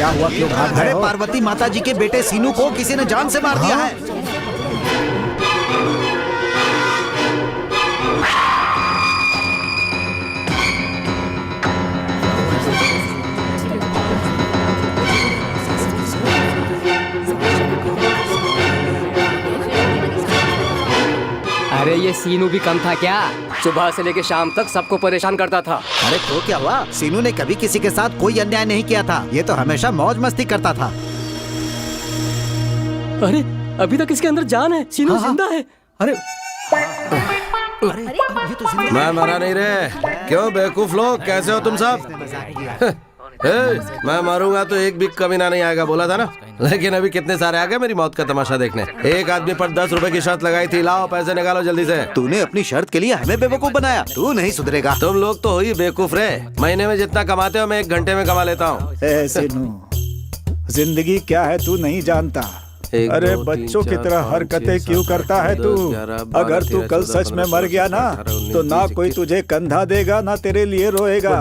क्या हुआ, क्यों भाग रहे अरे हो? पार्वती माता जी के बेटे सीनू को किसी ने जान से मार दिया है। अरे ये सीनू भी कम था क्या? सुबह से लेके शाम तक सबको परेशान करता था। अरे तो क्या हुआ, सीनू ने कभी किसी के साथ कोई अन्याय नहीं किया था। ये तो हमेशा मौज मस्ती करता था। अरे अभी तक इसके अंदर जान है, सीनू जिंदा है। अरे ये तो जिंदा मैं मरा नहीं रे। क्यों बेवकूफ लोग, कैसे हो तुम सब? मैं मारूंगा तो एक भी कमीना नहीं आएगा, बोला था ना। लेकिन अभी कितने सारे आ गए मेरी मौत का तमाशा देखने। एक आदमी पर 10 रुपए की शर्त लगाई थी, लाओ पैसे निकालो जल्दी से। तूने अपनी शर्त के लिए हमें बेवकूफ बनाया, तू नहीं सुधरेगा। तुम लोग तो हो ही बेवकूफ रे। महीने में जितना कमाते हो मैं 1 घंटे में कमा लेता हूँ। सीनू, जिंदगी क्या है तू नहीं जानता। अरे बच्चों की तरह हरकतें क्यों करता है तू? अगर तू कल सच में मर गया ना तो ना कोई तुझे कंधा देगा ना तेरे लिए रोएगा।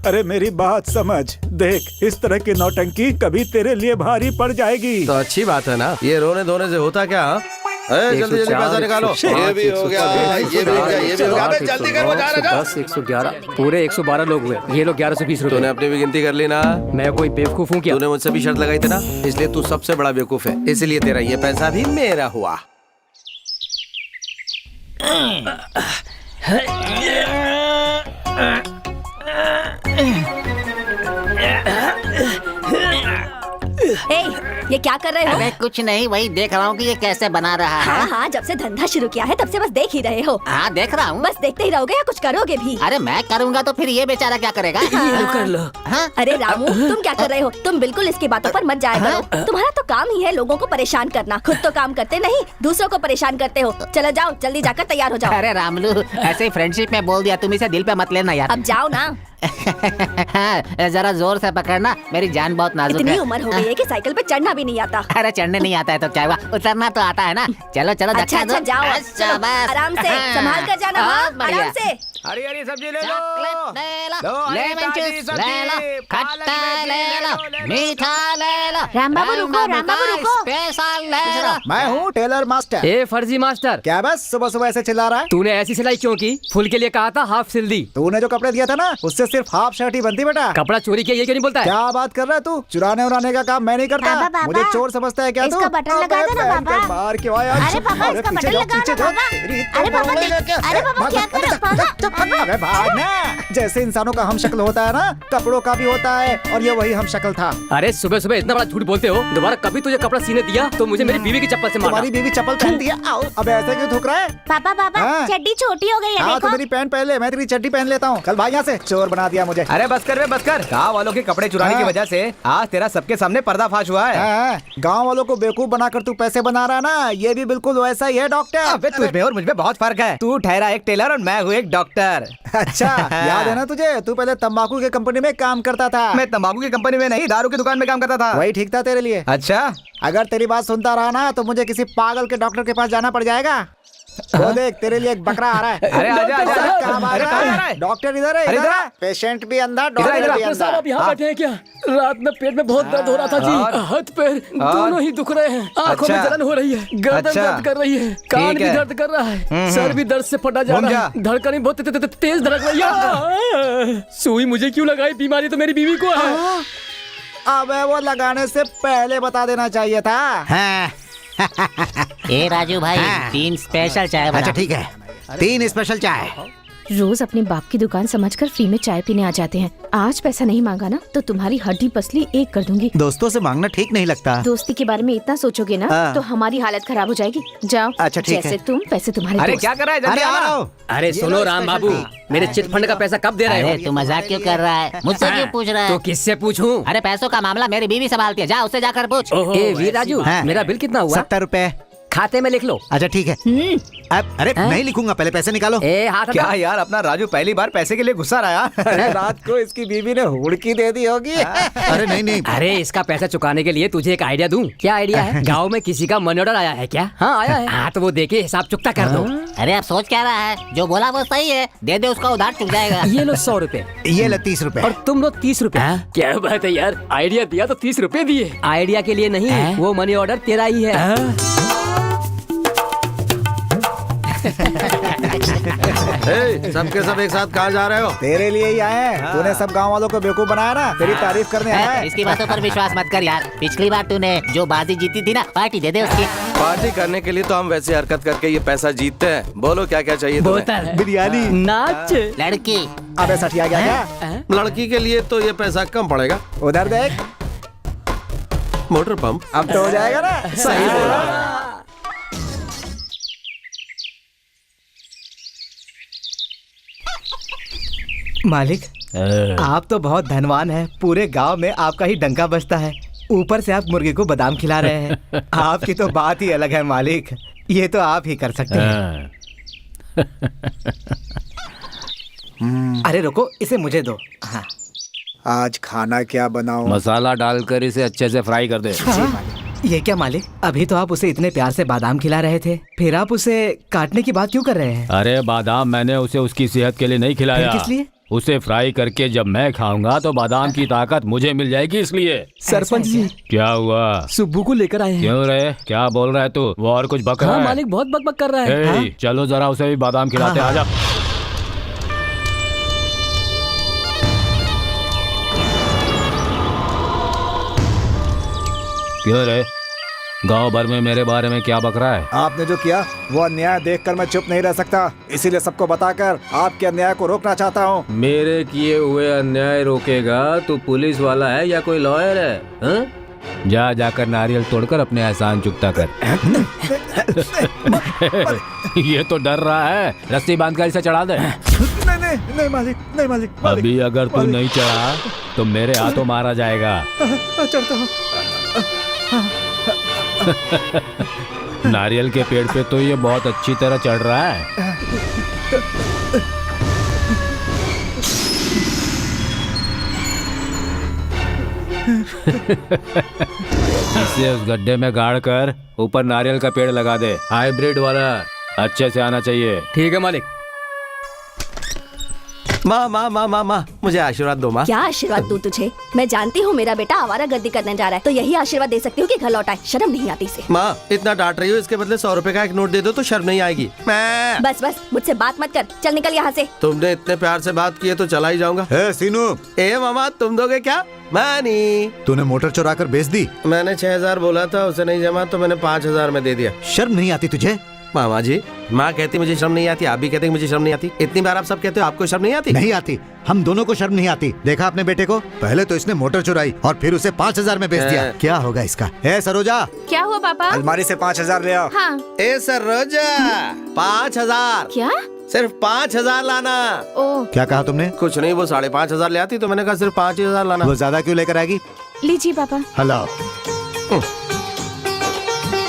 अरे मेरी बात समझ, देख इस तरह की नौटंकी कभी तेरे लिए भारी पड़ जाएगी। तो अच्छी बात है ना, ये रोने धोने से होता क्या? जल्दी जल्दी पैसा निकालो। ये भी हो गया, ये भी हो गया, ये भी हो गया। जल्दी कर, वो जा रहा है। 10, 111 पूरे 112 लोग हुए। ये लोग 1120 रुपए। तूने अपनी भी गिनती कर ली ना? मैं कोई बेवकूफ हूँ क्या? तूने मुझसे भी शर्त लगाई थी ना, इसलिए तू सबसे बड़ा बेवकूफ है। इसलिए तेरा ये पैसा भी मेरा हुआ। ए, ये क्या कर रहे हो? अरे कुछ नहीं, वही देख रहा हूँ कि ये कैसे बना रहा है। हाँ हाँ, जब से धंधा शुरू किया है तब से बस देख ही रहे हो। हाँ देख रहा हूँ। बस देखते ही रहोगे या कुछ करोगे भी? अरे मैं करूँगा तो फिर ये बेचारा क्या करेगा? कर लो। हाँ? अरे रामू, तुम क्या कर रहे हो? तुम बिल्कुल इसकी बातों पर मत जाया करो। तुम्हारा तो काम ही है लोगों को परेशान करना। खुद तो काम करते नहीं, दूसरों को परेशान करते हो। चलो जाओ, जल्दी जाकर तैयार हो जाओ। अरे रामलू, ऐसे ही फ्रेंडशिप में बोल दिया, तुम इसे दिल पे मत लेना यार। अब जाओ ना। हाँ, जरा जोर से पकड़ना, मेरी जान बहुत नाजुक इतनी है। उम्र हो गई है कि साइकिल पे चढ़ना भी नहीं आता। अरे चढ़ने नहीं आता है तो क्या हुआ, उतरना तो आता है ना। चलो चलो अच्छा अच्छा जाओ, चलो, बस। आराम से संभाल कर जाना। हाँ, बढ़िया। आराम से। हरी हरी सब्जी ले चॉकलेट ले लो, लो, हरी लेमन ताजी जूस सब्जी, ले लो, पालक खट्टा में ले ले लो, लो, मीठा ले लो। राम बाबू रुको, राम बाबू रुको। स्पेशल ले लो। मैं हूँ टेलर मास्टर। ए फर्जी मास्टर, क्या बस सुबह सुबह ऐसे चिल्ला रहा है? तूने ऐसी सिलाई क्यों की? फुल के लिए कहा था, हाफ सिल दी। तूने जो कपड़े दिया था ना उससे सिर्फ हाफ शर्ट ही बनती बेटा। कपड़ा चोरी किया ये क्यों नहीं बोलता है? क्या बात कर रहा है तू? चुराने उराने का काम मैं नहीं करता। बाबा, बाबा, मुझे चोर समझता है क्या तू? इसका बटन लगा दो ना बाबा। बाहर क्यों आया? अरे बाबा, इसका पीछे बटन जाओ, लगा पीछे दो जाओ। बाबा। तेरी अरे तो बाबा, बोलेगा क्या? अरे बाबा, क्या कर रहे हो? बाबा, अबे भाग ना। जैसे इंसानों का हम शक्ल होता है ना, कपड़ों का भी होता है, और ये वही हम शक्ल था। अरे सुबह सुबह इतना बड़ा झूठ बोलते हो। दोबारा कभी तुझे कपड़ा सीने दिया तो मुझे मेरी बीवी की चप्पल से मारना। तुम्हारी बीवी चप्पल पहनती है। आओ, अब ऐसे क्यों थूक रहा है? पापा पापा, हाँ। चड्डी छोटी हो गई है, हाँ तो देखो। मेरी पैंट पहन ले, मैं तेरी चड्डी पहन लेता हूँ। कल भाई यहाँ से चोर बना दिया मुझे। अरे बस कर रे, बस कर। गाँव वालों के कपड़े चुराने की हाँ। वजह से आज तेरा सबके सामने पर्दाफाश हुआ है। हाँ, गाँव वालों को बेवकूफ बनाकर तू पैसे बना रहा ना, ये भी बिल्कुल वैसा ही है डॉक्टर। अबे तुझ में और मुझ में बहुत फर्क है। तू ठहरा एक टेलर और मैं हूँ एक डॉक्टर। अच्छा, याद है ना तुझे? तू पहले तंबाकू के कंपनी में काम करता था। मैं तंबाकू की कंपनी में नहीं, दारू की दुकान में काम करता था। वही ठीक था तेरे लिए। अच्छा, अगर तेरी बात सुनता रहा ना तो मुझे किसी पागल के डॉक्टर के पास जाना पड़ जाएगा। वो देख तेरे लिए एक बकरा आ रहा है। अरे आजा आजा। कहाँ भाग अरे रहा कहाँ जा है? रहा है? डॉक्टर इधर है, अरे इधर इधर है। पेशेंट भी अंदर, इधर, डॉक्टर भी इधर। अंदर। आप यहाँ बैठे हैं क्या? रात में पेट में बहुत दर्द हो रहा था जी। हाथ पैर दोनों ही दुख रहे हैं। आंखों में अच्छा। जलन हो रही है, गर्दन अच्छा। दर्द कर रही है, कान भी है। दर्द कर रहा है, सर भी दर्द से फटा जा घूम रहा है, धड़कन भी बहुत तेज धड़क रही है। सुई मुझे क्यों लगाई? बीमारी तो मेरी बीवी को है। अबे वो लगाने से पहले बता देना चाहिए था। हाँ, ए राजू भाई, हाँ। 3 स्पेशल चाय बना। अच्छा ठीक है, 3 स्पेशल चाय। रोज अपने बाप की दुकान समझकर फ्री में चाय पीने आ जाते हैं। आज पैसा नहीं मांगा ना तो तुम्हारी हड्डी पसली एक कर दूंगी। दोस्तों से मांगना ठीक नहीं लगता। दोस्ती के बारे में इतना सोचोगे ना हाँ। तो हमारी हालत खराब हो जाएगी। जाओ। अच्छा, ठीक जैसे है। तुम पैसे तुम्हारे अरे दोस्त। क्या कर रहा है? जल्दी अरे आ रहा आना। हूँ। अरे सुनो राम बाबू, मेरे चिट फंड का पैसा कब दे रहे अरे हो? तू मजाक क्यों कर रहा है? मुझसे क्यों पूछ रहा तो है? किससे पूछूं? अरे पैसों का मामला मेरी बीवी संभालती है, जा उससे जाकर पूछ। ए वीर राजू, हाँ। मेरा बिल कितना हुआ? 70 रुपए। खाते में लिख लो। अच्छा ठीक है। अब अरे नहीं लिखूंगा, पहले पैसे निकालो। ए हाथ क्या हटा। यार, अपना राजू पहली बार पैसे के लिए गुस्सा रहा। रात को इसकी बीवी ने हुड़की दे दी होगी। अरे नहीं नहीं, अरे इसका पैसा चुकाने के लिए तुझे एक आइडिया दूं। क्या आइडिया है? गांव में किसी का मनी ऑर्डर आया है क्या? हाँ आया है। हाँ तो वो देके हिसाब चुकता कर दो। अरे आप सोच क्या रहा है, जो बोला वो सही है, दे दे उसका उधार चुक जाएगा। ये लो 100 रुपए ये ले 30 रुपए। और तुम लो 30 रुपए। क्या बात है यार, आइडिया दिया तो 30 रुपए दिए। आइडिया के लिए नहीं, वो मनी ऑर्डर तेरा ही है। सबके सब एक साथ कहाँ जा रहे हो? तेरे लिए ही आए हैं। तूने सब गांव वालों को बेवकूफ बनाया ना, तेरी तारीफ करने आया है। इसकी बातों पर विश्वास मत कर यार, पिछली बार तूने जो बाजी जीती थी ना, पार्टी दे दे उसकी। पार्टी करने के लिए तो हम वैसी हरकत करके ये पैसा जीतते हैं। बोलो क्या क्या चाहिए तुम्हें? बोतल, बिरयानी, नाच, लड़की। अबे सठिया गया क्या? लड़की के लिए तो ये पैसा कम पड़ेगा। उधर देख, मोटर पंप। अब तो हो जाएगा ना। सही बोला। मालिक, आप तो बहुत धनवान हैं। पूरे गांव में आपका ही डंका बजता है। ऊपर से आप मुर्गे को बादाम खिला रहे हैं। आपकी तो बात ही अलग है मालिक, ये तो आप ही कर सकते हैं। अरे रुको, इसे मुझे दो। हाँ। आज खाना क्या बनाऊं? मसाला डालकर इसे अच्छे से फ्राई कर दे। ये क्या मालिक, अभी तो आप उसे इतने प्यार से बादाम खिला रहे थे, फिर आप उसे काटने की बात क्यों कर रहे हैं? अरे बादाम मैंने उसे उसकी सेहत के लिए नहीं खिलाया। फिर किस लिए? उसे फ्राई करके जब मैं खाऊंगा तो बादाम की ताकत मुझे मिल जाएगी, इसलिए। सरपंच जी, क्या हुआ? सुब्बू को लेकर आए हैं। क्यों रे, क्या बोल रहा है तू? वो और कुछ बक रहा हाँ है? मालिक बहुत बकबक कर रहा है। ए, चलो जरा उसे भी बादाम खिलाते। हाँ, आजा। क्यों रे, गांव भर में मेरे बारे में क्या बक रहा है? आपने जो किया वो अन्याय देखकर मैं चुप नहीं रह सकता, इसीलिए सबको बताकर आपके अन्याय को रोकना चाहता हूँ। मेरे किए हुए अन्याय रोकेगा? तू पुलिस वाला है या कोई लॉयर है? हा? जा जाकर नारियल तोड़कर अपने एहसान चुकता कर। ये तो डर रहा है, रस्सी बांधकर इसे चढ़ा दे। नहीं नहीं नहीं मालिक, नहीं मालिक, मालिक। अभी अगर तू नहीं चढ़ा तो मेरे हाथों मारा जाएगा। चढ़ता हूँ। नारियल के पेड़ पे तो ये बहुत अच्छी तरह चढ़ रहा है। इसे उस गड्ढे में गाड़ कर ऊपर नारियल का पेड़ लगा दे। हाइब्रिड वाला, अच्छे से आना चाहिए। ठीक है मालिक। माँ माँ माँ माँ माँ, मुझे आशीर्वाद दो माँ। क्या आशीर्वाद दूं तुझे? मैं जानती हूँ मेरा बेटा आवारा गर्दी करने जा रहा है, तो यही आशीर्वाद दे सकती हूँ कि घर लौटाए। शर्म नहीं आती इसे। माँ इतना डांट रही हो, इसके बदले 100 रुपए का एक नोट दे दो तो शर्म नहीं आएगी। मैं बस बस, मुझसे बात मत कर, चल निकल यहाँ से। तुमने इतने प्यार से बात की है तो चला ही जाऊंगा। ए सीनू, ए मामा, तुम दोगे क्या? मैं नहीं। तूने मोटर चुरा कर बेच दी। मैंने 6000 बोला था, उसे नहीं जमा तो मैंने 5000 में दे दिया। शर्म नहीं आती तुझे? मामा जी, माँ कहती मुझे शर्म नहीं आती, आप भी कहते मुझे शर्म नहीं आती। इतनी बार आप सब कहते हो आपको शर्म नहीं आती। नहीं आती, हम दोनों को शर्म नहीं आती। देखा अपने बेटे को, पहले तो इसने मोटर चुराई और फिर उसे 5000 में बेच दिया। क्या होगा इसका? ए सरोजा, क्या हुआ पापा? अलमारी से 5000 ले आओ। हाँ। ए सरोजा, 5000। क्या? सिर्फ 5000 लाना। ओ, क्या कहा तुमने? कुछ नहीं, वो 5500 ले आती तो मैंने कहा सिर्फ 5000 लाना। वो ज्यादा क्यों लेकर आएगी? लीजिए पापा। हेलो,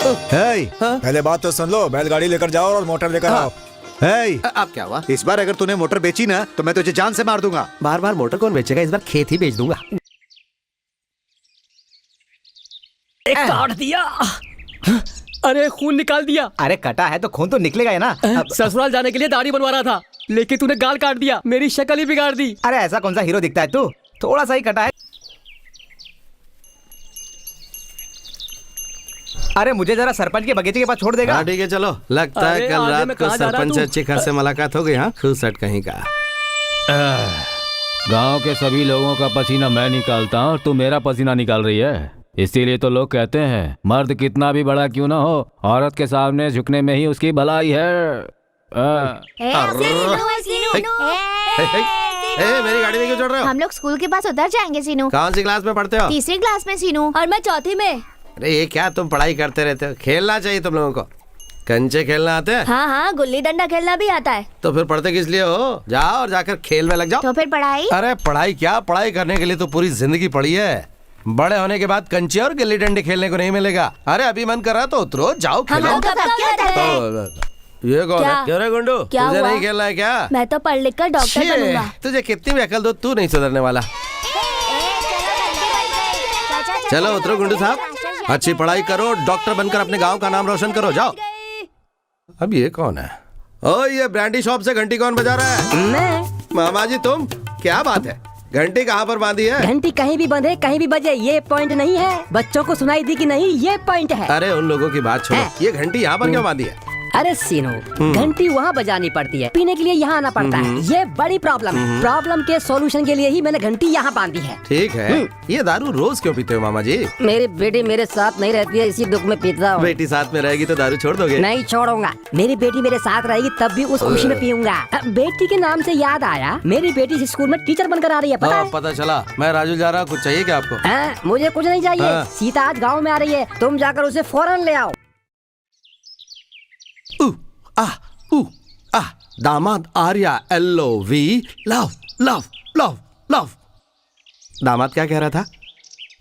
पहले बात तो सुन लो, बैलगाड़ी लेकर जाओ और मोटर लेकर आओ। अब क्या हुआ? इस बार अगर तूने मोटर बेची ना तो मैं तुझे जान से मार दूंगा। बार बार मोटर कौन बेचेगा, इस बार खेत ही बेच दूंगा। एक काट दिया। अरे खून निकाल दिया। अरे कटा है तो खून तो निकलेगा ही ना। ससुराल जाने के लिए दाढ़ी बनवा रहा था, लेकिन तूने गाल काट दिया, मेरी शक्ल ही बिगाड़ दी। अरे ऐसा कौन सा हीरो दिखता है तू? थोड़ा सा ही कटा है। अरे मुझे जरा सरपंच के बगीचे के पास छोड़ देगा? हाँ ठीक है, चलो। लगता है अरे, कल आगे रात में को कहाँ जा रहा सरपंच तू? अच्छी खासे मुलाकात हो गई। हाँ, खुसट कहीं का। गांव के सभी लोगों का पसीना मैं निकालता हूँ, तू मेरा पसीना निकाल रही है। इसीलिए तो लोग कहते हैं मर्द कितना भी बड़ा क्यों ना हो, औरत के सामने झुकने में ही उसकी भलाई है। मेरी गाड़ी में क्यों चढ़ रहे हो? हम लोग स्कूल के पास उधर जाएंगे सीनू। कौन सी क्लास में पढ़ते हो? तीसरी क्लास में सीनू। और मैं चौथी में। अरे ये क्या, तुम पढ़ाई करते रहते हो? खेलना चाहिए तुम लोगों को। कंचे खेलना आते हैं? हाँ हाँ, गुल्ली डंडा खेलना भी आता है। तो फिर पढ़ते किस लिए हो? जाओ और जाकर खेल में लग जाओ। तो फिर पढ़ाई? अरे पढ़ाई क्या, पढ़ाई करने के लिए तो पूरी जिंदगी पड़ी है। बड़े होने के बाद कंचे और गिल्ली डंडे खेलने को नहीं मिलेगा। अरे अभी मन कर रहा तो उतरो, जाओ खेलो। ये कौन है? क्यों रे गुंडू, क्या तुझे हुआ? नहीं खेलना है क्या? मैं तो पढ़ लिख कर डॉक्टर छे, बनूंगा। तुझे कितनी भी अकल दो, तू नहीं सुधरने वाला। चलो उतरो गुंडू साहब, अच्छी पढ़ाई करो, डॉक्टर बनकर अपने गांव का नाम रोशन करो, जाओ। अब ये कौन है? ओ ये ब्रांडी शॉप से घंटी कौन बजा रहा है? मैं मामा जी तुम, क्या बात है? घंटी कहाँ पर बांधी है? घंटी कहीं भी बंधे कहीं भी बजे, ये पॉइंट नहीं है। बच्चों को सुनाई दी कि नहीं, ये पॉइंट है। अरे उन लोगों की बात छोड़ो, है। ये घंटी यहाँ पर क्यों बांधी है? अरे सीनू, घंटी वहाँ बजानी पड़ती है, पीने के लिए यहाँ आना पड़ता है। ये बड़ी प्रॉब्लम है। प्रॉब्लम के सॉल्यूशन के लिए ही मैंने घंटी यहाँ बांधी है। ठीक है, ये दारू रोज क्यों पीते हो मामा जी? मेरी बेटी मेरे साथ नहीं रहती है, इसी दुख में पीता हूँ। बेटी साथ में रहेगी तो दारू छोड़ दोगे? नहीं छोड़ूंगा। मेरी बेटी मेरे साथ रहेगी तब भी उस खुशी में पीऊंगा। बेटी के नाम से याद आया, मेरी बेटी इस स्कूल में टीचर बनकर आ रही है, पता है? पता चला। मैं राजू जा रहा, कुछ चाहिए क्या आपको? मुझे कुछ नहीं चाहिए। हाँ। सीता आज गाँव में आ रही है, तुम जाकर उसे फौरन ले आओ। दामाद Arya LOV love love love love. दामाद क्या कह रहा था?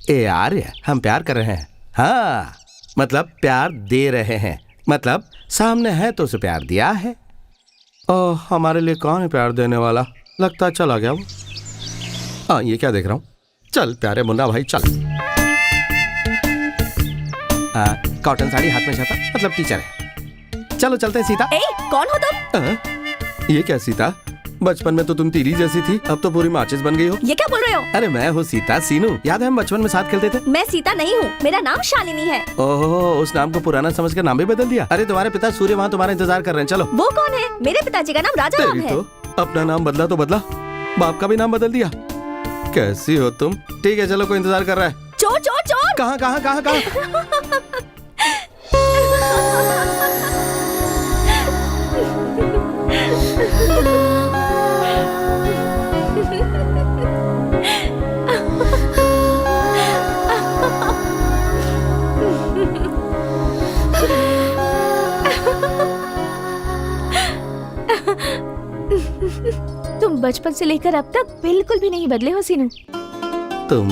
ए आर्या, हम प्यार कर रहे हैं। हाँ मतलब प्यार दे रहे हैं, मतलब सामने है तो उसे प्यार दिया है। ओह हमारे लिए कौन है प्यार देने वाला? लगता चला गया वो। हाँ ये क्या देख रहा हूँ? चल प्यारे मुन्ना भाई चल। कॉटन साड़ी हाथ में छाता, मतलब टीचर है। चलो चलते हैं सीता। ए, कौन हो तुम? ये क्या सीता, बचपन में तो तुम तीली जैसी थी, अब तो पूरी माचिस बन गई हो। ये क्या बोल रहे हो? अरे मैं हूँ सीता, सीनू। याद है हम बचपन में साथ खेलते थे? मैं सीता नहीं हूँ, मेरा नाम शालिनी है। ओहो, उस नाम को पुराना समझकर नाम भी बदल दिया। अरे तुम्हारे पिता सूर्य वहाँ तुम्हारा इंतजार कर रहे हैं, चलो। वो कौन है? मेरे पिताजी का नाम राजा राम तेरी है। तो अपना नाम बदला तो बदला, बाप का भी नाम बदल दिया। कैसी हो तुम? ठीक है चलो, कोई इंतजार कर रहा है। चोर चोर चोर! कहाँ कहाँ कहाँ कहाँ? तुम बचपन से लेकर अब तक बिल्कुल भी नहीं बदले हो सीनू। तुम?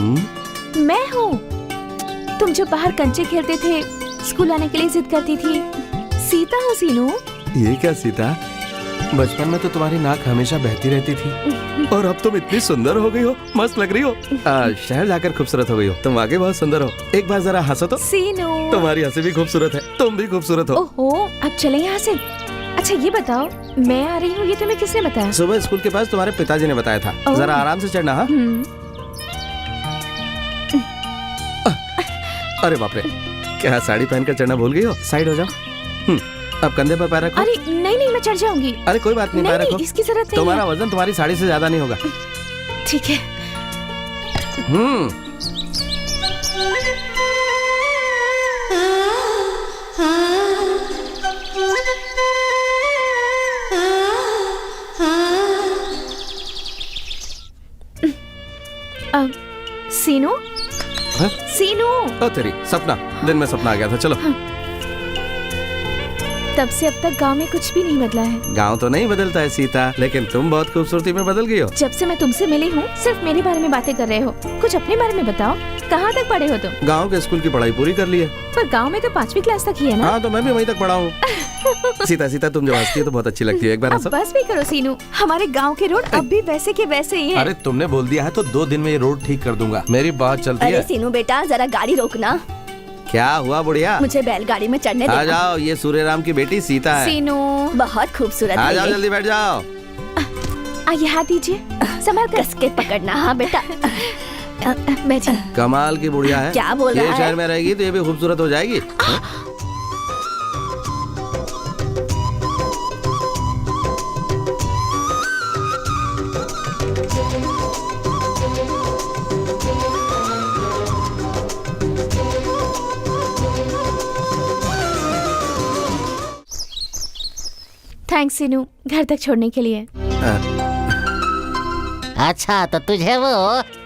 मैं हूँ। तुम जो बाहर कंचे खेलते थे, स्कूल आने के लिए जिद करती थी, सीता हूँ सीनू। ये क्या सीता, बचपन में तो तुम्हारी नाक हमेशा बहती रहती थी और अब तुम इतनी सुंदर हो गई हो, मस्त लग रही हो। शहर जाकर खूबसूरत हो गई हो, तुम आगे बहुत सुंदर हो। एक बार जरा हंसो तो। सीनू, तुम्हारी हंसी भी खूबसूरत है, तुम भी खूबसूरत हो। ओहो, अब चले यहाँ से। अच्छा ये बताओ, मैं आ रही हूँ ये तुम्हें किसने बताया? सुबह स्कूल के पास तुम्हारे पिताजी ने बताया था। ओह। जरा आराम से चढ़ना। हाँ अरे बाप रे, क्या साड़ी पहनकर चढ़ना भूल गई हो? साइड हो जाओ। अब कंधे पर पैर रखो। अरे नहीं नहीं, मैं चढ़ जाऊंगी। अरे कोई बात नहीं, पैर नहीं, रखो। इसकी जरूरत नहीं तुम्हारा वजन तुम्हारी साड़ी से ज्यादा नहीं होगा। ठीक है। सीनू, हाँ? सीनू, ओ तेरी, सपना, दिन में सपना आ गया था। चलो। तब से अब तक गांव में कुछ भी नहीं बदला है। गांव तो नहीं बदलता है सीता, लेकिन तुम बहुत खूबसूरती में बदल गई हो। जब से मैं तुमसे मिली हूँ सिर्फ मेरे बारे में बातें कर रहे हो। कुछ अपने बारे में बताओ, कहाँ तक पढ़े हो तुम? गांव के स्कूल की पढ़ाई पूरी कर ली है। पर गांव में तो 5वीं क्लास तक ही है ना? हाँ तो मैं भी वहीं तक पढ़ा हूँ। सीता सीता तुम जो हंसती हो तो बहुत अच्छी लगती है। एक बार अब हंसो। बस भी करो सीनू, हमारे गांव के रोड अब भी वैसे के वैसे ही हैं। अरे तुमने बोल दिया है तो 2 दिन में ये रोड ठीक कर दूंगा। मेरी बात चलती अरे है। सीनू बेटा, जरा गाड़ी रोकना। क्या हुआ बुढ़िया? मुझे बैलगाड़ी में चढ़ने आ देना। जाओ, ये सूर्य राम की बेटी सीता है। सीनू, बहुत खूबसूरत आ है जाओ, ये। जल्दी बैठ जाओ। आइए हाथ दीजिए, संभाल कर। कस के पकड़ना। हाँ बेटा। बैठिए। कमाल की बुढ़िया है। क्या बोल रहा ये है? शहर में रहेगी तो ये भी खूबसूरत हो जाएगी। थैंक्स सीनू, घर तक छोड़ने के लिए। अच्छा तो तुझे वो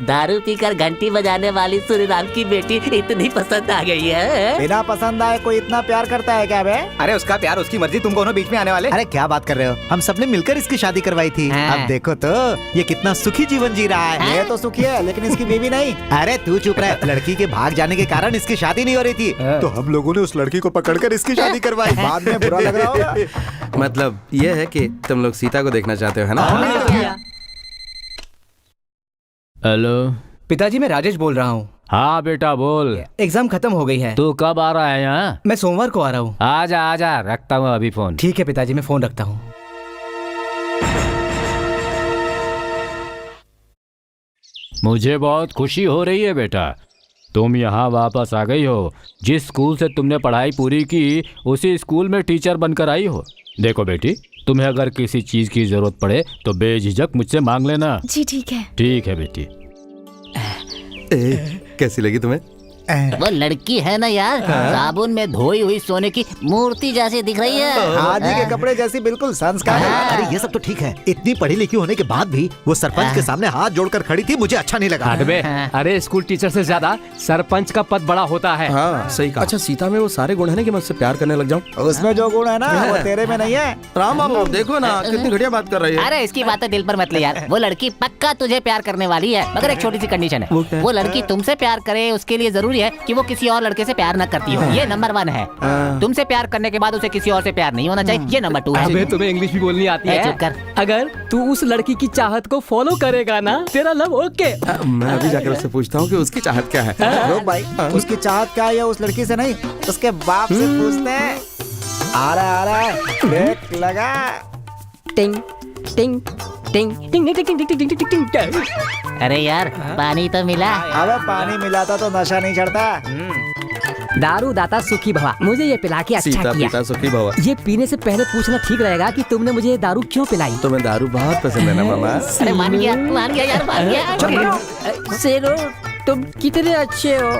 दारू पीकर घंटी बजाने वाली सूर्यराम की बेटी इतनी पसंद आ गई है? बिना पसंद आए कोई इतना प्यार करता है क्या बे? अरे उसका प्यार उसकी मर्जी, तुम दोनों बीच में आने वाले। अरे क्या बात कर रहे हो, हम सबने मिलकर इसकी शादी करवाई थी। हाँ। अब देखो तो ये कितना सुखी जीवन जी रहा है। ये तो सुखी है लेकिन इसकी बीवी नहीं। अरे तू चुप रह, लड़की के भाग जाने के कारण इसकी शादी नहीं हो रही थी, तो हम लोगों ने उस लड़की को पकड़कर इसकी शादी करवाई। बाद में बुरा लग रहा होगा। मतलब ये है कि तुम लोग सीता को देखना चाहते हो, है ना? हेलो। पिताजी मैं राजेश बोल रहा हूँ। हाँ बेटा बोल। एग्जाम खत्म हो गई है। तू कब आ रहा है यहाँ? मैं सोमवार को आ रहा हूँ। आजा रखता हूँ अभी फोन। ठीक है पिताजी, मैं फोन रखता हूँ। मुझे बहुत खुशी हो रही है बेटा, तुम यहाँ वापस आ गई हो। जिस स्कूल से तुमने पढ़ाई पूरी की उसी स्कूल में टीचर बनकर आई हो। देखो बेटी, तुम्हें अगर किसी चीज की जरूरत पड़े तो बेझिझक मुझसे मांग लेना। जी ठीक है। ठीक है बेटी। कैसी लगी तुम्हें? वो लड़की है ना यार, साबुन में धोई हुई सोने की मूर्ति जैसी दिख रही है। हाजी के कपड़े जैसी, बिल्कुल संस्कार। अरे ये सब तो ठीक है, इतनी पढ़ी लिखी होने के बाद भी वो सरपंच के सामने हाथ जोड़कर खड़ी थी, मुझे अच्छा नहीं लगा। अरे स्कूल टीचर से ज्यादा सरपंच का पद बड़ा होता है। हाँ सही कहा। अच्छा सीता में वो सारे गुण है ना कि मैं उससे प्यार करने लग जाऊँ? उसमें जो गुण है ना वो तेरे में नहीं है। राम बाबू देखो ना कितनी घटिया बात कर रही है। अरे इसकी बातें दिल पर मत ले यार, वो लड़की पक्का तुझे प्यार करने वाली है, मगर एक छोटी सी कंडीशन है। वो लड़की तुमसे प्यार करे, उसके लिए जरूरी है कि वो किसी और लड़के से प्यार न करती हो। ये नंबर 1 है। तुमसे प्यार करने के बाद उसे किसी और से प्यार नहीं होना चाहिए। ये नंबर 2 है। अबे तुम्हें इंग्लिश भी बोलनी आती है? चुप कर। अगर तू उस लड़की की चाहत को फॉलो करेगा ना, तेरा लव ओके। मैं अभी जाकर उससे पूछता हूँ कि उसकी चाहत क्या है। रुक भाई, उसकी चाहत क्या है उस लड़की से नहीं, उसके बाप से पूछते हैं। आ रहा है, ब्रेक लगा। टिंग टिंग टिंग टिंग टिंग टिंग टिंग टिंग टिंग टिंग। अरे यार पानी तो मिला। अबे पानी मिलाता तो नशा नहीं चढ़ता। दारू दाता सुखी भवा, मुझे ये पिला के अच्छा सीता किया। पिता सुखी भवा। ये पीने से पहले पूछना ठीक रहेगा कि तुमने मुझे ये दारू क्यों पिलाई। तुम्हें दारू बहुत पसंद है ना मामा? अरे मान गया यार, मान गया। शेरो तुम कितने अच्छे हो।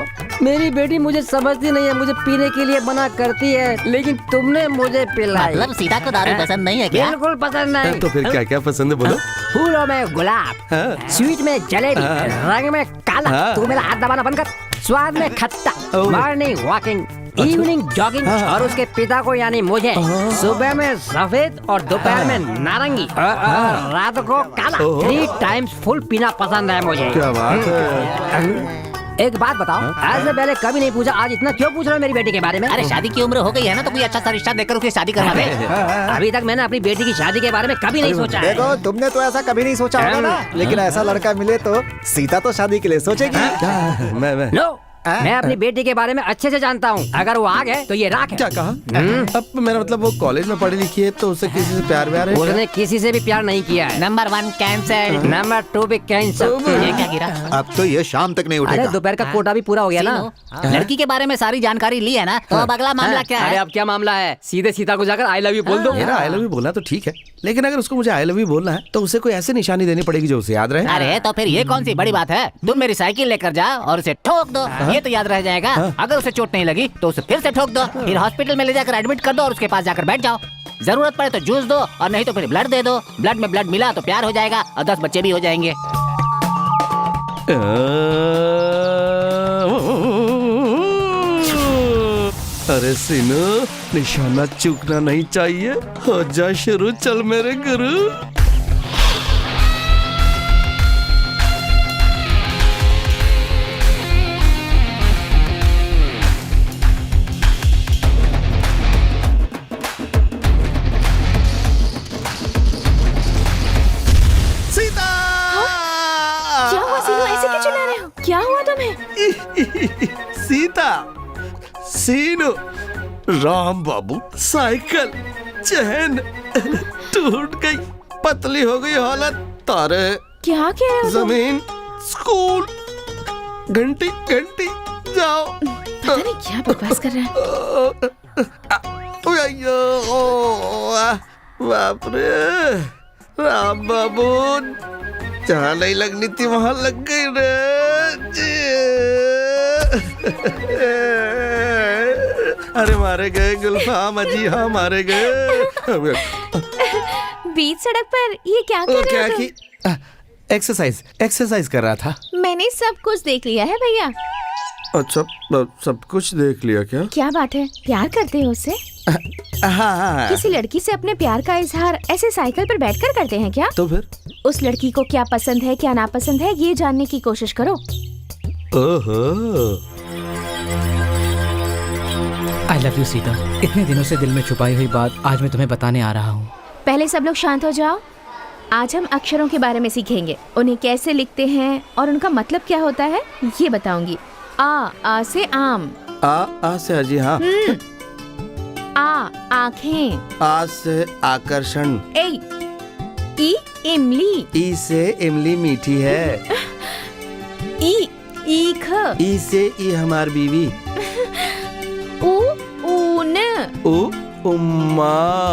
मेरी बेटी मुझे समझती नहीं है, मुझे पीने के लिए मना करती है, लेकिन तुमने मुझे पिलाई। मतलब सीता को दारू पसंद नहीं है क्या? बिल्कुल पसंद नहीं। तो फिर क्या क्या पसंद है बोलो? फूलों में गुलाब, स्वीट में जलेबी, रंग में काला। तू मेरा हाथ दबाना बंद कर। स्वाद में खट्टा, मॉर्निंग वॉकिंग, इवनिंग जॉगिंग, और उसके पिता को यानी मुझे सुबह में सफेद और दोपहर में नारंगी, रात को काला। 3 टाइम्स फुल पीना पसंद है मुझे। क्या बात है। एक बात बताओ, आज से पहले कभी नहीं पूछा, आज इतना क्यों पूछ रहे हो मेरी बेटी के बारे में? अरे शादी की उम्र हो गई है ना, तो कोई अच्छा सा रिश्ता देखकर उसकी शादी करवा दे। अभी तक मैंने अपनी बेटी की शादी के बारे में कभी नहीं सोचा है। देखो तुमने तो ऐसा कभी नहीं सोचा होगा ना, लेकिन ऐसा लड़का मिले तो सीता तो शादी के लिए सोचेगी। मैं लो, मैं अपनी बेटी के बारे में अच्छे से जानता हूँ। अगर वो आ गए तो ये राख है। क्या कहा? अब मेरा मतलब वो कॉलेज में पढ़ी लिखी है तो उससे किसी से प्यार व्यार है? उसने किसी से भी प्यार नहीं किया है। Number 1 cancel. नंबर 2 भी कैंसिल। ये क्या गिरा? अब तो ये शाम तक नहीं अरे उठेगा। दोपहर का कोटा भी पूरा हो गया ना। लड़की के बारे में सारी जानकारी ली है ना, तो अब अगला मामला क्या अरे है? अब क्या मामला है? सीधे सीता को जाकर आई लव यू बोल दो। मेरा आई लव यू बोलना तो ठीक है, लेकिन अगर उसको मुझे आई लव यू बोलना है तो उसे कोई ऐसी निशानी देनी पड़ेगी जो उसे याद रहे। अरे तो फिर ये कौन सी बड़ी बात है? तुम मेरी साइकिल लेकर जाओ और उसे ठोक दो, ये तो याद रह जाएगा। अगर उसे चोट नहीं लगी तो उसे फिर से ठोक दो, फिर हॉस्पिटल में ले जाकर एडमिट कर दो और उसके पास जाकर बैठ जाओ। जरूरत पड़े तो जूस दो और नहीं तो फिर ब्लड दे दो। ब्लड में ब्लड मिला तो प्यार हो जाएगा और 10 बच्चे भी हो जाएंगे। अरे सीनू, निशाना चूकना नहीं चाहिए। हो जा शुरू, चल मेरे गुरु। सीता! क्या हुआ सीनू, ऐसे क्यों चिल्ला रहे हो? क्या हुआ तुम्हें? सीता, सीनू, राम बाबू, साइकिल, चैन टूट गई, पतली हो गई हालत, तारे, क्या कह रहे हो तुम? जमीन, स्कूल, घंटी घंटी, जाओ। पता नहीं क्या बकवास कर रहा है। अयो, बाप रे, राम बाबू, जहाँ नहीं लगनी थी वहाँ लग गई रे। अरे मारे गए गुलफाम जी, हाँ मारे गए। बीच सड़क पर ये क्या कर रहे हो तुम? एक्सरसाइज कर रहा था। मैंने सब कुछ देख लिया है भैया। अच्छा, सब कुछ देख लिया क्या? क्या बात है, प्यार करते हो उससे? हाँ। किसी लड़की से अपने प्यार का इजहार ऐसे साइकिल पर बैठकर करते हैं क्या? तो फिर उस लड़की को क्या पसंद है क्या नापसंद है ये जानने की कोशिश करो। ओहो। I love you Sita. इतने दिनों से दिल में छुपाई हुई बात आज मैं तुम्हें बताने आ रहा हूँ। पहले सब लोग शांत हो जाओ। आज हम अक्षरों के बारे में सीखेंगे, उन्हें कैसे लिखते हैं और उनका मतलब क्या होता है ये बताऊंगी। आ से आम। आ से अजी। हाँ। आँखें। आ से आकर्षण। ई इमली। ई से इमली मीठी है। ईख। ई से ई हमार बीवी। ऊन। उम्मा।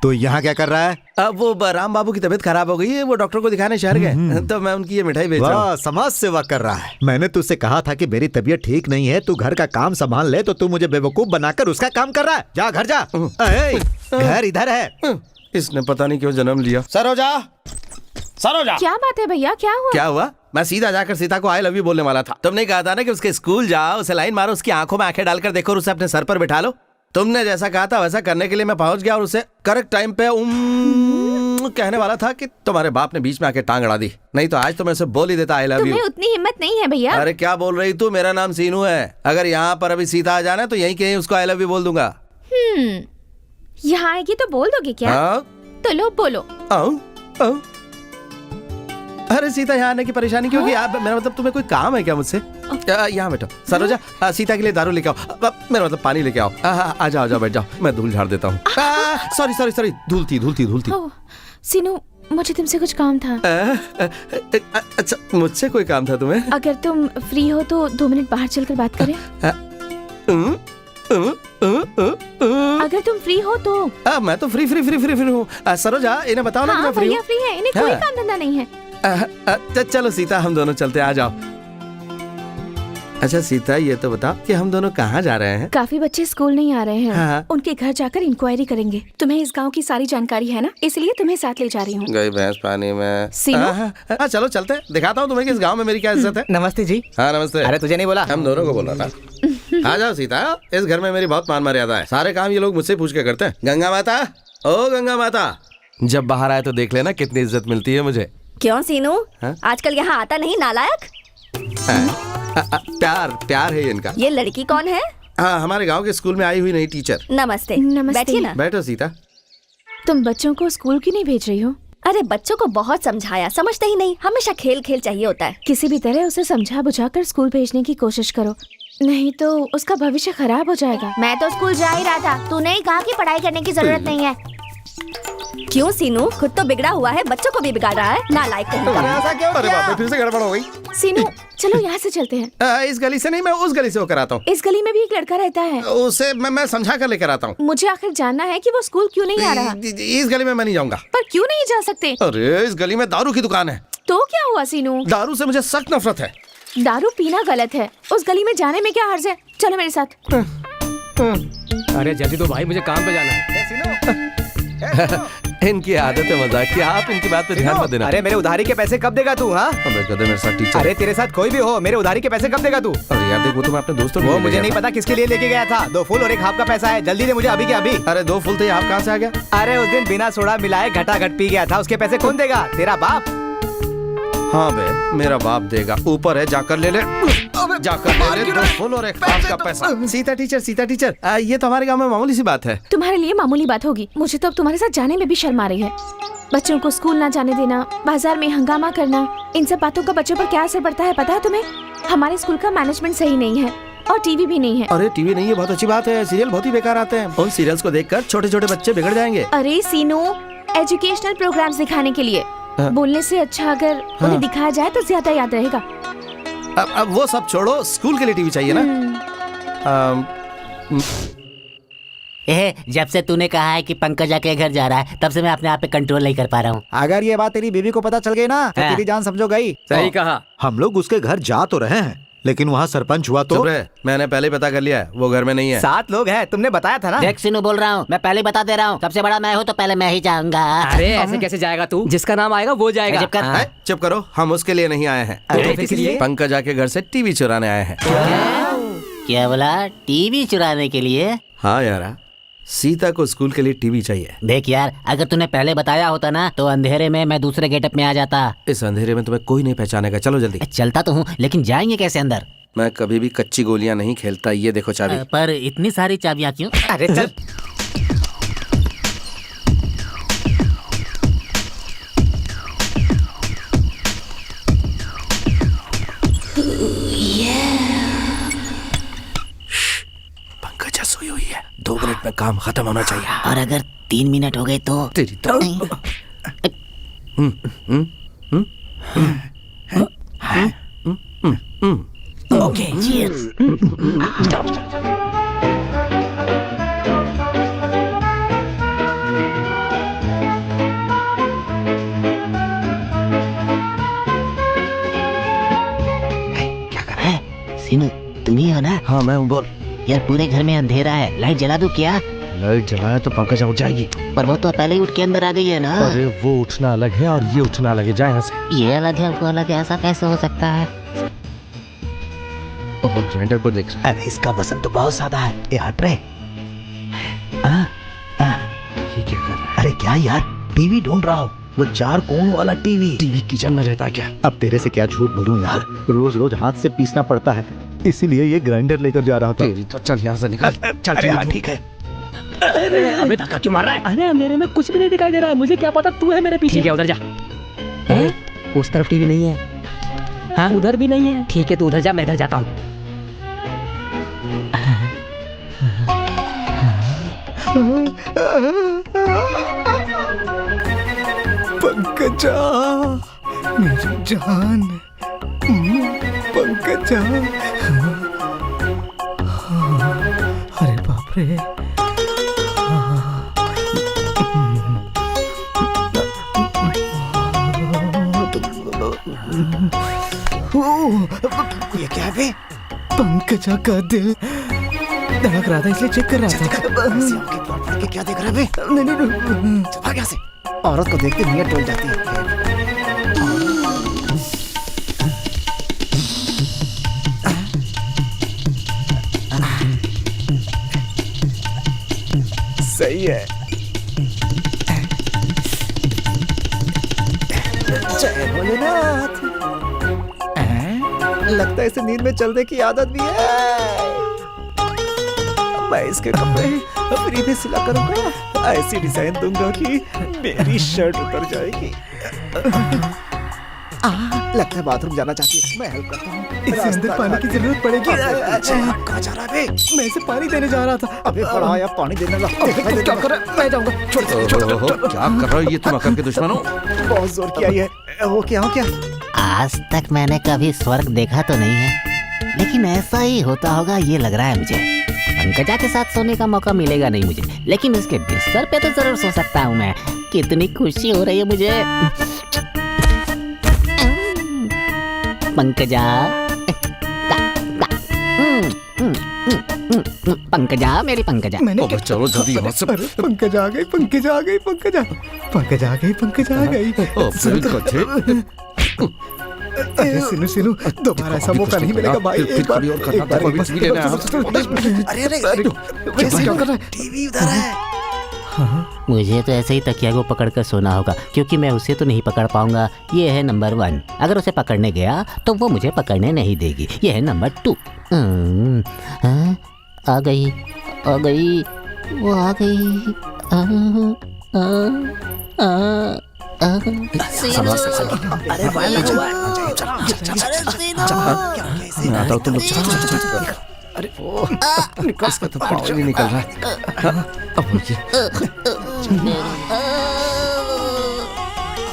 तो यहाँ क्या कर रहा है? अब वो राम बाबू की तबीयत खराब हो गई है, वो डॉक्टर को दिखाने शहर गए, तो मैं उनकी ये मिठाई बेच रहा हूँ। समाज सेवा कर रहा है। मैंने तुझसे कहा था कि मेरी तबीयत ठीक नहीं है, तू घर का काम संभाल ले, तो तू मुझे बेवकूफ बनाकर उसका काम कर रहा है। जा घर जा। घर इधर है। इसने पता नहीं क्यों जन्म लिया। सरोजा। क्या बात है भैया, क्या हुआ? क्या हुआ? मैं सीधा जाकर सीता को आई लव यू बोलने वाला था। तुमने कहा था ना कि उसके स्कूल जाओ, उसे लाइन मारो, उसकी आंखों में आंखें डालकर देखो और उसे अपने सर पर बिठा लो। तुमने जैसा कहा था वैसा करने के लिए मैं पहुंच गया और उसे करेक्ट टाइम पे कहने वाला था कि तुम्हारे बाप ने बीच में आके टांग अड़ा दी। नहीं तो आज तो मैं उसे बोल ही देता आई लव यू। तुम्हें उतनी हिम्मत नहीं है भैया। अरे क्या बोल रही तू? मेरा नाम सीनू है। अगर यहाँ पर अभी सीता आ जाना तो यहीं कहीं उसको आई लव यू बोल दूंगा। यहाँ आएगी तो बोल दोगे क्या? तो लो बोलो। अरे सीता यहाँ आने की परेशानी क्यों? मेरा मतलब तुम्हें कोई काम है क्या मुझसे? यहाँ बैठो। सरोजा सीता के लिए दारू लेके आओ। मेरा मतलब पानी लेके आओ। आ जाओ बैठ जाओ, मैं धूल झाड़ देता हूँ। सॉरी धूल थी। सीनू मुझे तुमसे कुछ काम था। अच्छा मुझसे कोई काम था तुम्हें? अगर तुम फ्री हो तो 2 मिनट बाहर चलकर बात करें। अगर तुम फ्री हो तो। मैं तो फ्री हूँ। सरोजा इन्हें बताओ ना कि मैं फ्री हूँ। फ्री है, इन्हें कोई काम धंधा नहीं है। चलो सीता हम दोनों चलते, आ जाओ। अच्छा सीता ये तो बताओ कि हम दोनों कहाँ जा रहे हैं? काफी बच्चे स्कूल नहीं आ रहे हैं। उनके घर जाकर इंक्वायरी करेंगे। तुम्हें इस गांव की सारी जानकारी है ना, इसलिए तुम्हें साथ ले जा रही हूँ। गई भैंस पानी में। चलो चलते हैं, दिखाता हूँ तुम्हें कि इस गाँव में मेरी क्या इज्जत है। नमस्ते जी। हाँ नमस्ते। अरे तुझे नहीं बोला? हम दोनों को बोला था। आ जाओ सीता, इस घर में मेरी बहुत मान मर्यादा है। सारे काम ये लोग मुझसे पूछ के करते हैं। गंगा माता, ओ गंगा माता, जब बाहर आए तो देख लेना कितनी इज्जत मिलती है मुझे। क्यों सीनू? आजकल यहाँ आता नहीं नालायक? प्यार है इनका। ये लड़की कौन है? हाँ हमारे गांव के स्कूल में आई हुई नई टीचर। नमस्ते। बैठिए ना। बैठो सीता। तुम बच्चों को स्कूल क्यों नहीं भेज रही हो? अरे बच्चों को बहुत समझाया, समझते ही नहीं। हमेशा खेल चाहिए होता है। किसी भी तरह उसे समझा बुझाकर स्कूल भेजने की कोशिश करो, नहीं तो उसका भविष्य खराब हो जाएगा। मैं तो स्कूल जा ही रहा था, तूने ही कहा कि पढ़ाई करने की जरूरत नहीं है। क्यों सीनू? खुद तो बिगड़ा हुआ है, बच्चों को भी बिगाड़ रहा है। नालायक कहीं का। अरे बाप रे, फिर से गड़बड़ हो गई। सीनू चलो यहाँ से चलते हैं। इस गली से नहीं, मैं उस गली से होकर आता हूँ। इस गली में भी एक लड़का रहता है, उसे मैं समझा कर लेकर आता हूँ। मुझे आखिर जानना है कि वो स्कूल क्यों नहीं आ रहा। इस गली में मैं नहीं जाऊंगा। पर क्यों नहीं जा सकते? अरे इस गली में दारू की दुकान है। तो क्या हुआ सीनू? दारू से मुझे सख्त नफरत है। दारू पीना गलत है, उस गली में जाने में क्या हर्ज है? चलो मेरे साथ। अरे जल्दी दो भाई, मुझे काम पे जाना है। इनकी आदत है मजाक की, आप इनकी बात पे ध्यान मत देना। अरे मेरे उधारी के पैसे कब देगा तू? हाँ मेरे साथ टीचर। अरे तेरे साथ कोई भी हो, मेरे उधारी के पैसे कब देगा तू? अरे यार देखो, तो मैं अपने दोस्तों वो मुझे नहीं पता किसके लिए लेके गया था। 2 फूल और 1 हाफ का पैसा है, जल्दी दे मुझे अभी के अभी। अरे 2 फूल थे, हाफ कहाँ से आ गया? अरे उस दिन बिना सोडा मिलाए घटाघट पी गया था, उसके पैसे कौन देगा? तेरा बाप। हाँ बे, मेरा बाप देगा। ऊपर है, जाकर ले ले, जाकर ले ले 2 फूल और 1 हाफ का पैसा। सीता टीचर, ये तो हमारे गांव में मामूली सी बात है। तुम्हारे लिए मामूली बात होगी, मुझे तो अब तुम्हारे साथ जाने में भी शर्म आ रही है। बच्चों को स्कूल ना जाने देना, बाजार में हंगामा करना, इन सब बातों का बच्चों पर क्या असर पड़ता है पता है तुम्हें? हमारे स्कूल का मैनेजमेंट सही नहीं है और टीवी भी नहीं है। अरे टीवी नहीं है, बहुत अच्छी बात है। सीरियल बहुत ही बेकार आते हैं। उन सीरियल्स को देखकर छोटे छोटे बच्चे बिगड़ जाएंगे। अरे सीनू, एजुकेशनल प्रोग्राम्स दिखाने के लिए बोलने से अच्छा अगर उन्हें दिखाया जाए तो ज्यादा याद रहेगा। अब वो सब छोड़ो, स्कूल के लिए टीवी चाहिए ना। जब से तूने कहा है कि पंकजा के घर जा रहा है, तब से मैं अपने आप पे कंट्रोल नहीं कर पा रहा हूँ। अगर ये बात तेरी बीवी को पता चल गई ना तो तेरी जान समझो गई। सही कहा। हम लोग उसके घर जा तो रहे हैं, लेकिन वहाँ सरपंच हुआ तो चुप रहे, मैंने पहले ही पता कर लिया है, वो घर में नहीं है। 7 लोग हैं, तुमने बताया था ना। देख सिनू बोल रहा हूँ, मैं पहले बता दे रहा हूँ, सबसे बड़ा मैं हूँ तो पहले मैं ही जाऊंगा। अरे ऐसे कैसे जाएगा तू? जिसका नाम आएगा वो जाएगा। चुप कर। चुप करो, हम उसके लिए नहीं आए हैं। तो किस लिए? पंकजा के घर से टीवी चुराने आए हैं। क्या बोला? टीवी चुराने के लिए? हाँ यार, सीता को स्कूल के लिए टीवी चाहिए। देख यार, अगर तूने पहले बताया होता ना तो अंधेरे में मैं दूसरे गेटअप में आ जाता। इस अंधेरे में तुम्हें कोई नहीं पहचानेगा, चलो जल्दी। चलता तो हूँ, लेकिन जाएंगे कैसे अंदर? मैं कभी भी कच्ची गोलियां नहीं खेलता, ये देखो चाबी। पर इतनी सारी चाबियां क्यों? अरे चल। पंकजा सोई हुई है, 2 मिनट में काम खत्म होना चाहिए। और अगर 3 मिनट हो गए तो? तेरी तो ओके, cheers। क्या कर रहा है? सीनू, तुम ही हो ना? हाँ मैं हूँ, बोल। यार पूरे घर में अंधेरा है, लाइट जला दूं क्या? लाइट जलाया तो पंकजा उठ जाएगी। पर वो तो पहले ही उठ के अंदर आ गई है ना। अरे वो उठना अलग है और ये उठना अलग है, जाए यहाँ से। ये अलग है वो अलग है, ऐसा कैसे हो सकता है? ग्राइंडर पर देख। अरे इसका वजन तो बहुत ज्यादा है। ये हट रहे। ये क्या कर रहा है? अरे क्या यार, टीवी ढूंढ रहा हूँ, वो 4 कोण वाला टीवी। टीवी किचन में रहता है क्या? अब तेरे से क्या झूठ बोलूं यार, रोज रोज हाथ से पीसना पड़ता है, इसीलिए ये ग्राइंडर लेकर जा रहा था। तेरी तो चल यहाँ से निकल। चल अरे हाँ ठीक है। अबे धक्का क्यों मार रहा है? अरे अंधेरे में कुछ भी नहीं दिखाई दे रहा है, मुझे क्या पता तू है मेरे पीछे। ठीक है उधर जा। उस तरफ टीवी नहीं है। हाँ उधर भी नहीं है। ठीक है तू उधर जा, मैं इधर जाता हूँ। पंकजा, मेरी जान, पंकजा। अरे बाप रे। ये क्या है बे? पंकजा का दिल धड़क रहा था इसलिए चेक कर रहा था। क्या देख रहा है बे? नहीं, भाग यहाँ से। औरत को देखते नियत डोल जाती है। सही है। जय भोलेनाथ। लगता है इसे नींद में चलने की आदत भी है। मैं इसके कपड़े फ्री में सिला करूंगा, ऐसी डिजाइन दूंगा कि मेरी शर्ट उतर जाएगी। लगता है बाथरूम जाना चाहती है, मैं हेल्प करता हूँ। इसे अंदर पानी की जरूरत पड़ेगी। कहाँ जा रहा है? मैं इसे पानी देने जा रहा था। अबे बड़ा आया, पानी देने लगा। क्या कर रहा है? मैं जाऊंगा। क्या कर रहा है ये तुम अकल के दुश्मन हो? बहुत जोर किया ये। हो क्या? आज तक मैंने कभी स्वर्ग देखा तो नहीं है, लेकिन ऐसा ही होता होगा ये लग रहा है मुझे। पंकजा के साथ सोने का मौका मिलेगा नहीं मुझे, लेकिन उसके बिस्तर पे तो जरूर सो सकता हूँ मैं। कितनी खुशी हो रही है मुझे। पंकजा, पंकजा, मेरी पंकजा। चलो जल्दी यहाँ से। पंकजा आ गई, पंकजा आ गई, पंकजा आ गई, पंकजा आ गई। सिनू, दोबारा ऐसा मौका नहीं मिलेगा भाई। एक बार क्या कर रहा है? टीवी उधर है। मुझे तो ऐसे ही तकिया को पकड़कर सोना होगा, क्योंकि मैं उसे तो नहीं पकड़ पाऊंगा। ये है नंबर 1। अगर उसे पकड़ने गया तो वो मुझे पकड़ने नहीं देगी। ये है नंबर 2। आ गई, वो आ गई। आता हूँ, तुम लोग चलो। अरे इसका तो पाँव नहीं निकल रहा है।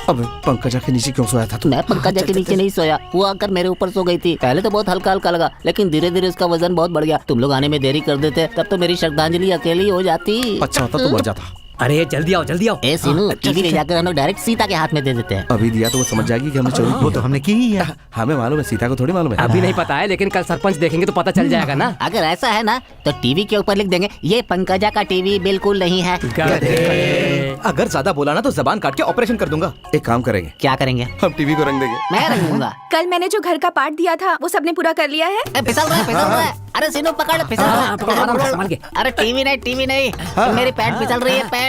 अब पंकजा के नीचे क्यों सोया था तू? मैं पंकजा के नीचे नहीं सोया, वो आकर मेरे ऊपर सो गई थी। पहले तो बहुत हल्का हल्का लगा, लेकिन धीरे धीरे उसका वजन बहुत बढ़ गया। तुम लोग आने में देरी कर देते तब तो मेरी श्रद्धांजलि अकेली हो जाती। अच्छा होता तो मर जाता। अरे जल्दी आओ जल्दी आओ। ए सीनू, टीवी ले जाकर हम लोग डायरेक्ट सीता के हाथ में दे देते हैं। अभी दिया तो वो समझ जाएगी कि हमने चोरी की। वो तो हमने की ही है। हमें मालूम है, सीता को थोड़ी मालूम है। अभी नहीं पता है, लेकिन कल सरपंच देखेंगे तो पता चल जाएगा ना। अगर ऐसा है ना तो टीवी के ऊपर लिख देंगे ये पंकजा का टीवी बिल्कुल नहीं है। अगर ज्यादा बोला ना तो जबान काट के ऑपरेशन कर दूंगा। एक काम करेंगे, क्या करेंगे? हम टीवी को रंग देंगे। मैं रंग दूंगा। कल मैंने जो घर का पार्ट दिया था वो सबने पूरा कर लिया है। फिसल रहा है, फिसल रहा है। अरे सीनू पकड़, फिसल रहा है। अरे टीवी नहीं, मेरी पैंट फिसल रही है, पैंट।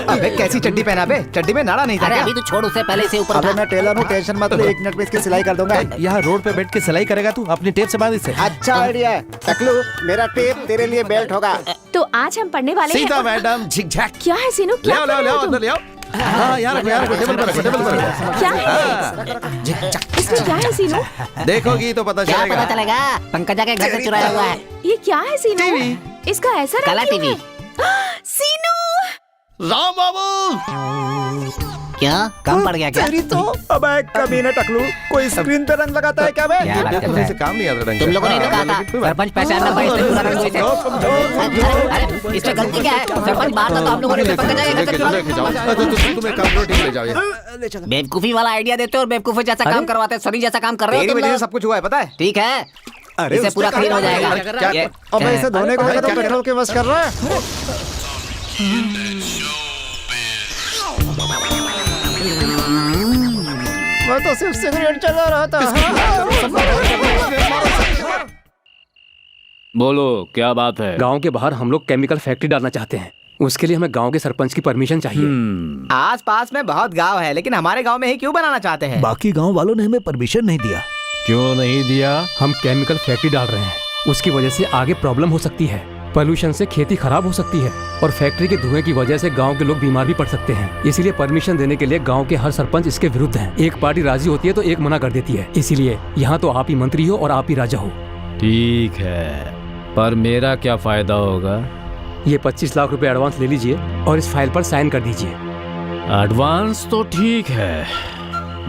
अबे कैसी चड्डी पहना बे? चड्डी में नाड़ा नहीं था अरे क्या? अभी तो छोड़, उसे पहले से ऊपर अबे उठा। मैं टेलर हूँ, टेंशन मत ले, 1 मिनट में इसकी सिलाई कर दूंगा। यहाँ रोड पे बैठ के सिलाई करेगा तू, अपनी टेप से बांध इसे। अच्छा आइडिया है टकलू, मेरा टेप तेरे लिए बेल्ट होगा। तो आज हम पढ़ने वाले सीता हैं। Madam zigzag. क्या है सीनू? ले क्या आओ, कर रहे हो तुम? अंदर ले आओ। हाँ यार रखो, टेबल पर रखो, टेबल पर रखो। क्या है इसमें? क्या है सीनू? देखोगी तो पता क्या चलेगा। पता चलेगा? पंकजा के घर से चुराया हुआ है। ये क्या है सीनू? टीवी। इसका ऐसा रंग काला क्यों टीवी। है? सीनू राम बाबू। क्या कम पड़ गया क्या? तेरी तो अबे कमीने टकलू, कोई स्क्रीन पे रंग लगाता है क्या बे? क्या बात कर रहा से है? काम नहीं आता ढंग से। तुम लोगों ने तो कहा था सरपंच पहचान ना पाए इसलिए पूरा रंग वैसे। अरे इसमें गलती क्या है? सरपंच बाहर था तो हम लोगों ने पंकजा के घर से चुरा लिया। तुम एक काम करो, टीवी ले जाओ ये। बेवकूफी वाला आइडिया देते हो और बेवकूफी जैसा काम करवाते हो, सनी जैसा काम कर रहे हो तेरी तुम वजह से लोग। सब कुछ हुआ है, पता है? ठीक है, अरे इसे पूरा क्लीन हो जाएगा। क्या? अबे इसे धोने को लगा तो पेट्रोल के बस कर रहा है। मैं तो सिर्फ सिगरेट चला रहा था। बोलो क्या बात है? गांव के बाहर हम लोग केमिकल फैक्ट्री डालना चाहते हैं। उसके लिए हमें गांव के सरपंच की परमिशन चाहिए। आस पास में बहुत गांव है, लेकिन हमारे गांव में ही क्यों बनाना चाहते हैं? बाकी गांव वालों ने हमें परमिशन नहीं दिया। क्यों नहीं दिया? हम केमिकल फैक्ट्री डाल रहे हैं, उसकी वजह से आगे प्रॉब्लम हो सकती है। पोल्यूशन से खेती खराब हो सकती है और फैक्ट्री के धुएं की वजह से गांव के लोग बीमार भी पड़ सकते हैं। इसीलिए परमिशन देने के लिए गांव के हर सरपंच इसके विरुद्ध हैं। एक पार्टी राजी होती है तो एक मना कर देती है। इसीलिए यहाँ तो आप ही मंत्री हो और आप ही राजा हो। ठीक है, पर मेरा क्या फायदा होगा? ये 25 लाख रुपए एडवांस ले लीजिए और इस फाइल पर साइन कर दीजिए। एडवांस तो ठीक है,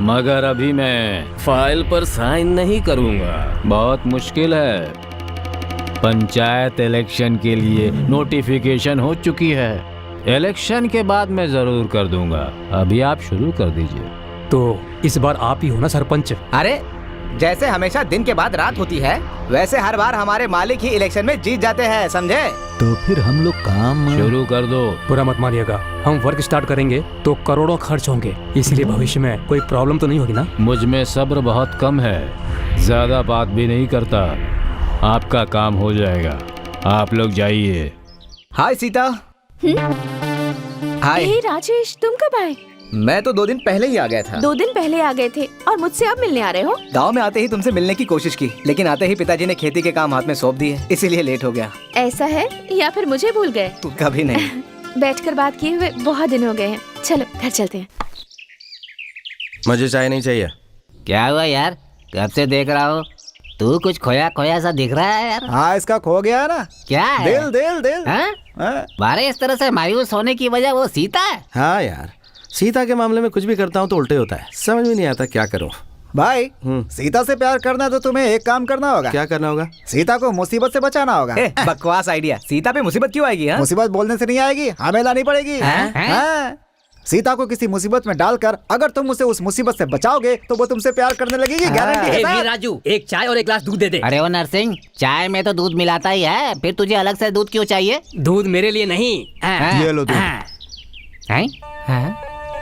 मगर अभी मैं फाइल पर साइन नहीं करूंगा। बहुत मुश्किल है। पंचायत इलेक्शन के लिए नोटिफिकेशन हो चुकी है। इलेक्शन के बाद मैं जरूर कर दूंगा। अभी आप शुरू कर दीजिए। तो इस बार आप ही हो ना सरपंच? अरे जैसे हमेशा दिन के बाद रात होती है, वैसे हर बार हमारे मालिक ही इलेक्शन में जीत जाते हैं, समझे? तो फिर हम लोग काम शुरू कर दो। बुरा मत मानिएगा, हम वर्क स्टार्ट करेंगे तो करोड़ों खर्च होंगे। इसलिए भविष्य में कोई प्रॉब्लम तो नहीं होगी ना? मुझ में सब्र बहुत कम है, ज्यादा बात भी नहीं करता। आपका काम हो जाएगा, आप लोग जाइए। हाय सीता। हाय। हे राजेश, तुम कब आए? मैं तो 2 दिन पहले ही आ गया था। 2 दिन पहले आ गए थे और मुझसे अब मिलने आ रहे हो? गांव में आते ही तुमसे मिलने की कोशिश की, लेकिन आते ही पिताजी ने खेती के काम हाथ में सौंप दिए, इसीलिए लेट हो गया। ऐसा है या फिर मुझे भूल गए? तू कभी नहीं। बैठकर बात किए हुए बहुत दिन हो गए हैं। चलो घर चलते हैं। मुझे चाय नहीं चाहिए। क्या हुआ यार, कब से देख रहा हूँ तू कुछ खोया खोया सा दिख रहा है यार। हाँ इसका खो गया ना। क्या है? दिल दिल दिल। हाँ? हाँ? बारे इस तरह से मायूस होने की वजह वो सीता है। हाँ यार, सीता के मामले में कुछ भी करता हूँ तो उल्टे होता है। समझ में नहीं आता क्या करूँ। भाई सीता से प्यार करना है तो तुम्हें एक काम करना होगा। क्या करना होगा? सीता को मुसीबत से बचाना होगा। बकवास आइडिया। सीता पे मुसीबत क्यों आएगी? मुसीबत बोलने से नहीं आएगी, हमें लानी पड़ेगी। हाँ? सीता को किसी मुसीबत में डालकर अगर तुम उसे उस मुसीबत से बचाओगे तो वो तुमसे प्यार करने लगेगी। गारंटी है साहब। राजू, एक चाय और एक ग्लास दूध दे दे। अरे वो नरसिंह, चाय में तो दूध मिलाता ही है, फिर तुझे अलग से दूध क्यों चाहिए? दूध मेरे लिए नहीं। ये लो दूध। हैं?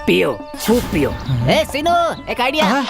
पियो, खूब पियो। ए सीनू, एक आइडिया।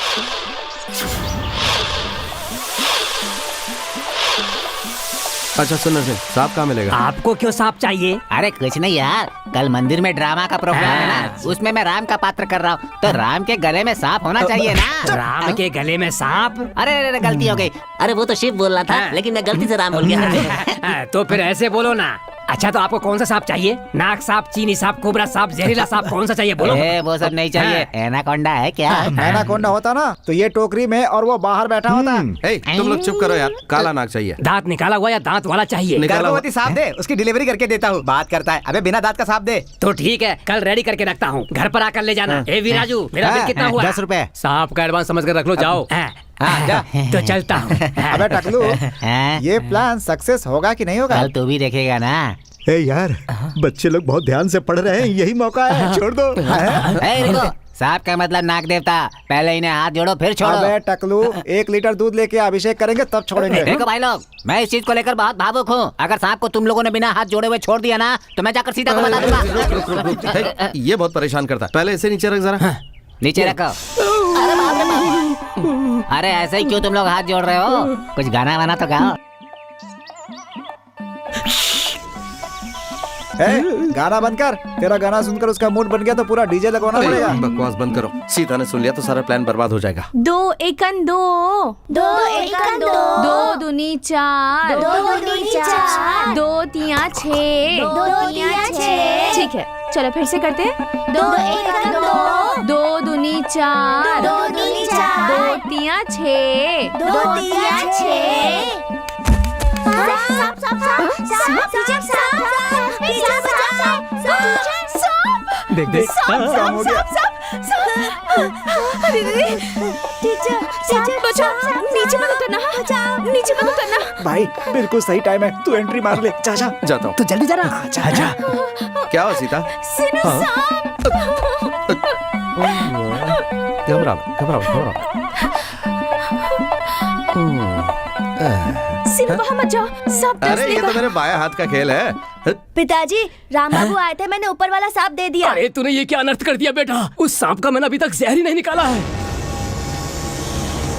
अच्छा सुन सिंह, सांप कहाँ मिलेगा? आपको क्यों सांप चाहिए? अरे कुछ नहीं यार, कल मंदिर में ड्रामा का प्रोग्राम है ना, उसमें मैं राम का पात्र कर रहा हूँ, तो राम के गले में सांप होना चाहिए ना। राम के गले में सांप? अरे गलती हो गई। अरे वो तो शिव बोल रहा था, लेकिन मैं गलती से राम बोल गया। तो फिर ऐसे बोलो ना। अच्छा तो आपको कौन सा सांप चाहिए? नाग सांप, चीनी सांप, कोबरा सांप, जहरीला सांप, कौन सा चाहिए बोलो? वो सब नहीं चाहिए। एनाकोंडा है क्या? एनाकोंडा होता ना तो ये टोकरी में और वो बाहर बैठा होता। तुम लोग चुप करो यार। काला नाग चाहिए। दांत निकाला हुआ या दांत वाला चाहिए? गर्भवती सांप दे, उसकी डिलीवरी करके देता हूँ। बात करता है। अबे बिना दांत का सांप दे। तो ठीक है, कल रेडी करके रखता हूँ, घर पर आकर ले जाना। ए वीराजू, मेरा बिल कितना हुआ? 10 रुपए। सांप का एडवांस समझ कर रख लो, जाओ। तो चलता हूँ। अबे टकलू, ये प्लान सक्सेस होगा कि नहीं होगा? कल तू भी देखेगा ना। ए यार, बच्चे लोग बहुत ध्यान से पढ़ रहे हैं, यही मौका है, छोड़ दो। रुको, साहब का मतलब नाग देवता, पहले इन्हें हाथ जोड़ो फिर छोड़ो। अबे टकलू, 1 लीटर दूध लेके अभिषेक करेंगे तब छोड़ेंगे। देखो भाई लोग, मैं इस चीज को लेकर बहुत भावुक हूँ। अगर सांप को तुम लोगों ने बिना हाथ जोड़े हुए छोड़ दिया ना, तो मैं जाकर सीता को बता दूंगा। ये बहुत परेशान करता है। पहले इसे नीचे रख जरा। नीचे रखो। अरे ऐसे ही क्यों तुम लोग हाथ जोड़ रहे हो? कुछ गाना वाना तो गाओ। गाना बंद कर। तेरा गाना सुनकर उसका मूड बन गया तो पूरा डीजे लगवाना पड़ेगा। बकवास बंद करो। सीता ने सुन लिया तो सारा प्लान बर्बाद हो जाएगा। 2 एकन 2, 2 एकन 2, 2 दूनी 4, 2 दूनी 4, 2 तिया 6, 2 तिया 6। ठीक है, चलो फिर से करते हैं। 2 एकन 2, 2 दूनी 4, 2 दूनी 4, 2 तिया 6, 2 तिया 6। सांप सांप सांप सांप टीचर सांप टीचर सांप देख देख, काम हो गया। अरे टीचर बचाओ, नीचे मत उतरना, नीचे मत उतरना। भाई बिल्कुल सही टाइम है, तू एंट्री मार ले। जा जा। जाता हूँ। तो जल्दी जरा। जा। क्या हो सीता? सिनु सांप। घबरा घबरा घबरा। सिनु वहाँ मत जाओ, सांप डस अरे ये लेगा। तो मेरे बाएं हाथ का खेल है। पिताजी, राम बाबू आए थे, मैंने ऊपर वाला सांप दे दिया। अरे तूने ये क्या अनर्थ कर दिया बेटा? उस सांप का मैंने अभी तक जहर ही नहीं निकाला है।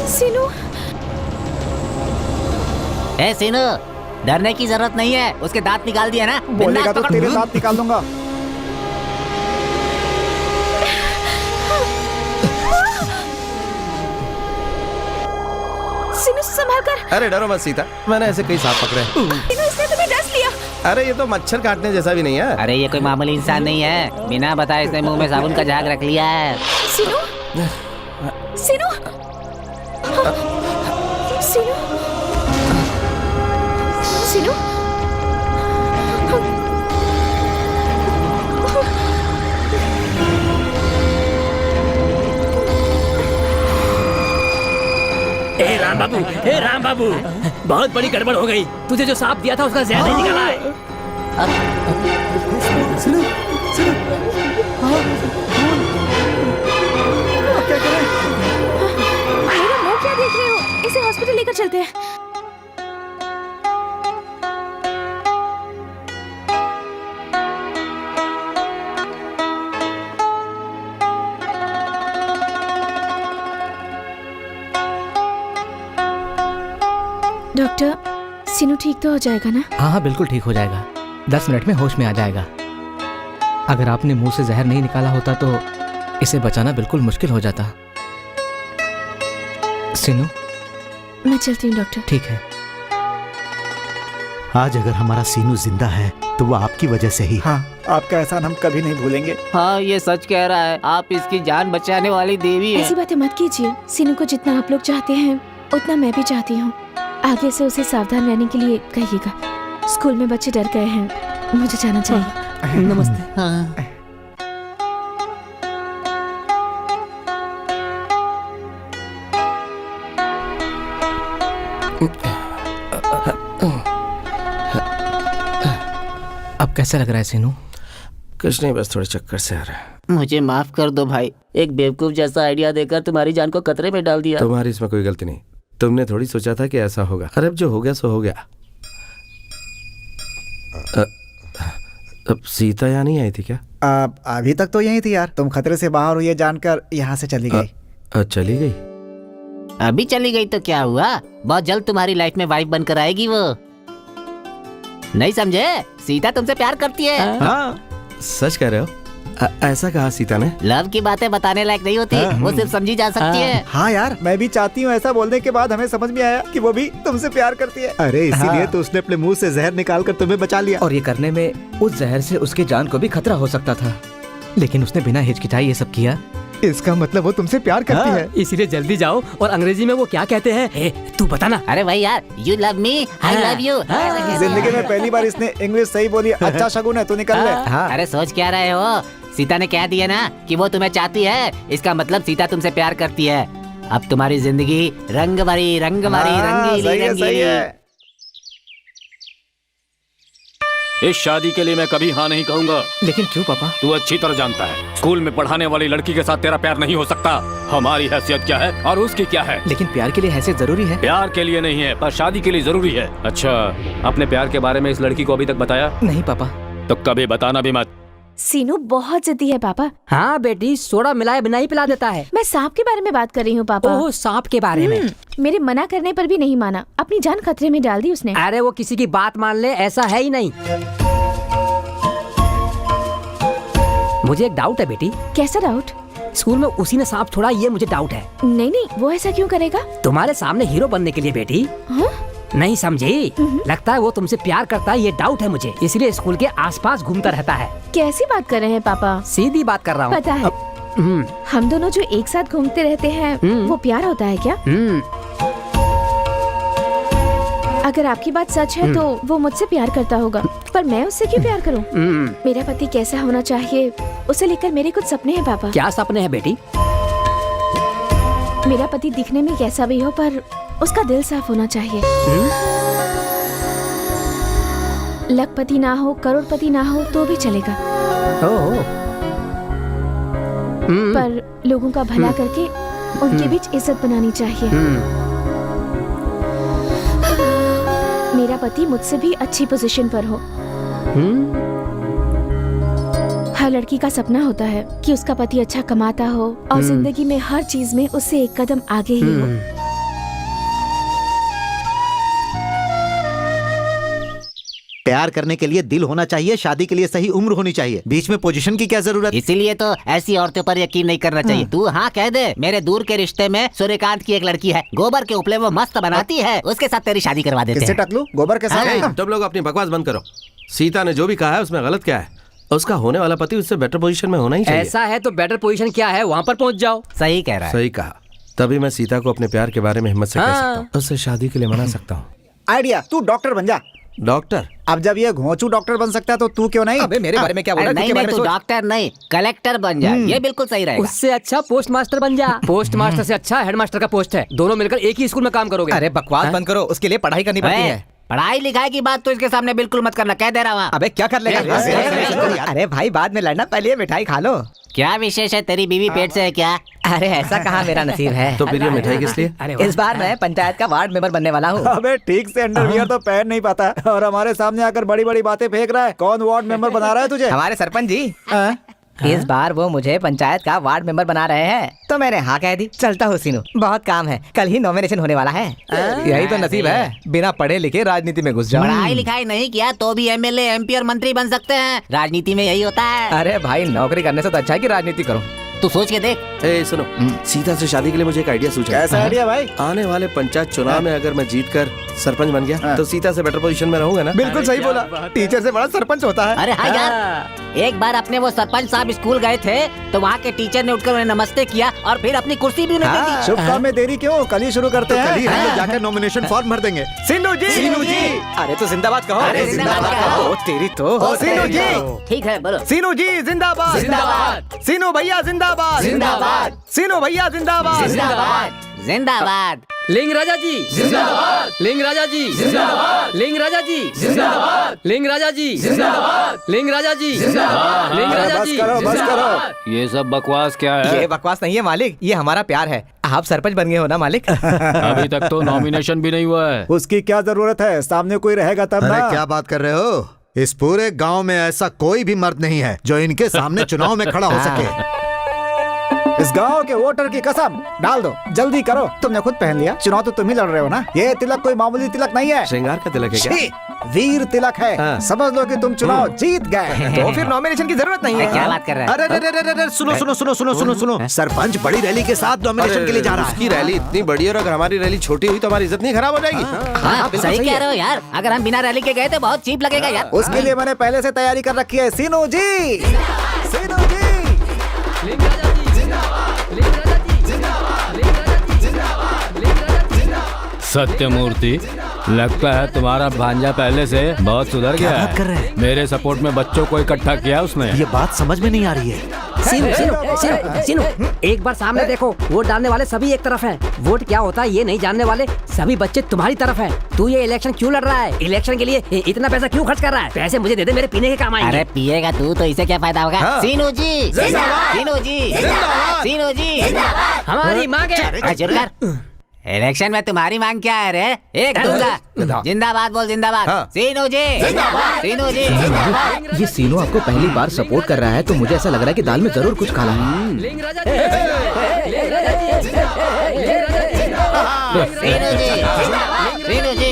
सिनु, सिनु, डरने की जरूरत नहीं है। उसके दांत निकाल दिया ना। बोलेगा तो तेरे दांत निकाल दूंगा। सिनु संभाल कर। अरे डरो मत सीता, मैंने ऐसे कई सांप पकड़े। सिनु, इसने तुम्हें डस लिया। अरे ये तो मच्छर काटने जैसा भी नहीं है। अरे ये कोई मामूली इंसान नहीं है। बिना बताए इसने मुंह में साबुन का झाग रख लिया है। सिनु, सिनु, सिनु, सिनु। हे राम बाबू, बहुत बड़ी गड़बड़ हो गई। तुझे जो सांप दिया था उसका जहर नहीं निकाला है। मेरा मुंह क्या देख रहे हो? इसे हॉस्पिटल लेकर चलते हैं। डॉक्टर, सिनु ठीक तो हो जाएगा ना? हाँ बिल्कुल ठीक हो जाएगा। 10 मिनट में होश में आ जाएगा। अगर आपने मुंह से जहर नहीं निकाला होता तो इसे बचाना बिल्कुल मुश्किल हो जाता। सिनु, मैं चलती हूँ डॉक्टर। ठीक है। आज अगर हमारा सीनू जिंदा है तो वो आपकी वजह से ही। हाँ, आपका एहसान हम कभी नहीं भूलेंगे। हाँ, ये सच कह रहा है। आप इसकी जान बचाने वाली देवी हैं। ऐसी बातें मत कीजिए। सिनु को जितना आप लोग चाहते हैं उतना मैं भी चाहती हूँ। आगे से उसे सावधान रहने के लिए कहिएगा। स्कूल में बच्चे डर गए हैं, मुझे जाना चाहिए। नमस्ते। हाँ। अब कैसा लग रहा है सिनु? कुछ नहीं, बस थोड़े चक्कर से आ रहा है। मुझे माफ कर दो भाई। एक बेवकूफ जैसा आइडिया देकर तुम्हारी जान को खतरे में डाल दिया। तुम्हारी इसमें कोई गलती नहीं। तुमने थोड़ी सोचा था कि ऐसा होगा। अरे अब जो हो गया सो हो गया। अब सीता यहाँ नहीं आई थी क्या? अभी तक तो यही थी यार। तुम खतरे से बाहर हो ये जानकर यहाँ से चली गई। चली गई? अभी चली गई तो क्या हुआ? बहुत जल्द तुम्हारी लाइफ में वाइफ बनकर आएगी वो। नहीं समझे? सीता तुमसे प्यार करती है। हाँ, सच कह रहे हो? ऐसा कहा सीता ने? लव की बातें बताने लायक नहीं होती। वो सिर्फ समझी जा सकती है। हाँ यार, मैं भी चाहती हूँ। ऐसा बोलने के बाद हमें समझ में आया कि वो भी तुमसे प्यार करती है। अरे इसीलिए तो उसने अपने मुंह से जहर निकाल कर तुम्हें बचा लिया। और ये करने में उस जहर से उसकी जान को भी खतरा हो सकता था, लेकिन उसने बिना हिचकिचाई ये सब किया। इसका मतलब वो तुमसे प्यार करती है। इसीलिए जल्दी जाओ। और अंग्रेजी में वो क्या कहते हैं? तू बता ना। अरे भाई यार, you love me, I love you. जिंदगी में पहली बार इसने इंग्लिश सही बोली। अच्छा शगुन है, तू निकल ले। अरे सोच क्या रहे हो? सीता ने कह दिया ना कि वो तुम्हें चाहती है। इसका मतलब सीता तुमसे प्यार करती है। अब तुम्हारी जिंदगी रंग भरी रंगीली सही है, सही रंगीली। है। इस शादी के लिए मैं कभी हाँ नहीं कहूँगा। लेकिन क्यों पापा? तू अच्छी तरह जानता है स्कूल में पढ़ाने वाली लड़की के साथ तेरा प्यार नहीं हो सकता। हमारी हैसियत क्या है और उसकी क्या है? लेकिन प्यार के लिए हैसियत जरूरी है। प्यार के लिए नहीं है पर शादी के लिए जरूरी है। अच्छा, अपने प्यार के बारे में इस लड़की को अभी तक बताया? नहीं पापा। तो कभी बताना भी मत। सीनू बहुत जिद्दी है पापा। हाँ बेटी, सोडा मिलाए बिना ही पिला देता है। मैं सांप के बारे में बात कर रही हूँ पापा। ओह, सांप के बारे में? मेरे मना करने पर भी नहीं माना, अपनी जान खतरे में डाल दी उसने। अरे वो किसी की बात मान ले, ऐसा है ही नहीं। मुझे एक डाउट है बेटी। कैसा डाउट? स्कूल में उसी ने सांप छोड़ा, ये मुझे डाउट है। नहीं नहीं, वो ऐसा क्यों करेगा? तुम्हारे सामने हीरो बनने के लिए बेटी। नहीं समझी? लगता है वो तुमसे प्यार करता है, ये डाउट है मुझे, इसलिए स्कूल के आसपास घूमता रहता है। कैसी बात कर रहे हैं पापा? सीधी बात कर रहा हूँ। पता है हम दोनों जो एक साथ घूमते रहते हैं वो प्यार होता है क्या? अगर आपकी बात सच है तो वो मुझसे प्यार करता होगा, पर मैं उससे क्यों प्यार करूं? मेरा पति कैसा होना चाहिए उसे लेकर मेरे कुछ सपने हैं पापा। क्या सपने हैं बेटी? मेरा पति दिखने में कैसा भी हो पर उसका दिल साफ होना चाहिए। लखपति ना हो, करोड़पति ना हो तो भी चलेगा, पर लोगों का भला करके उनके बीच इज्जत बनानी चाहिए। मेरा पति मुझसे भी अच्छी पोजीशन पर हो। हर लड़की का सपना होता है कि उसका पति अच्छा कमाता हो और जिंदगी में हर चीज में उससे एक कदम आगे ही हो। प्यार करने के लिए दिल होना चाहिए, शादी के लिए सही उम्र होनी चाहिए, बीच में पोजीशन की क्या जरूरत? इसीलिए तो ऐसी औरतों पर यकीन नहीं करना चाहिए। तू हाँ कह दे, मेरे दूर के रिश्ते में सूर्यकांत की एक लड़की है, गोबर के उपले वो मस्त बनाती है, उसके साथ तेरी शादी करवा देते हैं। टकलू गोबर के साथ? तुम लोग अपनी बकवास बंद करो। सीता ने जो भी कहा है उसमें गलत क्या है? उसका होने वाला पति उससे बेटर पोजीशन में होना ही चाहिए। ऐसा है तो बेटर पोजीशन क्या है, वहाँ पर पहुँच जाओ। सही कह रहा है। सही कहा। तभी मैं सीता को अपने प्यार के बारे में हिम्मत से कह सकता हूँ, उससे शादी के लिए मना सकता हूँ। आइडिया, तू डॉक्टर बन जा। डॉक्टर? अब जब ये घोंचू डॉक्टर बन सकता है तो तू क्यों नहीं? अबे मेरे बारे में क्या बोल रहा है? नहीं, तू डॉक्टर नहीं कलेक्टर बन जा, ये बिल्कुल सही रहेगा। उससे अच्छा पोस्ट मास्टर बन जा। पोस्ट मास्टर से अच्छा हेड मास्टर का पोस्ट है, दोनों मिलकर एक ही स्कूल में काम करोगे। अरे बकवास बंद करो, उसके लिए पढ़ाई करनी पड़ती है। पढ़ाई लिखाई की बात तो इसके सामने बिल्कुल मत करना, कह दे रहा हूँ। अबे क्या कर लेगा? अरे भाई बाद में लड़ना, पहले मिठाई खा लो। क्या विशेष है, तेरी बीवी पेट से है क्या? अरे ऐसा कहाँ मेरा नसीब है। तो फिर ये मिठाई किस लिए? इस बार मैं पंचायत का वार्ड मेंबर बनने वाला हूँ। अबे ठीक से अंडरवियर तो पहन नहीं पाता और हमारे सामने आकर बड़ी बड़ी बातें फेंक रहा है। कौन वार्ड मेंबर बना रहा है तुझे? हमारे सरपंच जी। इस बार वो मुझे पंचायत का वार्ड मेंबर बना रहे हैं, तो मैंने हाँ कह दी। चलता हूँ सीनू, बहुत काम है, कल ही नॉमिनेशन होने वाला है। यही तो नसीब है, बिना पढ़े लिखे राजनीति में घुस जाओ। पढ़ाई लिखाई नहीं किया तो भी एमएलए, एमपी और मंत्री बन सकते हैं, राजनीति में यही होता है। अरे भाई नौकरी करने से तो अच्छा है कि राजनीति करो। तू सोच के देख। ए सुनो, सीता से शादी के लिए मुझे एक आइडिया सूझा। कैसा आइडिया भाई? आने वाले पंचायत चुनाव में अगर मैं जीतकर सरपंच बन गया तो सीता से बेटर पोजीशन में रहूंगा ना? बिल्कुल सही बोला, टीचर से बड़ा सरपंच होता है। अरे हाँ यार, एक बार अपने वो सरपंच साहब स्कूल गए थे तो वहाँ के टीचर ने उठकर उन्हें नमस्ते किया और फिर अपनी कुर्सी भी उन्हें दे दी। शुभ काम में देरी क्यों, कल ही शुरू करते हैं। कल ही हम लोग जाकर नॉमिनेशन फॉर्म भर देंगे। सीनू जी, सीनू जी, अरे तो जिंदाबाद कहो। अरे जिंदाबाद कहो। ओ तेरी तो। सीनू जी, ठीक है बोलो। सीनू जी जिंदाबाद, जिंदाबाद। सीनू भैया जिंदाबाद, जिंदाबाद। सीनू भैया जिंदाबाद, जिंदाबाद जिंदाबाद। लिंग राजा जी जिंदाबाद, लिंग राजा जी जिंदाबाद, लिंग राजा जी जिंदाबाद, लिंग राजा जी जिंदाबाद, लिंग राजा जी जिंदाबाद, लिंग राजा जी। बस करो। ये सब बकवास क्या है? ये बकवास नहीं है मालिक, ये हमारा प्यार है। आप सरपंच बन गए हो ना मालिक? अभी तक तो नॉमिनेशन भी नहीं हुआ है। उसकी क्या जरूरत है, सामने कोई रहेगा तब अरे ना। क्या बात कर रहे हो? इस पूरे गांव में ऐसा कोई भी मर्द नहीं है जो इनके सामने चुनाव में खड़ा हो सके। इस गांव के वोटर की कसम डाल दो, जल्दी करो। तुमने खुद पहन लिया, चुनाव तो तुम ही लड़ रहे हो ना। ये तिलक कोई मामूली तिलक नहीं है, श्रृंगार का तिलक है क्या? छी, वीर तिलक है। हाँ। समझ लो कि तुम चुनाव जीत गए। तो फिर नॉमिनेशन की जरूरत नहीं क्या है। बात कर रहा है? अरे अरे अरे अरे सुनो सुनो सुनो सुनो सुनो सुनो, सरपंच बड़ी रैली के साथ नॉमिनेशन के लिए जा रहा है। उसकी रैली इतनी बड़ी है और अगर हमारी रैली छोटी हुई तो हमारी इज्जत नहीं खराब हो जाएगी? हाँ, सही कह रहे हो यार, अगर हम बिना रैली के गए तो बहुत चीप लगेगा यार। उसके लिए मैंने पहले से तैयारी कर रखी है। सीनू जी, सीनू जी। लिंग राजा जी जिंदाबाद, लिंग राजा जी जिंदाबाद, लिंग राजा जी जिंदाबाद, लिंग राजा जी जिंदाबाद। सत्यमूर्ति, लगता है तुम्हारा भांजा पहले से बहुत सुधर गया है। बात कर रहे हैं? मेरे सपोर्ट में बच्चों को इकट्ठा किया उसने। ये बात समझ में नहीं आ रही है। सीनू, एक बार सामने देखो, वोट डालने वाले सभी एक तरफ हैं। वोट क्या होता है ये नहीं जानने वाले सभी बच्चे तुम्हारी तरफ हैं। तू ये इलेक्शन क्यों लड़ रहा है? इलेक्शन के लिए इतना पैसा क्यों खर्च कर रहा है? पैसे मुझे दे दे, मेरे पीने के काम आएंगे। अरे पिएगा तू तो इससे क्या फायदा होगा? हाँ। सीनू जी, सीनू जी, सीनू जी, हमारी मांग है। इलेक्शन में तुम्हारी मांग क्या है रे? एक दूंगा। जिंदाबाद बोल, जिंदाबाद। हाँ। सीनू जी, सीनू जी। ये सीनू आपको पहली बार सपोर्ट कर रहा है तो मुझे ऐसा लग रहा है कि दाल में जरूर कुछ काला है। सीनू जी, सीनू जी।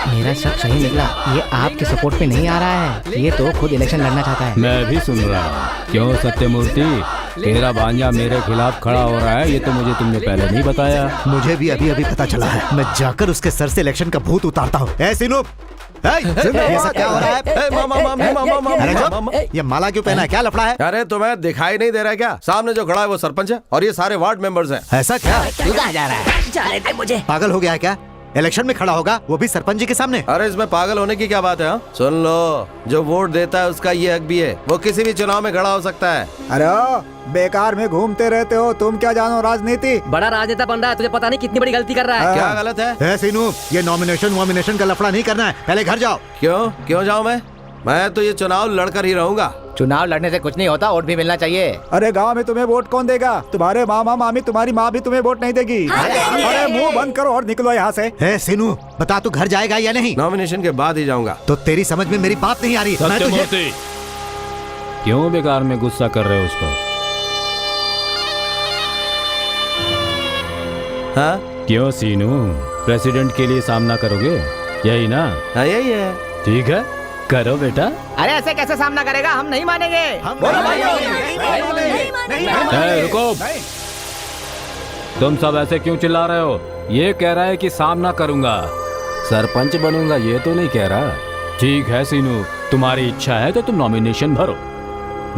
मेरा शक सही निकला, ये आपके सपोर्ट पे नहीं आ रहा है, ये तो खुद इलेक्शन लड़ना चाहता है। मैं भी सुन रहा हूँ। क्यों सत्यमूर्ति, तेरा भांजा मेरे खिलाफ खड़ा हो रहा है? ये तो मुझे तुमने पहले नहीं बताया। मुझे भी अभी अभी पता चला है। मैं जाकर उसके सर से इलेक्शन का भूत उतारता हूँ। ए सीनू, ये सब क्या हो रहा है? मामा, ये माला क्यों पहना है? क्या लफड़ा है? अरे तुम्हें दिखाई नहीं दे रहा है क्या? सामने जो खड़ा है वो सरपंच है और ये सारे वार्ड मेंबर्स हैं। ऐसा क्या? तू कहाँ जा रहा है? जाने दे मुझे। पागल हो गया है क्या? इलेक्शन में खड़ा होगा, वो भी सरपंच जी के सामने। अरे इसमें पागल होने की क्या बात है? हाँ? सुन लो, जो वोट देता है उसका ये हक भी है, वो किसी भी चुनाव में खड़ा हो सकता है। अरे बेकार में घूमते रहते हो, तुम क्या जानो राजनीति? बड़ा राजनेता बन रहा है, तुझे पता नहीं कितनी बड़ी गलती कर रहा है। क्या गलत है? ए सीनू, ये नॉमिनेशन का लफड़ा नहीं करना है, पहले घर जाओ। क्यों जाऊँ मैं तो ये चुनाव लड़कर ही रहूंगा। चुनाव लड़ने से कुछ नहीं होता, वोट भी मिलना चाहिए। अरे गांव में तुम्हें वोट कौन देगा? तुम्हारे मामा मामी, तुम्हारी माँ भी तुम्हें वोट नहीं देगी। अरे मुंह बंद करो और निकलो यहाँ से। ए सीनू, बता तू घर जाएगा या नहीं? नॉमिनेशन के बाद ही जाऊंगा। तो तेरी समझ में मेरी बात नहीं आ रही। मैं तुझे सत्यमूर्ति, क्यों बेकार में गुस्सा कर रहे हो उस पर? हाँ क्यों सीनू, प्रेसिडेंट के लिए सामना करोगे? यही ना? हाँ यही है। ठीक है, करो बेटा। अरे ऐसे कैसे सामना करेगा? हम नहीं मानेंगे। रुको, तुम सब ऐसे क्यों चिल्ला रहे हो? ये कह रहा है कि सामना करूंगा, सरपंच बनूंगा ये तो नहीं कह रहा। ठीक है सीनू, तुम्हारी इच्छा है तो तुम नॉमिनेशन भरो।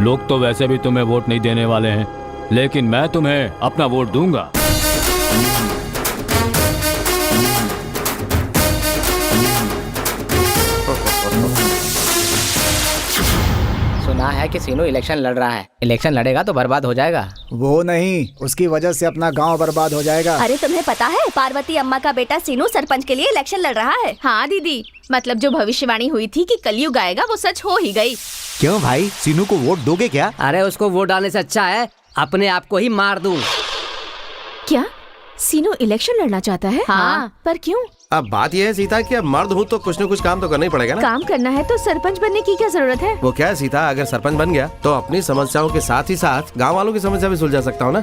लोग तो वैसे भी तुम्हें वोट नहीं देने वाले हैं, लेकिन मैं तुम्हें अपना वोट दूंगा। सुना है कि सीनू इलेक्शन लड़ रहा है। इलेक्शन लड़ेगा तो बर्बाद हो जाएगा। वो नहीं, उसकी वजह से अपना गांव बर्बाद हो जाएगा। अरे तुम्हें पता है, पार्वती अम्मा का बेटा सीनू सरपंच के लिए इलेक्शन लड़ रहा है। हाँ दीदी, मतलब जो भविष्यवाणी हुई थी कि कलयुग आएगा वो सच हो ही गई। क्यों भाई, सीनू को वोट दोगे क्या? अरे उसको वोट डालने से अच्छा है अपने आप को ही मार दूं। क्या सीनू इलेक्शन लड़ना चाहता है? हाँ, पर क्यों? अब बात यह है सीता कि अब मर्द हूँ तो कुछ न कुछ काम तो करना ही पड़ेगा ना। काम करना है तो सरपंच बनने की क्या जरूरत है? वो क्या है सीता, अगर सरपंच बन गया तो अपनी समस्याओं के साथ ही साथ गांव वालों की समस्या भी सुलझा सकता हूँ ना।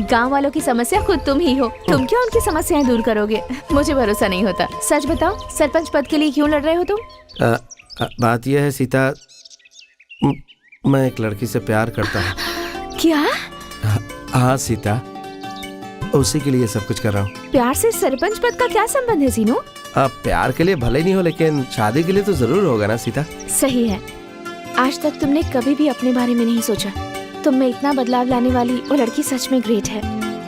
गांव वालों की समस्या खुद तुम ही हो, तुम क्यों उनकी समस्याएं दूर करोगे? मुझे भरोसा नहीं होता। सच बताओ, सरपंच पद के लिए क्यों लड़ रहे हो तुम? बात यह है सीता, मैं एक लड़की से प्यार करता हूँ। क्या? हाँ सीता, उसी के लिए सब कुछ कर रहा हूँ। प्यार से सरपंच पद का क्या संबंध है सीनू? अब प्यार के लिए भले नहीं हो, लेकिन शादी के लिए तो जरूर होगा ना सीता। सही है, आज तक तुमने कभी भी अपने बारे में नहीं सोचा। तुम में इतना बदलाव लाने वाली वो लड़की सच में ग्रेट है।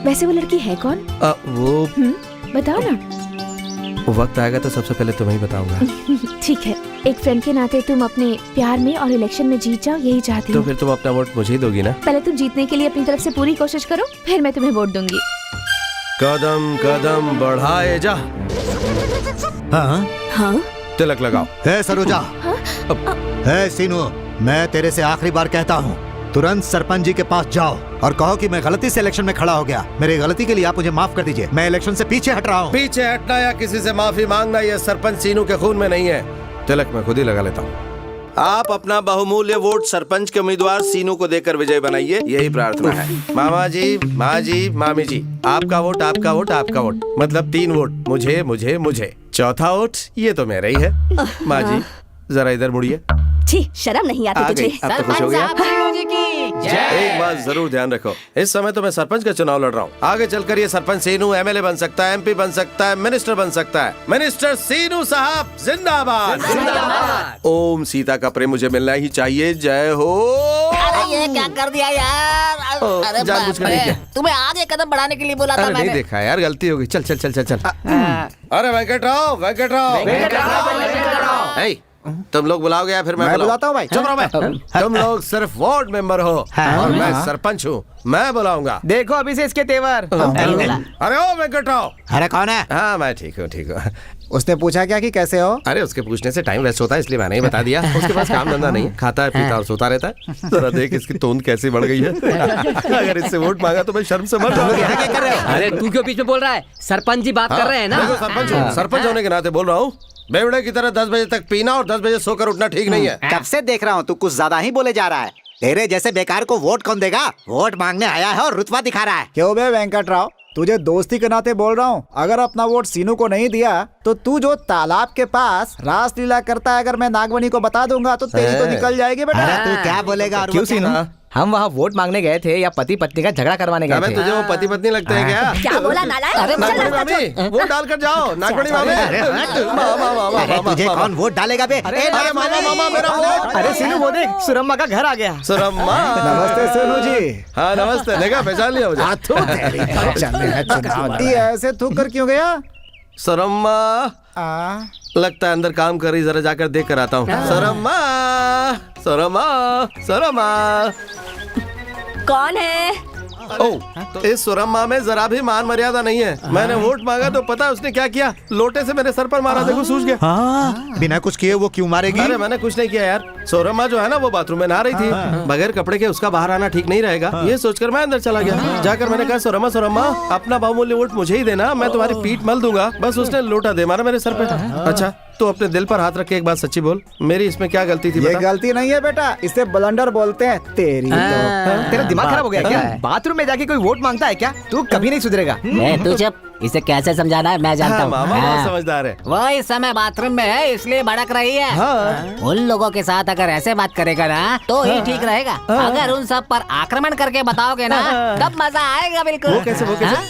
वैसे वो लड़की है कौन? वो बताओ ना। वक्त आएगा तो सबसे पहले तुम्हें ही बताऊंगा। ठीक है, एक फ्रेंड के नाते तुम अपने प्यार में और इलेक्शन में जीत जाओ, यही चाहती तो हूँ। फिर तुम अपना वोट मुझे ही दोगी ना? पहले तुम जीतने के लिए अपनी तरफ से पूरी कोशिश करो, फिर मैं तुम्हें वोट दूंगी। कदम कदम बढ़ाए जा। हाँ हाँ? तिलक लगाओ। है सरोजा। है सीनू, मैं तेरे से आखिरी बार कहता हूँ, तुरंत सरपंच जी के पास जाओ और कहो कि मैं गलती से इलेक्शन में खड़ा हो गया। मेरी गलती के लिए आप मुझे माफ कर दीजिए। मैं इलेक्शन से पीछे हट रहा हूँ। पीछे हटना या किसी से माफी मांगना ये सरपंच सीनू के खून में नहीं है। तिलक मैं खुद ही लगा लेता हूँ। आप अपना बहुमूल्य वोट सरपंच के उम्मीदवार सीनू को देकर विजय बनाइए, यही प्रार्थना है। मामा जी, माँ जी, मामी जी, आपका वोट, आपका वोट, आपका वोट, मतलब 3 वोट मुझे मुझे मुझे। चौथा वोट ये तो मेरा ही है। माँ जी जरा इधर मुड़िए। छी, शर्म नहीं आती तुझे? अब तो खुश हो गया। एक बात जरूर ध्यान रखो, इस समय तो मैं सरपंच का चुनाव लड़ रहा हूँ। आगे चलकर ये सरपंच सीनू एमएलए बन सकता है, एमपी बन सकता है, मिनिस्टर बन सकता है। मिनिस्टर सीनू साहब जिंदाबाद। ओम सीता का प्रेम मुझे मिलना ही चाहिए। जय हो। अरे ये क्या कर दिया यार? अरे जानबूझ कर बाप रे, नहीं किया। तुम्हें आगे कदम बढ़ाने के लिए बोला था अरे नहीं मैंने। देखा यार, गलती हो गई। चल चल चल चल चल। अरे वेंकटराव, वेंकटराव, तुम लोग बुलाओगे या फिर मैं बुलाता हूँ भाई। चुप रहो भाई। तुम लोग सिर्फ वार्ड मेंबर हो और मैं सरपंच हूँ, मैं बुलाऊंगा। देखो अभी से इसके तेवर। अरे ओ वेंकटराव। अरे कौन है? हाँ मैं ठीक हूँ ठीक हूँ। उसने पूछा क्या कि कैसे हो? अरे उसके पूछने से टाइम वेस्ट होता है इसलिए मैंने ही बता दिया। उसके पास काम धंधा नहीं है, खाता है पीता और सोता रहता है। जरा देख इसकी तोंद कैसी बढ़ गई है। अगर इससे वोट मांगा तो मैं शर्म से मर जाऊंगा। क्या कर रहे हो? अरे तू क्यों बीच में बोल रहा है? सरपंच जी बात कर रहे हैं ना। देखो सरपंच हूँ, सरपंच होने के नाते बोल रहा हूँ। बेवड़े की तरह 10 बजे तक पीना और 10 बजे सोकर उठना ठीक नहीं है। कब से देख रहा हूँ तू कुछ ज्यादा ही बोले जा रहा है। तेरे जैसे बेकार को वोट कौन देगा? वोट मांगने आया है और रुतबा दिखा रहा है। क्यों बे वेंकटराव, तुझे दोस्ती के नाते बोल रहा हूँ। अगर अपना वोट सीनू को नहीं दिया तो तू जो तालाब के पास रासलीला करता है, अगर मैं नागमणि को बता दूंगा तो तेरी तो निकल जाएगी बेटा। अरे तू क्या बोलेगा? क्यों सीनू? हम वहाँ वोट मांगने गए थे या पति पत्नी का झगड़ा करवाने गए थे? तुझे वो पति पत्नी लगते हैं क्या? क्या बोला नालायक? नागमणि मामी वोट डालकर जाओ। नागमणि मामी। अरे तुझे कौन वोट डालेगा बे? अरे मामा मेरा वोट। अरे सीनू वो देख, सुरम्मा का घर आ गया। सुरम्मा। नमस्ते सोनू जी। हाँ नमस्ते। देखा पहचान लिया मुझे। ऐसे थूक कर क्यों गया? सुरम्मा लगता है अंदर काम कर रही, जरा जाकर देख कर आता हूँ। सुरम्मा सुरम्मा सुरम्मा। कौन है? ओह, इस सुरम्मा में जरा भी मान मर्यादा नहीं है। मैंने वोट मांगा तो पता है उसने क्या किया? लोटे से मेरे सर पर मारा, देखो सूझ गया। हाँ, बिना कुछ किए वो क्यों मारेगी? अरे मैंने कुछ नहीं किया यार। सुरम्मा जो है ना वो बाथरूम में नहा रही थी, बगैर कपड़े के उसका बाहर आना ठीक नहीं रहेगा। ये सोचकर मैं अंदर चला गया। जाकर मैंने कहा सुरम्मा सुरम्मा अपना बहुमूल्य वोट मुझे ही देना, मैं तुम्हारी पीठ मल दूंगा। बस उसने लोटा दे मारा मेरे सर पे। अच्छा तो अपने दिल पर हाथ रख के एक बात सच्ची बोल, मेरी इसमें क्या गलती थी? ये गलती नहीं है बेटा, इसे ब्लंडर बोलते हैं। तेरी तो तेरा दिमाग खराब हो गया क्या? बाथरूम में जाके कोई वोट मांगता है क्या? तू कभी नहीं सुधरेगा। तू चुप, इसे कैसे समझाना है मैं जानता हूँ। मामा बहुत समझदार है। वो इस समय बाथरूम में है इसलिए भड़क रही है। उन लोगों के साथ अगर ऐसे बात करेगा ना तो ही ठीक रहेगा। अगर उन सब पर आक्रमण करके बताओगे ना तब मजा आएगा बिल्कुल। वो कैसे?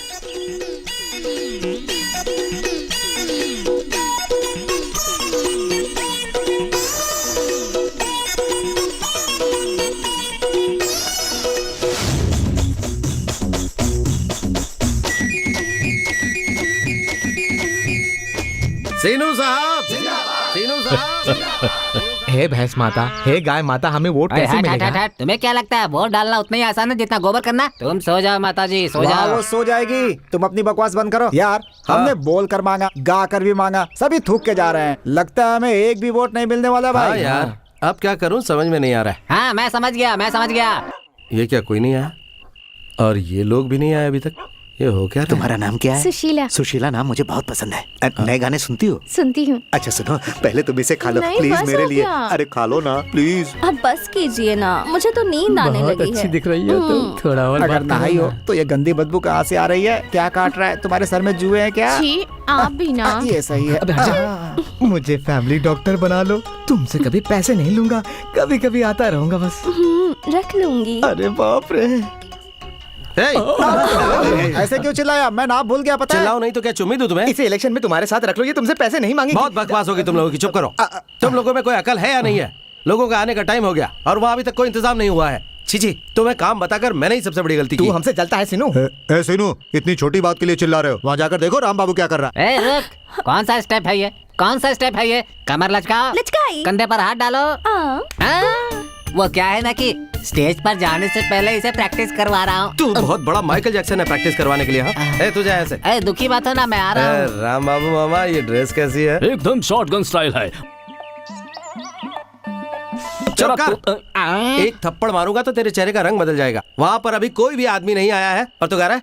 सीनू साहब, सीनू साहब। हे भैंस माता, हे गाय माता, हमें वोट कैसे मिलेगा? तुम्हें क्या लगता है वोट डालना उतना ही आसान है जितना गोबर करना? तुम सो जाओ माता जी, सो जाओ। वो सो जाएगी, तुम अपनी बकवास बंद करो यार। हमने बोल कर मांगा, गा कर भी मांगा, सभी थूक के जा रहे हैं। लगता है हमें एक भी वोट नहीं मिलने वाला भाई। यार अब क्या करूं समझ में नहीं आ रहा है। हाँ मैं समझ गया। ये क्या कोई नहीं आया और ये लोग भी नहीं आए अभी तक? ये हो क्या? तुम्हारा नाम क्या है? सुशीला। सुशीला नाम मुझे बहुत पसंद है। नए गाने सुनती हो? सुनती हूँ। अच्छा सुनो, पहले तुम इसे खा लो नहीं, प्लीज बस मेरे हो लिए। गया। अरे खा लो ना प्लीज। अब बस कीजिए ना, मुझे तो नींद आने लगी है। दिख रही हो तुम, थोड़ा और अगर नहाई हो तो ये गंदी बदबू कहाँ से आ रही है? क्या काट रहा है? तुम्हारे सर में जुए हैं क्या? जी आप भी ना। ये सही है। मुझे फैमिली डॉक्टर बना लो, तुमसे कभी पैसे नहीं लूंगा, कभी कभी आता रहूंगा बस। रख लूंगी। अरे बाप रे। ऐसे क्यों चिल्लाया? मैं नाम भूल गया पता है। चिल्लाओ नहीं तो क्या चुम्मी दूं तुम्हें? इसे इलेक्शन में तुम्हारे साथ रख लो, ये तुमसे पैसे नहीं मांगेगी। बहुत बकवास होगी तुम लोगों की, चुप करो। तुम लोगों में कोई अकल है या नहीं है? लोगों का आने का टाइम हो गया और वहाँ अभी तक कोई इंतजाम नहीं हुआ है। छी, तुम्हें काम बताकर मैंने ही सबसे बड़ी गलती की। तू हमसे जलता है सीनू? सीनू इतनी छोटी बात के लिए चिल्ला रहे हो? वहाँ जाकर देखो राम बाबू क्या कर रहा है। रुक, कौन सा स्टेप है ये? कमर लचकाओ, लचकाई। कंधे पर हाथ डालो। वो क्या है ना कि स्टेज पर जाने से पहले इसे प्रैक्टिस करवा रहा हूँ। तू बहुत बड़ा माइकल जैक्सन है प्रैक्टिस करवाने के लिए। हाँ तुझे ऐसे दुखी बात हो ना, मैं आ रहा हूँ। राम बाबू मामा ये ड्रेस कैसी है? एकदम शॉटगन स्टाइल है। चुप कर। एक थप्पड़ मारूंगा तो तेरे चेहरे का रंग बदल जाएगा। वहाँ पर अभी कोई भी आदमी नहीं आया है और तू गा रहा है?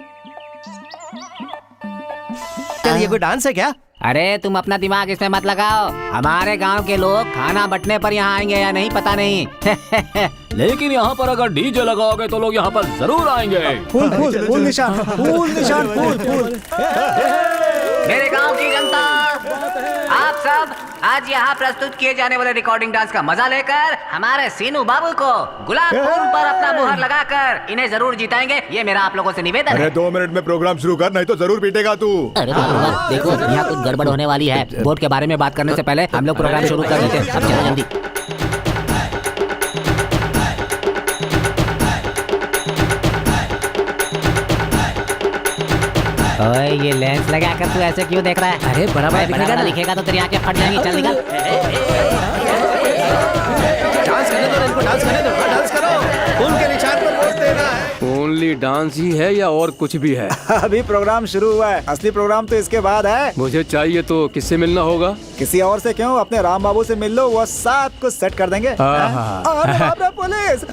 ये कोई डांस है क्या? अरे तुम अपना दिमाग इसमें मत लगाओ। हमारे गांव के लोग खाना बंटने पर यहाँ आएंगे या नहीं पता नहीं। लेकिन यहाँ पर अगर डीजे लगाओगे तो लोग यहाँ पर जरूर आएंगे। फूल निशान। मेरे गांव की जनता, आप सब आज यहाँ प्रस्तुत किए जाने वाले रिकॉर्डिंग डांस का मजा लेकर हमारे सीनू बाबू को गुलाब फूल पर अपना मुहर लगाकर इन्हें जरूर जिताएंगे। ये मेरा आप लोगों से निवेदन है। 2 मिनट में प्रोग्राम शुरू कर, नहीं तो जरूर पीटेगा तू। अरे बाबा, देखो यहाँ कुछ गड़बड़ होने वाली है। वोट के बारे में बात करने से पहले हम लोग प्रोग्राम शुरू कर देते हैं। अब चलो जल्दी। ओए ये लेंस लगाकर तू ऐसे क्यों देख रहा है? अरे बड़ा बड़ा दिखेगा ना। दिखेगा तो तेरी आंखें फट जाएंगी। चल निकल। डांस करने दो इनको, डांस करने दो, डांस करो। उनके निशान पर वोट देना है। ओनली डांस ही है या और कुछ भी है? अभी प्रोग्राम शुरू हुआ है, असली प्रोग्राम तो इसके बाद है। मुझे चाहिए तो किससे मिलना होगा? किसी और से क्यों, अपने राम बाबू से मिल लो, वो सब कुछ सेट कर देंगे। अरे बाप रे, पुलिस!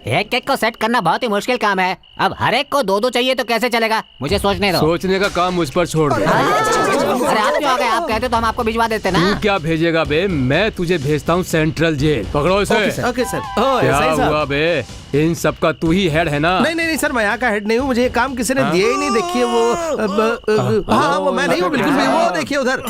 एक एक को सेट करना बहुत ही मुश्किल काम है। अब हर एक को दो दो चाहिए तो कैसे चलेगा? मुझे सोचने दो। सोचने का काम मुझ पर छोड़ दे। अरे आप क्यों आ गए? आप कहते तो हम आपको भिजवा देते ना। तू क्या भेजेगा बे? मैं तुझे भेजता हूँ सेंट्रल जेल। पकड़ो इसे। Okay sir. क्या हुआ बे? इन सब का तू ही हेड है ना? नहीं सर, मैं यहाँ का हेड नहीं हूँ। मुझे ये काम किसी ने दिया ही नहीं। देखिए वो हाँ वो मैं नहीं हूँ बिल्कुल भी। वो देखिए उधर।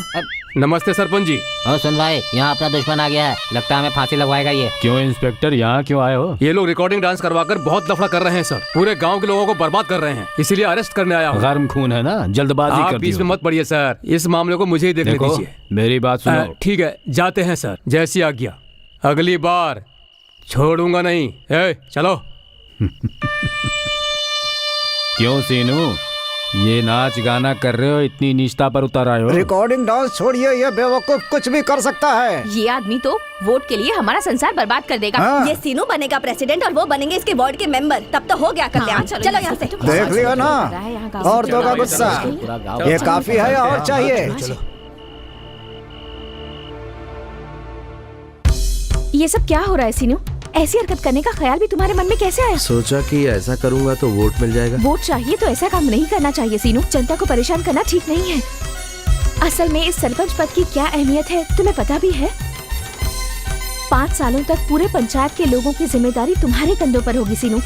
नमस्ते सरपंच जी। सुन भाई, यहाँ अपना दुश्मन आ गया है। लगता है हमें फांसी लगवाएगा ये। क्यों इंस्पेक्टर, यहाँ क्यों आए हो? ये लोग रिकॉर्डिंग डांस करवाकर बहुत लफड़ा कर रहे हैं सर। पूरे गांव के लोगों को बर्बाद कर रहे हैं, इसीलिए अरेस्ट करने आया हूँ। गर्म खून है ना, जल्दबाजी आप करती बीच में हो। मत पड़िए सर, इस मामले को मुझे ही देखने देखो, दीजिए। मेरी बात सुनो। ठीक है, जाते हैं सर, जैसी आज्ञा। अगली बार छोड़ूंगा नहीं। चलो। क्यों सीनू, ये नाच गाना कर रहे हो, इतनी नीचता पर उतर आए हो? रिकॉर्डिंग डांस छोड़िए, ये बेवकूफ कुछ भी कर सकता है। ये आदमी तो वोट के लिए हमारा संसार बर्बाद कर देगा। हाँ। ये सीनू बनेगा प्रेसिडेंट और वो बनेंगे इसके वार्ड के मेंबर। तब तो हो गया कल्याण। चलो यहाँ से। देख लिया ना, औरतों का गुस्सा। ये काफी है या और चाहिए? ये सब क्या हो रहा है सीनू? ऐसी हरकत करने का ख्याल भी तुम्हारे मन में कैसे आया? सोचा कि ऐसा करूंगा तो वोट मिल जाएगा। वोट चाहिए तो ऐसा काम नहीं करना चाहिए सीनू। जनता को परेशान करना ठीक नहीं है। असल में इस सरपंच पद की क्या अहमियत है तुम्हें पता भी है? 5 सालों तक पूरे पंचायत के लोगों की जिम्मेदारी तुम्हारे कंधों पर होगी सीनू।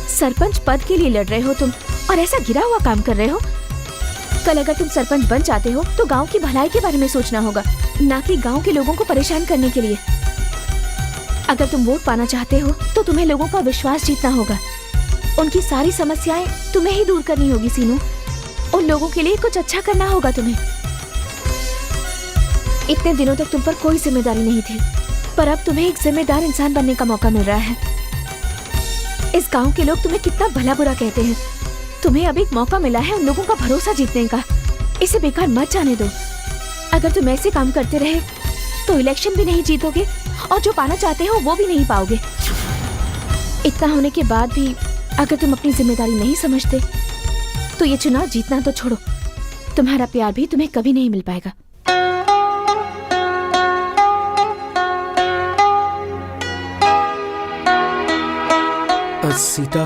सरपंच पद के लिए लड़ रहे हो तुम और ऐसा गिरा हुआ काम कर रहे हो। कल अगर तुम सरपंच बन जाते हो तो गाँव की भलाई के बारे में सोचना होगा, न कि गाँव के लोगों को परेशान करने के लिए। अगर तुम वोट पाना चाहते हो तो तुम्हें लोगों का विश्वास जीतना होगा। उनकी सारी समस्याएं तुम्हें ही दूर करनी होगी सीनू। उन लोगों के लिए कुछ अच्छा करना होगा तुम्हें। इतने दिनों तक तुम पर कोई जिम्मेदारी नहीं थी, पर अब तुम्हें एक जिम्मेदार इंसान बनने का मौका मिल रहा है। इस गांव के लोग तुम्हें कितना भला बुरा कहते हैं। तुम्हें अब एक मौका मिला है उन लोगों का भरोसा जीतने का। इसे बेकार मत जाने दो। अगर तुम ऐसे काम करते रहे तो इलेक्शन भी नहीं जीतोगे और जो पाना चाहते हो वो भी नहीं पाओगे। इतना होने के बाद भी अगर तुम अपनी जिम्मेदारी नहीं समझते तो ये चुनाव जीतना तो छोड़ो, तुम्हारा प्यार भी तुम्हें कभी नहीं मिल पाएगा। सीता,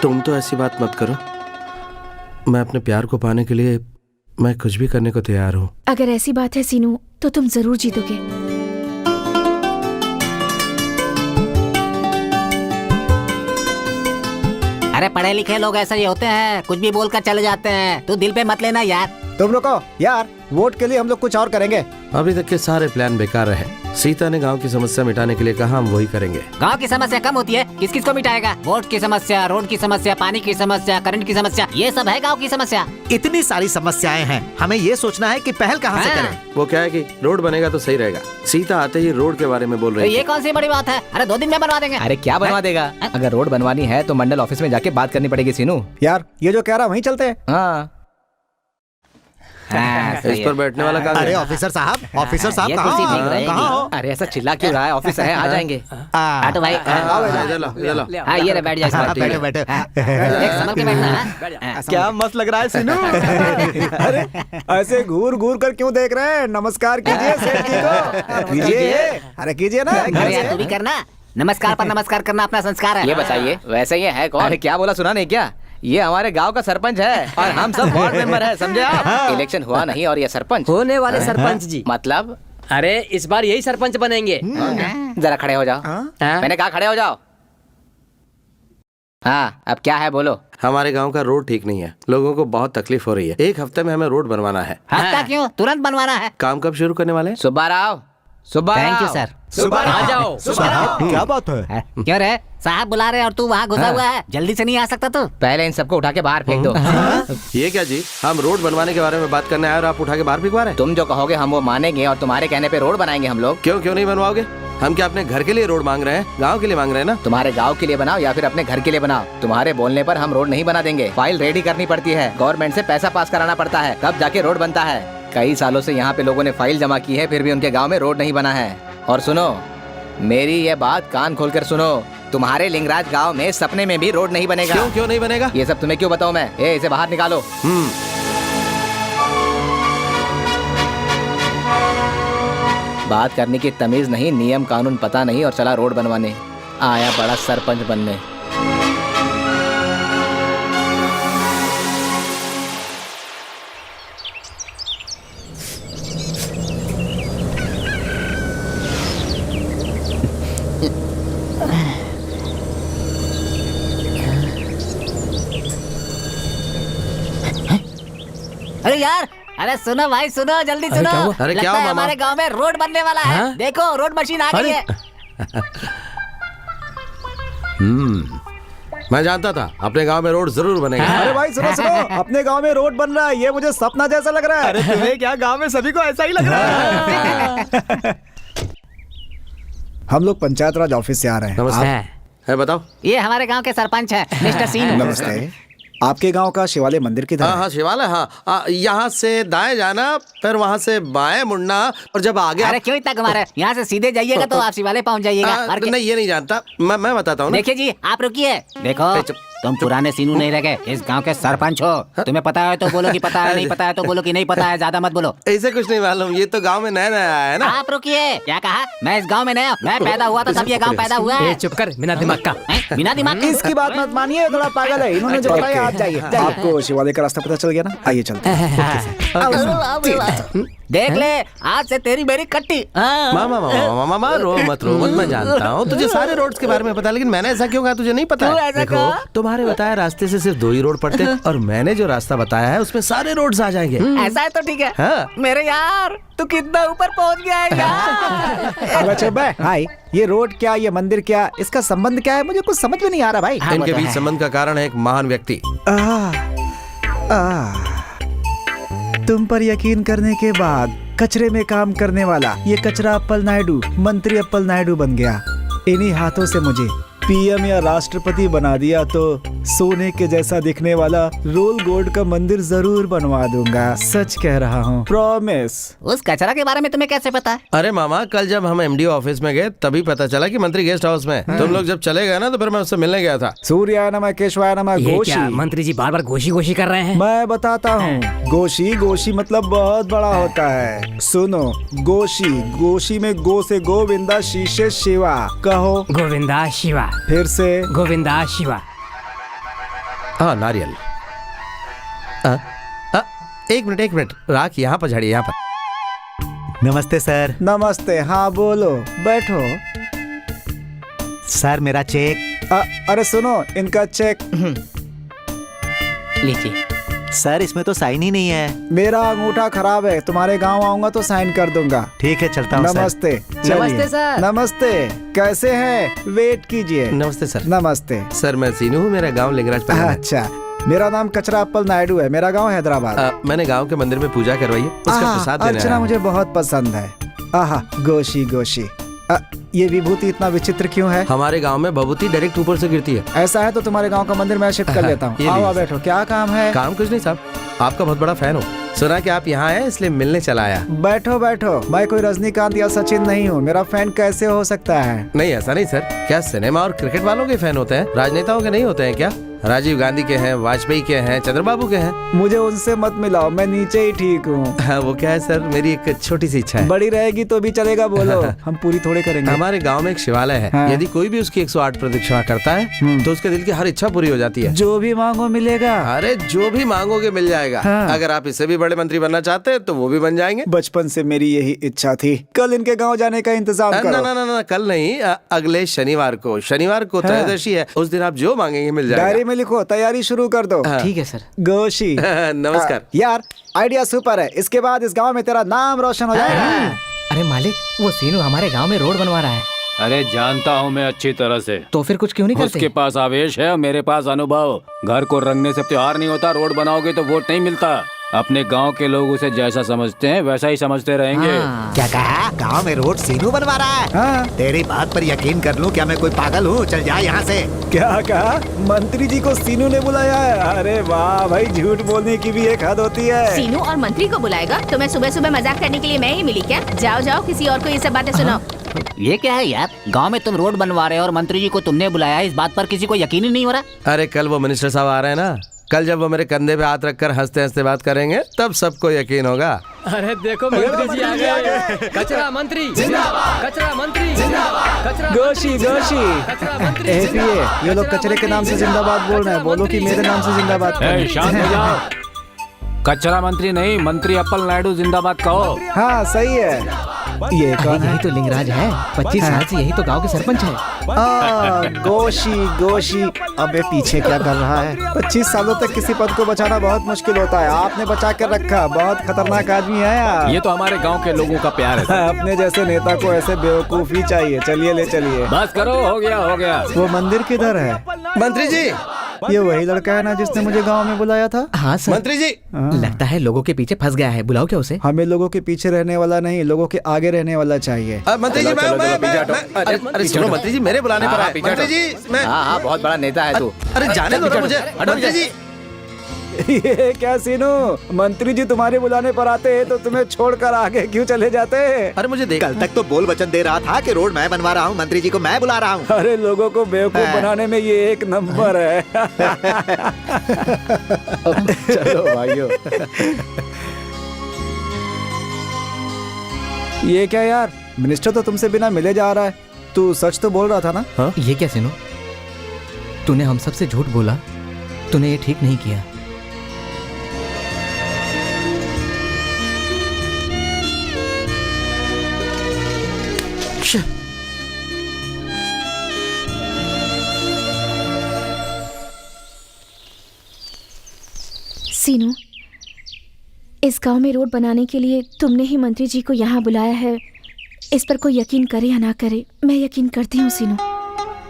तुम तो ऐसी बात मत करो। मैं अपने प्यार को पाने के लिए मैं कुछ भी करने को तैयार हूँ। अगर ऐसी बात है सीनू तो तुम जरूर जीतोगे। अरे पढ़े लिखे लोग ऐसे ही होते हैं, कुछ भी बोलकर चले जाते हैं। तू दिल पे मत लेना यार। तुम रुको यार, वोट के लिए हम लोग कुछ और करेंगे। अभी तक के सारे प्लान बेकार रहे। सीता ने गांव की समस्या मिटाने के लिए कहा, हम वही करेंगे। गांव की समस्या कम होती है, किस किस को मिटाएगा? वोट की समस्या, रोड की समस्या, पानी की समस्या, करंट की समस्या, ये सब है गांव की समस्या। इतनी सारी समस्याएं हैं, हमें ये सोचना है कि पहल कहाँ से करें। वो क्या है कि रोड बनेगा तो सही रहेगा। सीता आते ही रोड के बारे में बोल रही है। ये कौन सी बड़ी बात है? अरे 2 दिन में बनवा देंगे। अरे क्या बनवा देगा? अगर रोड बनवानी है तो मंडल ऑफिस में जाके बात करनी पड़ेगी सीनू। यार ये जो कह रहा वहीं चलते हैं। हाँ इस पर बैठने वाला कहाँ अरे है? ऑफिसर साहब ये कुर्सी ठीक रहेगी। कहाँ हो? अरे ऐसा चिल्ला क्यों रहा है? ऑफिस है, आ जाएंगे। तो भाई इधर लो, इधर लो। हाँ ये बैठ जाए। बैठो बैठो। एक संभल के बैठना है। क्या मस्त लग रहा है सीनू। अरे ऐसे घूर घूर कर क्यों देख रहे हैं? नमस्कार कीजिए सेठ जी को। कीजिए, अरे कीजिए ना। अरे यार तू भी करना। नमस्कार पर नमस्कार करना अपना संस्कार है। ये बताइए, वैसे ये है कौन? अरे क्या बोला, सुना नहीं क्या? ये हमारे गांव का सरपंच है और हम सब वार्ड मेंबर हैं, समझे आप? इलेक्शन हुआ नहीं और ये सरपंच होने वाले सरपंच जी। मतलब? अरे इस बार यही सरपंच बनेंगे। जरा खड़े हो जाओ। मैंने कहा खड़े हो जाओ। हाँ अब क्या है बोलो। हमारे गांव का रोड ठीक नहीं है, लोगों को बहुत तकलीफ हो रही है। 1 हफ्ते में हमें रोड बनवाना है। हफ्ता क्यों, तुरंत बनवाना है। काम कब शुरू करने वाले हैं? Subba Rao. Thank you sir. आ जाओ। क्या बात है? क्यों रे, साहब बुला रहे और तू वहाँ घुसा हुआ है, जल्दी से नहीं आ सकता तू? पहले इन सबको उठा के बाहर फेंक दो। ये क्या जी, हम रोड बनवाने के बारे में बात करने आए और आप उठा के बाहर फेंकवा रहे हैं? तुम जो कहोगे हम वो मानेंगे और तुम्हारे कहने पे रोड बनाएंगे हम लोग। क्यों नहीं बनवाओगे? हम क्या अपने घर के लिए रोड मांग रहे हैं, गांव के लिए मांग रहे हैं ना। तुम्हारे गांव के लिए बनाओ या फिर अपने घर के लिए बनाओ, तुम्हारे बोलने पर हम रोड नहीं बना देंगे। फाइल रेडी करनी पड़ती है, गवर्नमेंट से पैसा पास कराना पड़ता है, तब जाके रोड बनता है। कई सालों से यहाँ पे लोगों ने फाइल जमा की है, फिर भी उनके गाँव में रोड नहीं बना है। और सुनो, मेरी ये बात कान खोल कर सुनो, तुम्हारे लिंगराज गांव में सपने में भी रोड नहीं बनेगा। क्यों नहीं बनेगा? ये सब तुम्हें क्यों बताऊं मैं? इसे बाहर निकालो। बात करने की तमीज नहीं, नियम कानून पता नहीं और चला रोड बनवाने। आया बड़ा सरपंच बनने। अरे यार, अरे सुनो भाई सुनो, जल्दी सुनो। अरे क्या लगता हुआ है मामा? हमारे गांव में रोड बनने वाला है। हाँ? देखो रोड मशीन आ गई है। मैं जानता था अपने गांव में रोड जरूर बनेगा। अरे भाई सुनो सुनो, अपने गांव में रोड बन रहा है, ये मुझे सपना जैसा लग रहा है। अरे तुम्हें क्या, गांव में सभी को ऐसा ही लग रहा है। हम लोग पंचायत राज ऑफिस से आ रहे हैं। नमस्ते। है बताओ। ये हमारे गांव के सरपंच है मिस्टर सीनू। नमस्ते। आपके गांव का शिवालय मंदिर किधर है? हाँ शिवालय, हाँ यहाँ से दाएं जाना, फिर वहाँ से बाएं मुड़ना, और जब आगे अरे क्यों इतना घुमा रहे? यहाँ से सीधे जाइएगा तो आप शिवालय पहुँच जाइएगा। नहीं ये नहीं जानता, मैं बताता हूँ। देखिए जी, आप रुकिए। देखो तुम पुराने सीनू नहीं रह गए, इस गांव के सरपंच हो। तुम्हें पता है तो बोलो कि पता है, नहीं पता है तो बोलो कि नहीं पता है, ज्यादा मत बोलो। ऐसे कुछ नहीं मालूम, ये तो गांव में नया नया आया है ना। आप रुकिए। क्या कहा? मैं इस गांव में नया, मैं पैदा हुआ था तब ये गांव पैदा हुआ है। चुप कर, बिना दिमाग का। बिना दिमाग का? इसकी बात मत मानिए, थोड़ा पागल है। इन्होंने जो बताया, आप जाइए। आपको शिवालय का रास्ता पता चल गया ना? आइए चलते हैं। देख ले, आज से तेरी मेरी कट्टी। मामा रो मत, मैं जानता हूँ तुझे सारे रोड्स के बारे में पता, लेकिन मैंने ऐसा क्यों कहा तुझे नहीं पता है? देखो तुम्हारे बताया रास्ते से सिर्फ 2 ही रोड पड़ते हैं, और मैंने जो रास्ता बताया है उसमें सारे रोड्स आ जाएंगे। ऐसा है तो ठीक है। हाँ। मेरे यार, तू कितना ऊपर पहुँच गया है यार। हाय, ये रोड क्या, ये मंदिर क्या, इसका संबंध क्या है? मुझे कुछ समझ में नहीं आ रहा भाई। इनके बीच संबंध का कारण है एक महान व्यक्ति। तुम पर यकीन करने के बाद कचरे में काम करने वाला ये कचरा अप्पल नायडू मंत्री अप्पल नायडू बन गया। इन्हीं हाथों से मुझे पीएम या राष्ट्रपति बना दिया तो सोने के जैसा दिखने वाला रोल गोल्ड का मंदिर जरूर बनवा दूंगा। सच कह रहा हूँ, प्रॉमिस। उस कचरा के बारे में तुम्हें कैसे पता है? अरे मामा, कल जब हम एमडीओ ऑफिस में गए तभी पता चला कि मंत्री गेस्ट हाउस में। तुम लोग जब चले गए ना तो फिर मैं उससे मिलने गया था। सूर्याय नमः केशवाय नमः। गोशी। मंत्री जी बार बार गोशी गोशी कर रहे हैं। मैं बताता हूँ, गोशी गोशी मतलब बहुत बड़ा होता है। सुनो, गोशी गोशी में गो से गोविंदा, शीशे शिवा। कहो गोविंदा शिवा। फिर से गोविंदा शिवा। हाँ नारियल। एक मिनट, राख यहाँ पर झाड़िए, यहाँ पर। नमस्ते सर। नमस्ते। हाँ बोलो, बैठो। सर मेरा चेक। अरे सुनो, इनका चेक। लीजिए। सर इसमें तो साइन ही नहीं है। मेरा अंगूठा खराब है, तुम्हारे गांव आऊंगा तो साइन कर दूंगा। ठीक है, चलता हूँ। नमस्ते। नमस्ते सर। नमस्ते, कैसे हैं? वेट कीजिए। नमस्ते सर। नमस्ते सर मैं सीनू हूँ, मेरा गांव लिंगराज है। अच्छा, मेरा नाम कचरा अप्पल नायडू है, मेरा गांव हैदराबाद। मैंने गांव के मंदिर में पूजा करवाई है, उसका प्रसाद देने अर्चना आया। मुझे बहुत पसंद है। आहा, गोशी गोशी। ये विभूति इतना विचित्र क्यों है? हमारे गांव में भभूति डायरेक्ट ऊपर से गिरती है। ऐसा है तो तुम्हारे गांव का मंदिर मैं शिफ्ट कर लेता हूँ। आओ बैठो। क्या काम है? काम कुछ नहीं साहब, आपका बहुत बड़ा फैन हो, सुना कि आप यहाँ आए इसलिए मिलने चला आया। बैठो बैठो, मैं कोई रजनीकांत या सचिन नहीं हूँ, मेरा फैन कैसे हो सकता है? नहीं ऐसा नहीं सर, क्या सिनेमा और क्रिकेट वालों के फैन होते हैं, राजनेताओं के नहीं होते हैं क्या? राजीव गांधी के हैं, वाजपेयी के हैं, चंद्रबाबू के हैं। मुझे उनसे मत मिलाओ, मैं नीचे ही ठीक हूँ। हाँ, वो क्या है सर, मेरी एक छोटी सी इच्छा है। बड़ी रहेगी तो भी चलेगा, बोलो। हम पूरी थोड़े करेंगे। हमारे गांव में एक शिवालय है। हाँ। यदि कोई भी उसकी 108 प्रदक्षिणा करता है तो उसके दिल की हर इच्छा पूरी हो जाती है। जो भी मांगो मिलेगा। अरे जो भी मांगोगे मिल जाएगा। हाँ। अगर आप इससे भी बड़े मंत्री बनना चाहते हैं तो वो भी बन जाएंगे। बचपन से मेरी यही इच्छा थी। कल इनके गांव जाने का इंतजाम करो। ना, कल नहीं, अगले शनिवार को त्रयोदशी है, उस दिन आप जो मांगेंगे मिल जाएगा। डायरी में लिखो, तैयारी शुरू कर दो। ठीक है सर। गोशी। नमस्कार। यार आइडिया सुपर है, इसके बाद इस गांव में तेरा नाम रोशन हो जाएगा। अरे मालिक, वो सीनू हमारे गांव में रोड बनवा रहा है। अरे जानता हूँ मैं अच्छी तरह से। तो फिर कुछ क्यों नहीं करते? उसके पास आवेश है और मेरे पास अनुभव। घर को रंगने से त्योहार नहीं होता, रोड बनाओगे तो वोट नहीं मिलता। अपने गांव के लोग उसे जैसा समझते हैं वैसा ही समझते रहेंगे। क्या कहा? गांव में रोड सीनू बनवा रहा है? हाँ। तेरी बात पर यकीन कर लूं क्या मैं कोई पागल हूँ? चल जा यहाँ से। क्या कहा? मंत्री जी को सीनू ने बुलाया है? अरे वाह भाई, झूठ बोलने की भी एक हद होती है। सीनू और मंत्री को बुलाएगा? तुम्हें सुबह सुबह मजाक करने के लिए मैं ही मिली क्या? जाओ जाओ, किसी और को ये सब बातें सुनाओ। ये क्या है यार? गांव में तुम रोड बनवा रहे हो और मंत्री जी को तुमने बुलाया है, इस बात पर किसी को यकीन ही नहीं हो रहा। अरे कल वो मिनिस्टर साहब आ रहे हैं ना, कल जब वो मेरे कंधे पे हाथ रखकर हंसते हंसते बात करेंगे तब सबको यकीन होगा। अरे देखो मंत्री जी आ गए। कचरा मंत्री जिंदाबाद, कचरा मंत्री जिंदाबाद, कचरा गोशी गोशी। कचरा मंत्री ये लोग कचरे के नाम से जिंदाबाद बोल रहे हैं, बोलो कि मेरे नाम से जिंदाबाद। ए, शांत हो जाओ। कचरा मंत्री नहीं, मंत्री अप्पल नायडू जिंदाबाद कहो। हाँ सही है। ये कौन है? यही तो लिंगराज है, 25 साल से यही तो गांव के सरपंच है। गोशी गोशी। अबे पीछे क्या कर रहा है? 25 सालों तक किसी पद को बचाना बहुत मुश्किल होता है, आपने बचा कर रखा। बहुत खतरनाक आदमी है आप। ये तो हमारे गांव के लोगों का प्यार है। अपने जैसे नेता को ऐसे बेवकूफ ही चाहिए। चलिए ले चलिए। बस करो, हो गया हो गया। वो मंदिर किधर है? मंत्री जी, ये वही लड़का है ना जिसने मुझे गांव में बुलाया था? हाँ सर। मंत्री जी, लगता है लोगों के पीछे फंस गया है, बुलाओ क्या उसे? हमें लोगों के पीछे रहने वाला नहीं, लोगों के आगे रहने वाला चाहिए। मंत्री जी, अरे सुनो मंत्री जी, मेरे बुलाने पर आए। मंत्री जी, मैं हाँ, बहुत बड़ा नेता है तू। अरे जाने दो ना मुझे। मंत्री जी, ये क्या सीनू, मंत्री जी तुम्हारे बुलाने पर आते हैं तो तुम्हें छोड़कर आगे क्यों चले जाते हैं? अरे मुझे देख, कल तक तो बोल वचन दे रहा था कि रोड मैं बनवा रहा हूँ, मंत्री जी को मैं बुला रहा हूँ। अरे लोगों को बेवकूफ बनाने में ये एक नंबर है। चलो भाइयों। ये क्या यार, मिनिस्टर तो तुमसे बिना मिले जा रहा है। तू सच तो बोल रहा था ना? हाँ? ये क्या सीनू, तूने हम सबसे झूठ बोला, तूने ये ठीक नहीं किया। सीनू, इस गांव में रोड बनाने के लिए तुमने ही मंत्री जी को यहाँ बुलाया है। इस पर कोई यकीन करे या ना करे, मैं यकीन करती हूँ सीनू।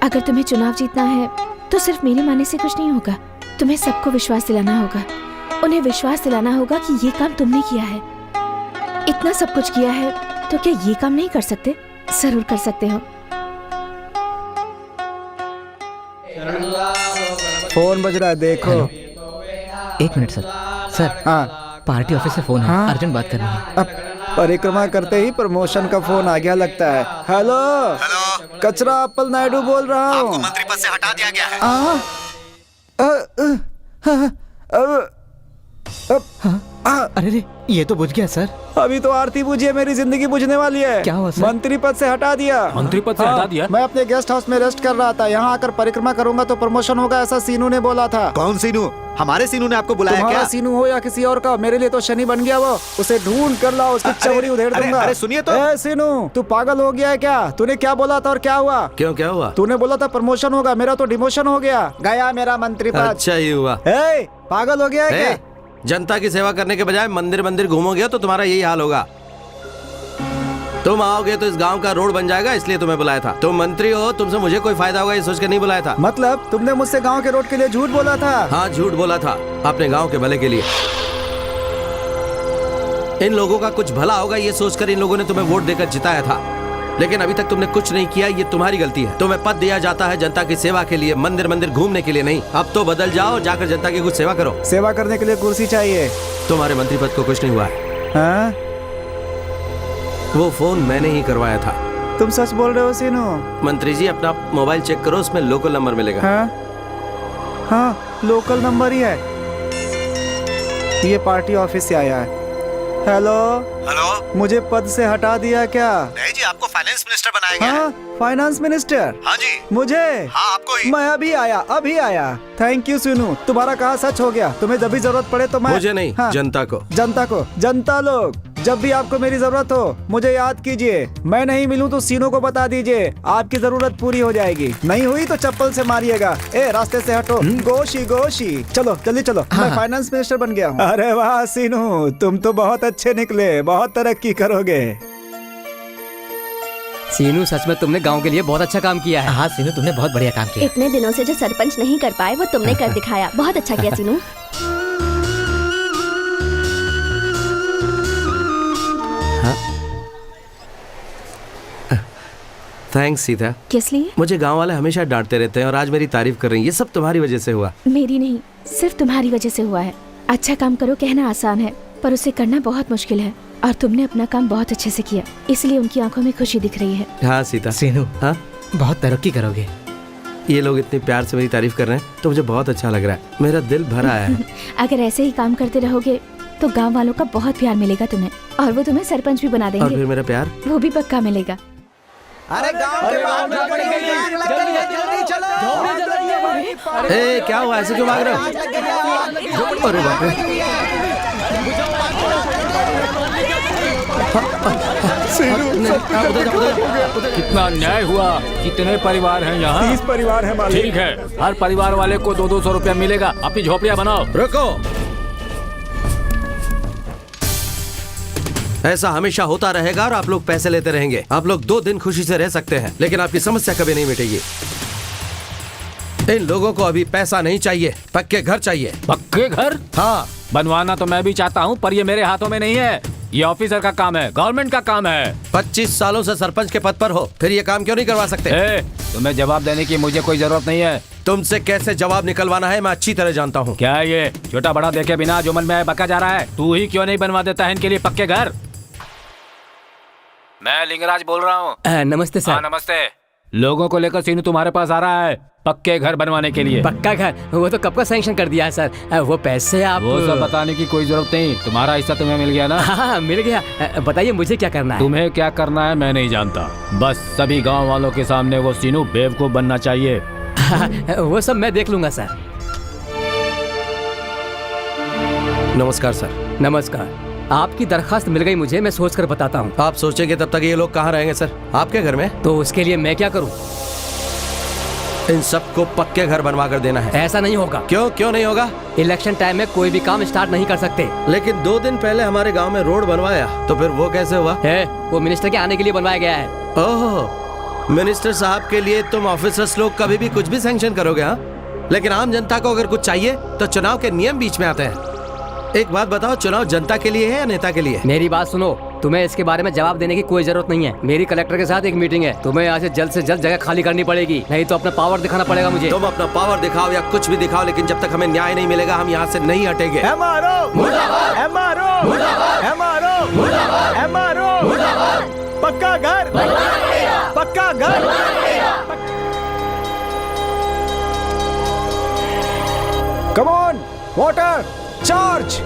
अगर तुम्हें चुनाव जीतना है तो सिर्फ मेरे मानने से कुछ नहीं होगा। तुम्हें सबको विश्वास दिलाना होगा, उन्हें विश्वास दिलाना होगा कि ये काम तुमने किया है। इतना सब कुछ किया है तो क्या ये काम नहीं कर सकते? जरूर कर सकते हो। फोन बज रहा है, देखो। एक मिनट सर। सर, हाँ पार्टी ऑफिस से फोन है। हाँ? अर्जेंट बात करनी है। अब परिक्रमा करते ही प्रमोशन का फोन आ गया लगता है। हेलो हेलो, कचरा अप्पल नायडू बोल रहा हूँ। मंत्री पद से हटा दिया गया है। अरे रे, ये तो बुझ गया सर। अभी तो आरती बुझी, मेरी जिंदगी बुझने वाली है। क्या हुआ सर? मंत्री पद से हटा दिया। मंत्री पद से हटा दिया? मैं अपने गेस्ट हाउस में रेस्ट कर रहा था, यहाँ आकर परिक्रमा करूंगा तो प्रमोशन होगा, ऐसा सीनू ने बोला था। कौन सीनू? हमारे सीनू ने आपको बुलाया तुम्हारा क्या? सीनू हो या किसी और का, मेरे लिए तो शनि बन गया वो। उसे ढूंढ कर लाओ, उसकी चौड़ी उधेड़ दूंगा। अरे सुनिए तो। ए सीनू, तू पागल हो गया है क्या? तूने क्या बोला था और क्या हुआ? क्यों, क्या हुआ? तूने बोला था प्रमोशन होगा, मेरा तो डिमोशन हो गया। गया मेरा मंत्री पद। अच्छा ही हुआ। ए, पागल हो गया है क्या? जनता की सेवा करने के बजाय मंदिर मंदिर घूमोगे तो तुम्हारा यही हाल होगा। तुम आओगे तो इस गांव का रोड बन जाएगा, इसलिए तुम्हें बुलाया था। तुम मंत्री हो, तुमसे मुझे कोई फायदा होगा ये सोच कर नहीं बुलाया था। मतलब तुमने मुझसे गांव के रोड के लिए झूठ बोला था? हाँ, झूठ बोला था, अपने गांव के भले के लिए। इन लोगों का कुछ भला होगा ये सोचकर इन लोगों ने तुम्हें वोट देकर जिताया था, लेकिन अभी तक तुमने कुछ नहीं किया। ये तुम्हारी गलती है। तुम्हें पद दिया जाता है जनता की सेवा के लिए, मंदिर मंदिर घूमने के लिए नहीं। अब तो बदल जाओ, जाकर जनता की कुछ सेवा करो। सेवा करने के लिए कुर्सी चाहिए। तुम्हारे मंत्री पद को कुछ नहीं हुआ है। हाँ? वो फोन मैंने ही करवाया था। तुम सच बोल रहे हो सीनू? मंत्री जी, अपना मोबाइल चेक करो, उसमें लोकल नंबर मिलेगा। हाँ? हाँ, लोकल नंबर ही है। ये पार्टी ऑफिस से आया है। हेलो हेलो, मुझे पद से हटा दिया क्या? नहीं जी, आपको फाइनेंस मिनिस्टर बनाया गया है। हाँ, फाइनेंस मिनिस्टर? हाँ जी। मुझे? हाँ, आपको ही। मैं अभी आया। थैंक यू सीनू, तुम्हारा कहा सच हो गया। तुम्हें जब भी जरूरत पड़े तो मैं। मुझे नहीं, हाँ, जनता को जनता लोग, जब भी आपको मेरी जरूरत हो मुझे याद कीजिए। मैं नहीं मिलूं तो सीनू को बता दीजिए, आपकी जरूरत पूरी हो जाएगी। नहीं हुई तो चप्पल से मारिएगा। ए, रास्ते से हटो। गोशी। चलो जल्दी चलो। मैं फाइनेंस मिनिस्टर बन गया हूँ। अरे वाह सीनू, तुम तो बहुत अच्छे निकले, बहुत तरक्की करोगे। सीनू, सच में तुमने गांव के लिए बहुत अच्छा काम किया है। हाँ सीनू, तुमने बहुत बढ़िया काम किया। इतने दिनों से जो सरपंच नहीं कर पाए वो तुमने कर दिखाया। बहुत अच्छा किया सीनू। थैंक्स सीता। किस लिए? मुझे गांव वाले हमेशा डांटते रहते हैं और आज मेरी तारीफ कर रही हैं। ये सब तुम्हारी वजह से हुआ। मेरी नहीं, सिर्फ तुम्हारी वजह से हुआ है। अच्छा काम करो कहना आसान है, पर उसे करना बहुत मुश्किल है। और तुमने अपना काम बहुत अच्छे से किया, इसलिए उनकी आंखों में खुशी दिख रही है। हाँ सीता। सीनू, हाँ बहुत तरक्की करोगे। ये लोग इतने प्यार से मेरी तारीफ कर रहे हैं तो मुझे बहुत अच्छा लग रहा है। मेरा दिल भर आया है। अगर ऐसे ही काम करते रहोगे तो गांव वालों का बहुत प्यार मिलेगा तुम्हें, और वो तुम्हें सरपंच भी बना और देंगे। फिर मेरा प्यार वो भी पक्का मिलेगा। अरे गांव के बाहर जल्दी चलो। ए, क्या हुआ? ऐसे क्यों भाग रहे हो? अरे बाप रे। कितना अन्याय हुआ। कितने परिवार हैं यहाँ? 30 परिवार है मालिक। ठीक है, हर परिवार वाले को 200 रुपया मिलेगा। अपनी झोपड़ियाँ बनाओ। रुको, ऐसा हमेशा होता रहेगा और आप लोग पैसे लेते रहेंगे। आप लोग 2 दिन खुशी से रह सकते हैं, लेकिन आपकी समस्या कभी नहीं मिटेगी। इन लोगों को अभी पैसा नहीं चाहिए, पक्के घर चाहिए। पक्के घर? हाँ, बनवाना तो मैं भी चाहता हूँ, पर ये मेरे हाथों में नहीं है। ये ऑफिसर का काम है, गवर्नमेंट का काम है। 25 सालों से सरपंच के पद पर हो, फिर ये काम क्यों नहीं करवा सकते? तुम्हें जवाब देने की मुझे कोई जरूरत नहीं है। तुमसे कैसे जवाब निकलवाना है मैं अच्छी तरह जानता हूँ। क्या है ये? छोटा बड़ा देखे बिना जो मन में आए बका जा रहा है। तू ही क्यों नहीं बनवा देता है इनके लिए पक्के घर? मैं लिंगराज बोल रहा हूँ। नमस्ते सर। नमस्ते। लोगों को लेकर सीनू तुम्हारे पास आ रहा है पक्के घर बनवाने के लिए। पक्का घर? वो तो कब का सैंक्शन कर दिया है सर। वो पैसे आप... वो सब बताने की कोई जरूरत नहीं। तुम्हारा हिस्सा तुम्हें मिल गया ना? हाँ, मिल गया। बताइए मुझे क्या करना है? तुम्हें क्या करना है मैं नहीं जानता, बस सभी गांव वालों के सामने वो सीनू बेवकूफ बनना चाहिए। वो सब मैं देख लूंगा सर। नमस्कार सर। नमस्कार। आपकी दरखास्त मिल गई मुझे, मैं सोच कर बताता हूँ। आप सोचेंगे तब तक ये लोग कहाँ रहेंगे सर? आपके घर में? तो उसके लिए मैं क्या करूँ? इन सबको पक्के घर बनवा कर देना है। ऐसा नहीं होगा। क्यों नहीं होगा? इलेक्शन टाइम में कोई भी काम स्टार्ट नहीं कर सकते। लेकिन 2 दिन पहले हमारे गांव में रोड बनवाया, तो फिर वो कैसे हुआ? है वो मिनिस्टर के आने के लिए बनवाया गया है। ओह, मिनिस्टर साहब के लिए तुम ऑफिसर्स लोग कभी भी कुछ भी सैंक्शन करोगे? हाँ, लेकिन आम जनता को अगर कुछ चाहिए तो चुनाव के नियम बीच में आते हैं। एक बात बताओ, चुनाव जनता के लिए है या नेता के लिए? मेरी बात सुनो, तुम्हें इसके बारे में जवाब देने की कोई जरूरत नहीं है। मेरी कलेक्टर के साथ एक मीटिंग है, तुम्हें यहाँ से जल्द जगह खाली करनी पड़ेगी, नहीं तो अपना पावर दिखाना पड़ेगा मुझे। तुम अपना पावर दिखाओ या कुछ भी दिखाओ, लेकिन जब तक हमें न्याय नहीं मिलेगा हम यहाँ से नहीं हटेंगे। पक्का घर, पक्का घर। Come on, water charge.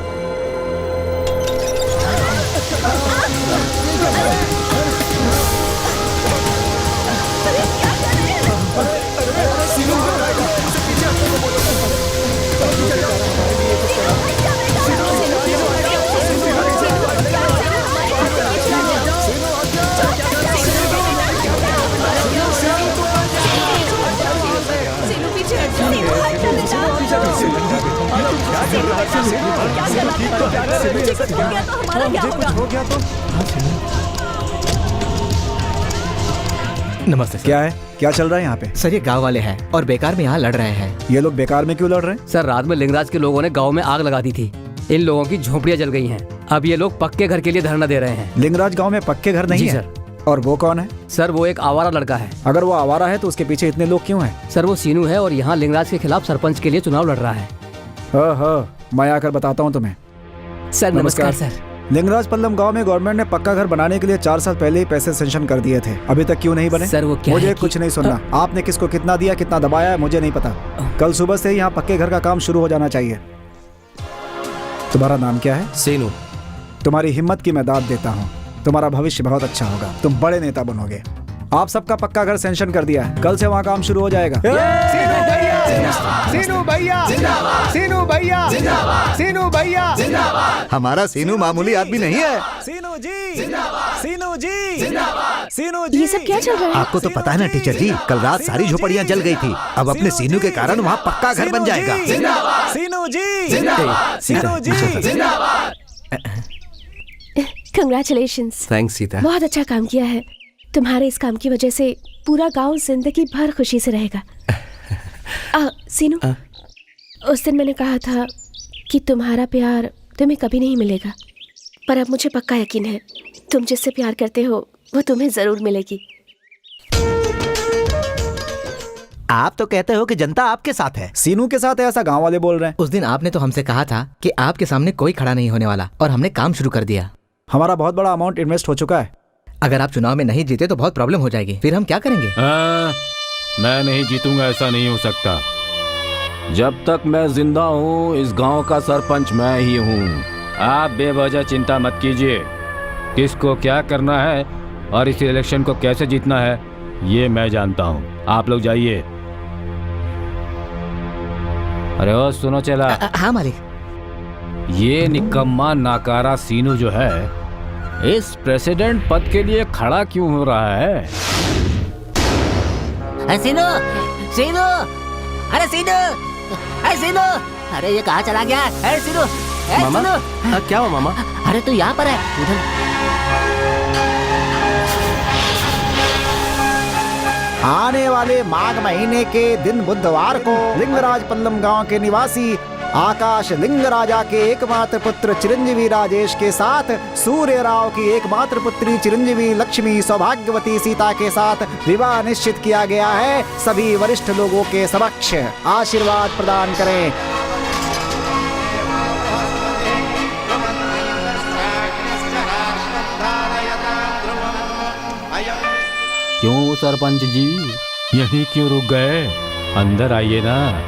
नमस्ते सर। क्या है? क्या चल रहा है यहाँ पे? सर ये गांव वाले हैं और बेकार में यहाँ लड़ रहे हैं। ये लोग बेकार में क्यों लड़ रहे हैं? सर रात में लिंगराज के लोगों ने गांव में आग लगा दी थी। इन लोगों की झोपड़ियाँ जल गई हैं। अब ये लोग पक्के घर के लिए धरना दे रहे हैं। लिंगराज गांव में पक्के घर नहीं जी है? सर। और वो कौन है? सर वो एक आवारा लड़का है। अगर वो आवारा है तो उसके पीछे इतने लोग क्यों हैं? सर वो सीनू है और यहाँ लिंगराज के खिलाफ सरपंच के लिए चुनाव लड़ रहा है। मैं आकर बताता हूँ तुम्हें। सर नमस्कार सर। लिंगराज पल्लम गांव में गवर्नमेंट ने पक्का घर बनाने के लिए 4 साल पहले ही पैसे सेंक्शन कर दिए थे, अभी तक क्यों नहीं बने? सर वो क्या मुझे है कुछ नहीं सुनना। आपने किसको कितना दिया, कितना दबाया है, मुझे नहीं पता। कल सुबह से ही यहाँ पक्के घर का काम शुरू हो जाना चाहिए। तुम्हारा नाम क्या है? सीनू। तुम्हारी हिम्मत की मैं दाद देता हूँ। तुम्हारा भविष्य बहुत अच्छा होगा, तुम बड़े नेता बनोगे। आप सबका पक्का घर सेंक्शन कर दिया है, कल से वहाँ काम शुरू हो जाएगा। सीनू भैया, सीनू भैया, सीनू भैया। हमारा सीनू मामूली आदमी नहीं है। सीनू जी, सीनू जी, सीनू जी। ये सब क्या चल रहा है? आपको तो पता है ना टीचर जी, कल रात सारी झोपड़ियाँ जल गई थी। अब अपने सीनू के कारण वहाँ पक्का घर बन जाएगा। सीनू जी, सीनू जी। कंग्रेचुलेशंस। थैंक्स सीता। बहुत अच्छा काम किया है। तुम्हारे इस काम की वजह से पूरा गांव जिंदगी भर खुशी से रहेगा। सीनू, उस दिन मैंने कहा था कि तुम्हारा प्यार तुम्हें कभी नहीं मिलेगा, पर अब मुझे पक्का यकीन है तुम जिससे प्यार करते हो वो तुम्हें जरूर मिलेगी। आप तो कहते हो कि जनता आपके साथ है। सीनू के साथ है ऐसा गांव वाले बोल रहे हैं। उस दिन आपने तो हमसे कहा था कि आपके सामने कोई खड़ा नहीं होने वाला, और हमने काम शुरू कर दिया। हमारा बहुत बड़ा अमाउंट इन्वेस्ट हो चुका है। अगर आप चुनाव में नहीं जीते तो बहुत प्रॉब्लम हो जाएगी, फिर हम क्या करेंगे? मैं नहीं जीतूंगा, ऐसा नहीं हो सकता। जब तक मैं जिंदा हूँ इस गांव का सरपंच मैं ही हूँ। आप बेवजह चिंता मत कीजिए। किसको क्या करना है और इस इलेक्शन को कैसे जीतना है ये मैं जानता हूँ। आप लोग जाइए। अरे ओ सुनो चला। हाँ मालिक। ये निकम्मा नाकारा सीनू जो है इस प्रेसिडेंट पद के लिए खड़ा क्यों हो रहा है? सीनू, सीनू, अरे सीनू, अरे सीनू, अरे ये कहाँ चला गया? अरे सीनू, मामा, क्या हुआ मामा? अरे तू यहाँ पर है? उधर आने वाले माघ महीने के दिन बुधवार को लिंगराज पल्लम गांव के निवासी आकाश लिंगराजा के एकमात्र पुत्र चिरंजीवी राजेश के साथ सूर्य राव की एकमात्र पुत्री चिरंजीवी लक्ष्मी सौभाग्यवती सीता के साथ विवाह निश्चित किया गया है। सभी वरिष्ठ लोगों के समक्ष आशीर्वाद प्रदान करें। क्यों सरपंच जी यहीं क्यों रुक गए? अंदर आइए ना।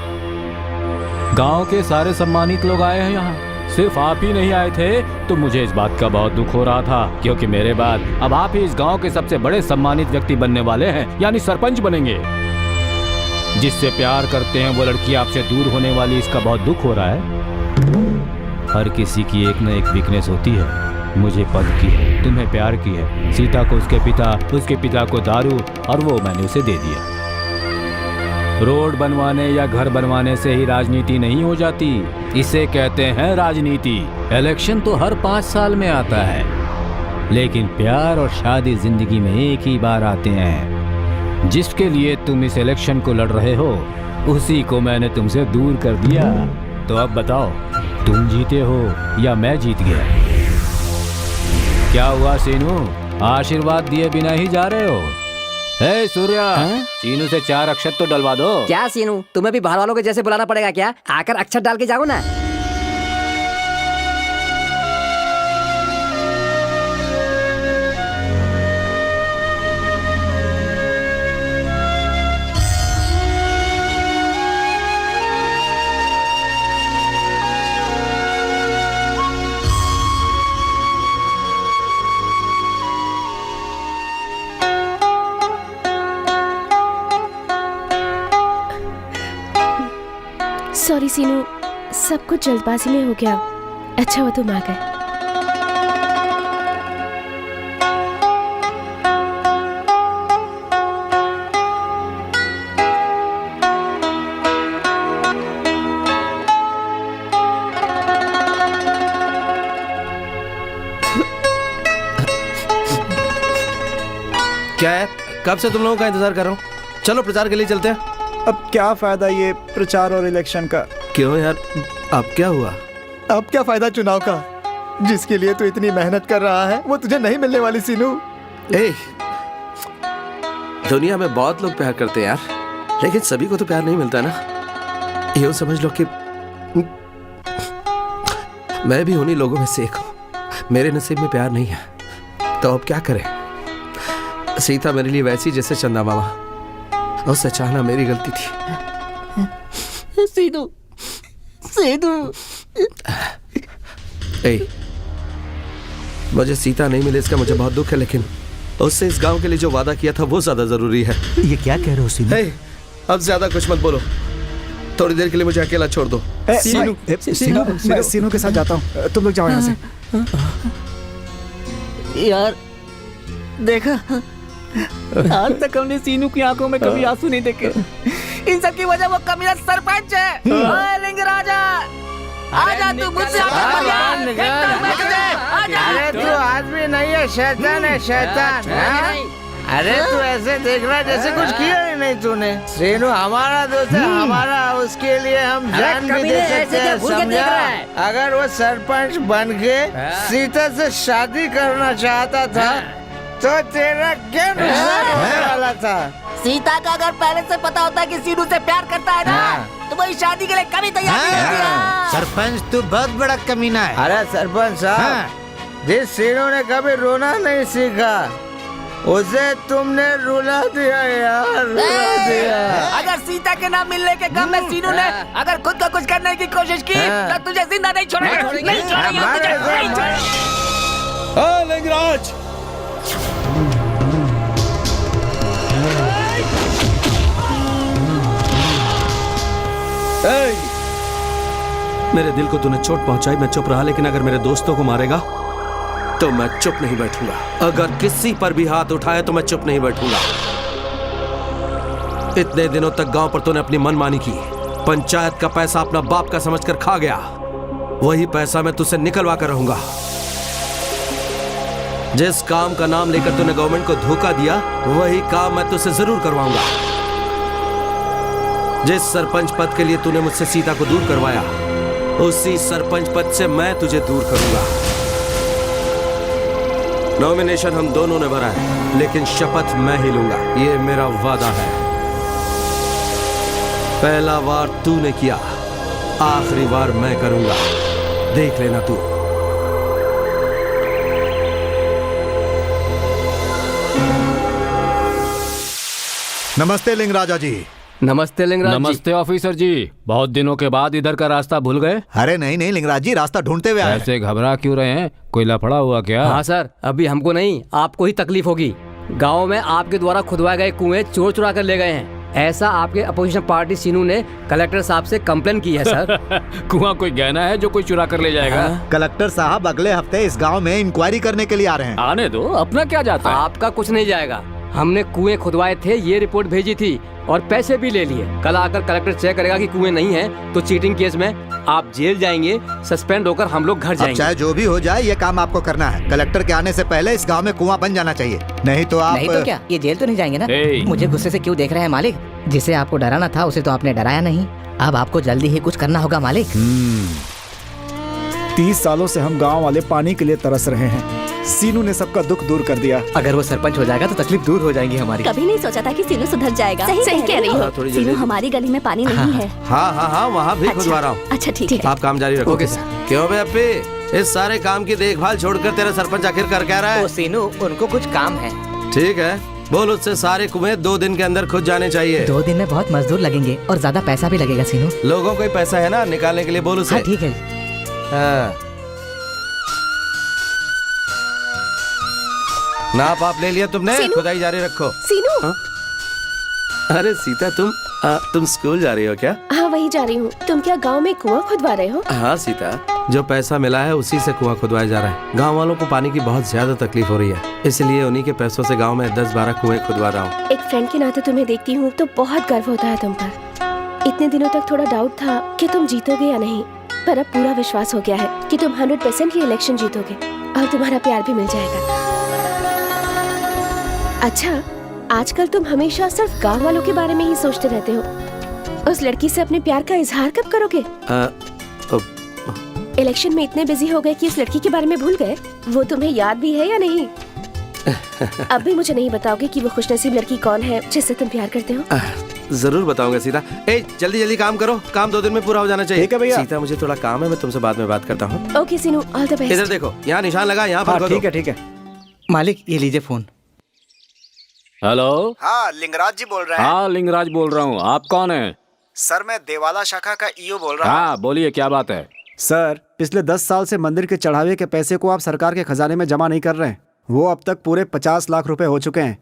गांव के सारे सम्मानित लोग आए हैं यहाँ, सिर्फ आप ही नहीं आए थे तो मुझे इस बात का बहुत दुख हो रहा था, क्योंकि मेरे बाद अब आप ही इस गांव के सबसे बड़े सम्मानित व्यक्ति बनने वाले हैं, यानी सरपंच बनेंगे। जिससे प्यार करते हैं वो लड़की आपसे दूर होने वाली, इसका बहुत दुख हो रहा है। हर किसी की एक न एक वीकनेस होती है। मुझे पद की है, तुम्हें प्यार की है, सीता को उसके पिता को दारू, और वो मैंने उसे दे दिया। रोड बनवाने या घर बनवाने से ही राजनीति नहीं हो जाती, इसे कहते हैं राजनीति। इलेक्शन तो हर 5 साल में आता है, लेकिन प्यार और शादी जिंदगी में एक ही बार आते हैं। जिसके लिए तुम इस इलेक्शन को लड़ रहे हो उसी को मैंने तुमसे दूर कर दिया। तो अब बताओ, तुम जीते हो या मैं जीत गया? क्या हुआ सीनू, आशीर्वाद दिए बिना ही जा रहे हो? हे सूर्या, सीनू से 4 अक्षर तो डलवा दो। क्या सीनू, तुम्हें भी बाहर वालों के जैसे बुलाना पड़ेगा क्या? आकर अक्षर डाल के जाओ ना। सॉरी सीनू, सब कुछ जल्दबाजी में हो गया। अच्छा हुआ तुम आ गए। क्या है, कब से तुम लोगों का इंतजार कर रहा हूँ। चलो प्रचार के लिए चलते हैं। अब क्या फायदा ये प्रचार और इलेक्शन का? क्यों यार, अब क्या हुआ? अब क्या फायदा चुनाव का? जिसके लिए तू इतनी मेहनत कर रहा है वो तुझे नहीं मिलने वाली सीनू। दुनिया में बहुत लोग प्यार करते हैं यार, लेकिन सभी को तो प्यार नहीं मिलता ना। यूं समझ लो कि मैं भी उन्हीं लोगों में से एक हूं। मेरे नसीब में प्यार नहीं है, तो अब क्या करें? सीता मेरे लिए वैसी जैसे चंदा मामा, उससे चाहना मेरी गलती थी। सीनू, सीनू। मुझे सीता नहीं मिली इसका मुझे बहुत दुख है, लेकिन उससे इस गांव के लिए जो वादा किया था वो ज्यादा जरूरी है। ये क्या कह रहे हो सीनू? अब ज्यादा कुछ मत बोलो, थोड़ी देर के लिए मुझे अकेला छोड़ दो। मैं सीनू के साथ जाता हूँ, तुम लोग जाओ यहाँ से। यार देखा, आज तक हमने सीनू की आंखों में कभी आंसू नहीं देखे। इन सब की वजह वो कमीना सरपंच है। ओए लिंगराजा, आजा तू मुझसे। अरे तू आदमी नहीं है, शैतान है, शैतान। अरे तू ऐसे देख रहा है जैसे कुछ किया ही नहीं तूने। सीनू हमारा दोस्त है, हमारा, उसके लिए हम जान भी दे सकते हैं, समझा? अगर वो सरपंच बन के सीता से शादी करना चाहता था तो तेरा क्या नुकसान होने वाला था? सीता का अगर पहले से पता होता कि सीनू से प्यार करता है ना तो वही शादी के लिए कभी तैयार नहीं होती। सरपंच तू बहुत बड़ा कमीना है। अरे सरपंच साहब, जिस सीनू ने कभी रोना नहीं सीखा उसे तुमने रुला दिया यार, रुला दिया। अगर सीता के नाम मिलने के गम में सीनू ने अगर खुद को कुछ करने की कोशिश की तो तुझे जिंदा नहीं छोड़ेंगे, नहीं छोड़ेंगे। लिंगराज, मेरे दिल को तूने चोट पहुंचाई, मैं चुप रहा, लेकिन अगर मेरे दोस्तों को मारेगा तो मैं चुप नहीं बैठूंगा। अगर किसी पर भी हाथ उठाए तो मैं चुप नहीं बैठूंगा। इतने दिनों तक गांव पर तूने अपनी मनमानी की, पंचायत का पैसा अपना बाप का समझकर खा गया, वही पैसा मैं तुझसे निकलवा कर रहूंगा। जिस काम का नाम लेकर तूने गवर्नमेंट को धोखा दिया वही काम मैं तुझसे जरूर करवाऊंगा। जिस सरपंच पद के लिए तूने मुझसे सीता को दूर करवाया उसी सरपंच पद से मैं तुझे दूर करूंगा। नॉमिनेशन हम दोनों ने भरा है, लेकिन शपथ मैं ही लूंगा, ये मेरा वादा है। पहला वार तूने किया, आखिरी वार मैं करूंगा, देख लेना तू। नमस्ते लिंगराजा जी। नमस्ते लिंगराज जी। नमस्ते ऑफिसर जी, बहुत दिनों के बाद इधर का रास्ता भूल गए? अरे नहीं नहीं लिंगराज जी, रास्ता ढूंढते हुए आए। ऐसे घबरा क्यों रहे हैं? कोई लफड़ा हुआ क्या? हाँ सर, अभी हमको नहीं आपको ही तकलीफ होगी। गांव में आपके द्वारा खुदवाए गए कुएं चोर चुरा कर ले गए हैं, ऐसा आपके अपोजिशन पार्टी सीनू ने कलेक्टर साहब से कंप्लेन की है सर। कुआं कोई गहना है जो कोई चुरा कर ले जाएगा? कलेक्टर साहब अगले हफ्ते इस गांव में इंक्वायरी करने के लिए आ रहे हैं। आने दो, अपना क्या जाता है? आपका कुछ नहीं जाएगा। हमने कुएं खुदवाए थे, ये रिपोर्ट भेजी थी और पैसे भी ले लिए। कल आकर कलेक्टर चेक करेगा कि कुएं नहीं है तो चीटिंग केस में आप जेल जाएंगे, सस्पेंड होकर हम लोग घर जाएंगे। चाहे जो भी हो जाए ये काम आपको करना है। कलेक्टर के आने से पहले इस गांव में कुआं बन जाना चाहिए, नहीं तो आप नहीं तो क्या ये जेल तो नहीं जाएंगे ना? मुझे गुस्से से क्यों देख रहे हैं मालिक? जिसे आपको डराना था उसे तो आपने डराया नहीं। अब आपको जल्दी ही कुछ करना होगा मालिक। 30 सालों से हम गांव वाले पानी के लिए तरस रहे हैं। सीनू ने सबका दुख दूर कर दिया। अगर वो सरपंच हो जाएगा तो तकलीफ दूर हो जाएगी हमारी। कभी नहीं सोचा था कि सीनू सुधर जाएगा। सही कह रही हो। सीनू, हमारी गली में पानी नहीं है। हाँ हाँ हाँ, वहाँ भी खुदवा रहा हूँ। अच्छा ठीक है, आप काम जारी रखो। Okay sir. क्यों बे अप्पी, इस सारे काम की देखभाल छोड़कर तेरा सरपंच आखिर कर क्या रहा है? ओ सीनू, उनको कुछ काम है। ठीक है, बोल उससे सारे कुएं 2 दिन के अंदर खुद जाने चाहिए। 2 दिन में बहुत मजदूर लगेंगे और ज्यादा पैसा भी लगेगा सीनू। लोगों को ही पैसा है ना निकालने के लिए, बोल उसे। हाँ ठीक है। हाँ। नाप आप ले लिया तुमने, खुदाई जारी रखो। सीनू। हाँ? अरे सीता, तुम स्कूल जा रही हो क्या? हाँ वही जा रही हूँ। तुम क्या गांव में कुआं खुदवा रहे हो? हाँ सीता, जो पैसा मिला है उसी से कुआं खुदवाया जा रहा है। गांव वालों को पानी की बहुत ज्यादा तकलीफ हो रही है, इसलिए उन्हीं के पैसों से गांव में 10-12 कुएं खुदवा रहा हूँ। एक फ्रेंड के नाते तुम्हें देखती हूँ तो बहुत गर्व होता है तुम पर। इतने दिनों तक थोड़ा डाउट था कि तुम जीतोगे या नहीं, पर अब पूरा विश्वास हो गया है कि तुम 100% ये इलेक्शन जीतोगे और तुम्हारा प्यार भी मिल जाएगा। अच्छा, आजकल तुम हमेशा सिर्फ गांव वालों के बारे में ही सोचते रहते हो। उस लड़की से अपने प्यार का इजहार कब करोगे? इलेक्शन में इतने बिजी हो गए कि उस लड़की के बारे में भूल गए। वो तुम्हें याद भी है या नहीं? अब भी मुझे नहीं बताओगे कि वो खुशनसीब लड़की कौन है जिससे तुम प्यार करते हो? जरूर बताऊंगा सीता। जल्दी जल्दी काम करो, काम 2 दिन में पूरा हो जाना चाहिए। ठीक है भैया। सीता, मुझे थोड़ा काम है, मैं तुमसे बाद में बात करता हूँ। Okay Seenu, all the best. इधर देखो, यहाँ निशान लगा, यहाँ पर। ठीक है ठीक है। मालिक ये लीजिए फोन। हेलो। हाँ लिंगराज जी बोल रहे हैं। हाँ लिंगराज बोल रहा हूँ, आप कौन है? सर मैं देवाला शाखा का ईओ बोल रहा हूँ। हाँ बोलिए, क्या बात है? सर, पिछले 10 साल से मंदिर के चढ़ावे के पैसे को आप सरकार के खजाने में जमा नहीं कर रहे हैं। वो अब तक पूरे 50 लाख रुपए हो चुके हैं।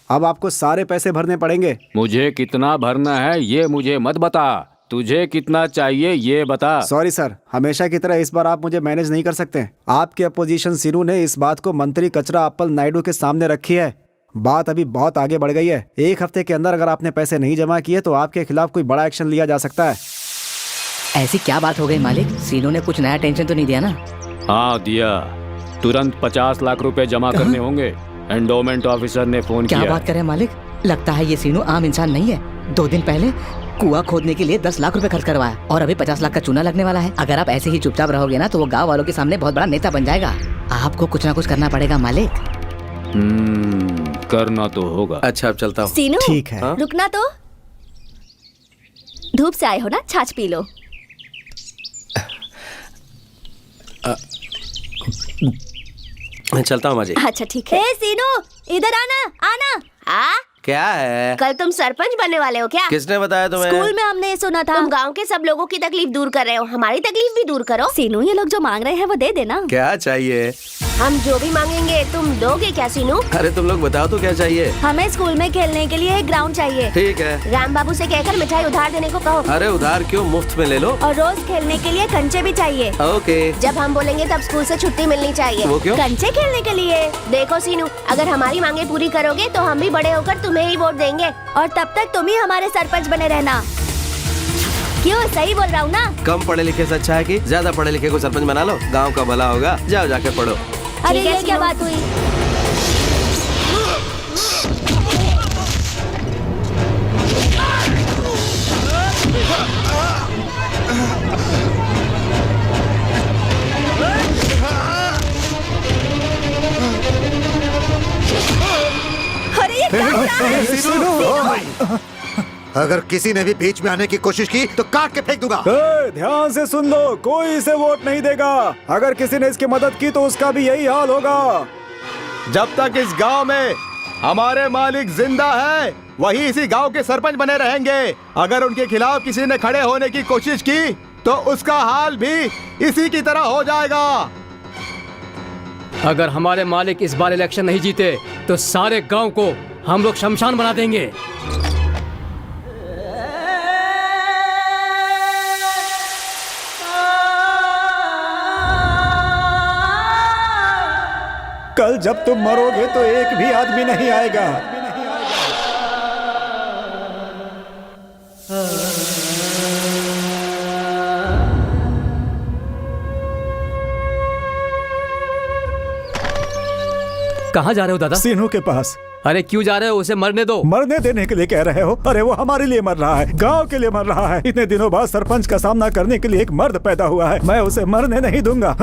अब आपको सारे पैसे भरने पड़ेंगे। मुझे कितना भरना है ये मुझे मत बता, तुझे कितना चाहिए ये बता। सॉरी सर, हमेशा की तरह इस बार आप मुझे मैनेज नहीं कर सकते। आपके अपोजिशन सीनू ने इस बात को मंत्री कचरा अप्पल नायडू के सामने रखी है। बात अभी बहुत आगे बढ़ गई है। 1 हफ्ते के अंदर अगर आपने पैसे नहीं जमा किए तो आपके खिलाफ कोई बड़ा एक्शन लिया जा सकता है। ऐसी क्या बात हो गई मालिक? सीनू ने कुछ नया टेंशन तो नहीं दिया ना? हाँ दिया, तुरंत 50 लाख रुपए जमा करने होंगे। एंडोमेंट ऑफिसर ने फोन किया। क्या बात करे मालिक? लगता है ये सीनू आम इंसान नहीं है। 2 दिन पहले कुआं खोदने के लिए 10 लाख रुपए खर्च करवाया और अभी 50 लाख का चूना लगने वाला है। अगर आप ऐसे ही चुपचाप रहोगे ना तो वो गाँव वालों के सामने बहुत बड़ा नेता बन जाएगा। आपको कुछ ना कुछ करना पड़ेगा मालिक। करना तो होगा। अच्छा अब चलता हूँ। सीनू ठीक है। हाँ? रुकना तो। धूप से आए हो ना, छाछ पी लो। मैं चलता हूँ माँ जी। अच्छा ठीक है। सीनू इधर आना आना। क्या है? कल तुम सरपंच बनने वाले हो क्या? किसने बताया तुम्हें? स्कूल में हमने ये सुना था। तुम गांव के सब लोगों की तकलीफ दूर कर रहे हो, हमारी तकलीफ भी दूर करो। सीनू ये लोग जो मांग रहे हैं वो दे देना। क्या चाहिए? हम जो भी मांगेंगे तुम दोगे क्या सीनू? अरे तुम लोग बताओ तो क्या चाहिए? हमें स्कूल में खेलने के लिए एक ग्राउंड चाहिए। ठीक है। राम बाबू से कहकर मिठाई उधार देने को कहो। अरे उधार क्यों, मुफ्त में ले लो। और रोज खेलने के लिए कंचे भी चाहिए। ओके। जब हम बोलेंगे तब स्कूल से छुट्टी मिलनी चाहिए। वो क्यों? कंचे खेलने के लिए। देखो सीनू, अगर हमारी मांगे पूरी करोगे तो हम भी बड़े होकर तुम्हें ही वोट देंगे। और तब तक तुम ही हमारे सरपंच बने रहना। क्यों, सही बोल रहा हूँ ना? कम पढ़े लिखे से अच्छा है कि ज्यादा पढ़े लिखे को सरपंच बना लो, गांव का भला होगा। जाओ जाके पढ़ो। अरे ये क्या बात हुई? अरे ये क्या हो रहा है? अगर किसी ने भी बीच में आने की कोशिश की तो काट के फेंक दूंगा। ध्यान से सुन लो, कोई इसे वोट नहीं देगा। अगर किसी ने इसकी मदद की तो उसका भी यही हाल होगा। जब तक इस गांव में हमारे मालिक जिंदा है वही इसी गांव के सरपंच बने रहेंगे। अगर उनके खिलाफ किसी ने खड़े होने की कोशिश की तो उसका हाल भी इसी की तरह हो जाएगा। अगर हमारे मालिक इस बार इलेक्शन नहीं जीते तो सारे गांव को हम लोग शमशान बना देंगे। कल जब तुम मरोगे तो एक भी आदमी नहीं आएगा। कहाँ जा रहे हो दादा? सीनू के पास। अरे क्यों जा रहे हो? उसे मरने दो। मरने देने के लिए कह रहे हो? अरे वो हमारे लिए मर रहा है, गांव के लिए मर रहा है। इतने दिनों बाद सरपंच का सामना करने के लिए एक मर्द पैदा हुआ है, मैं उसे मरने नहीं दूंगा।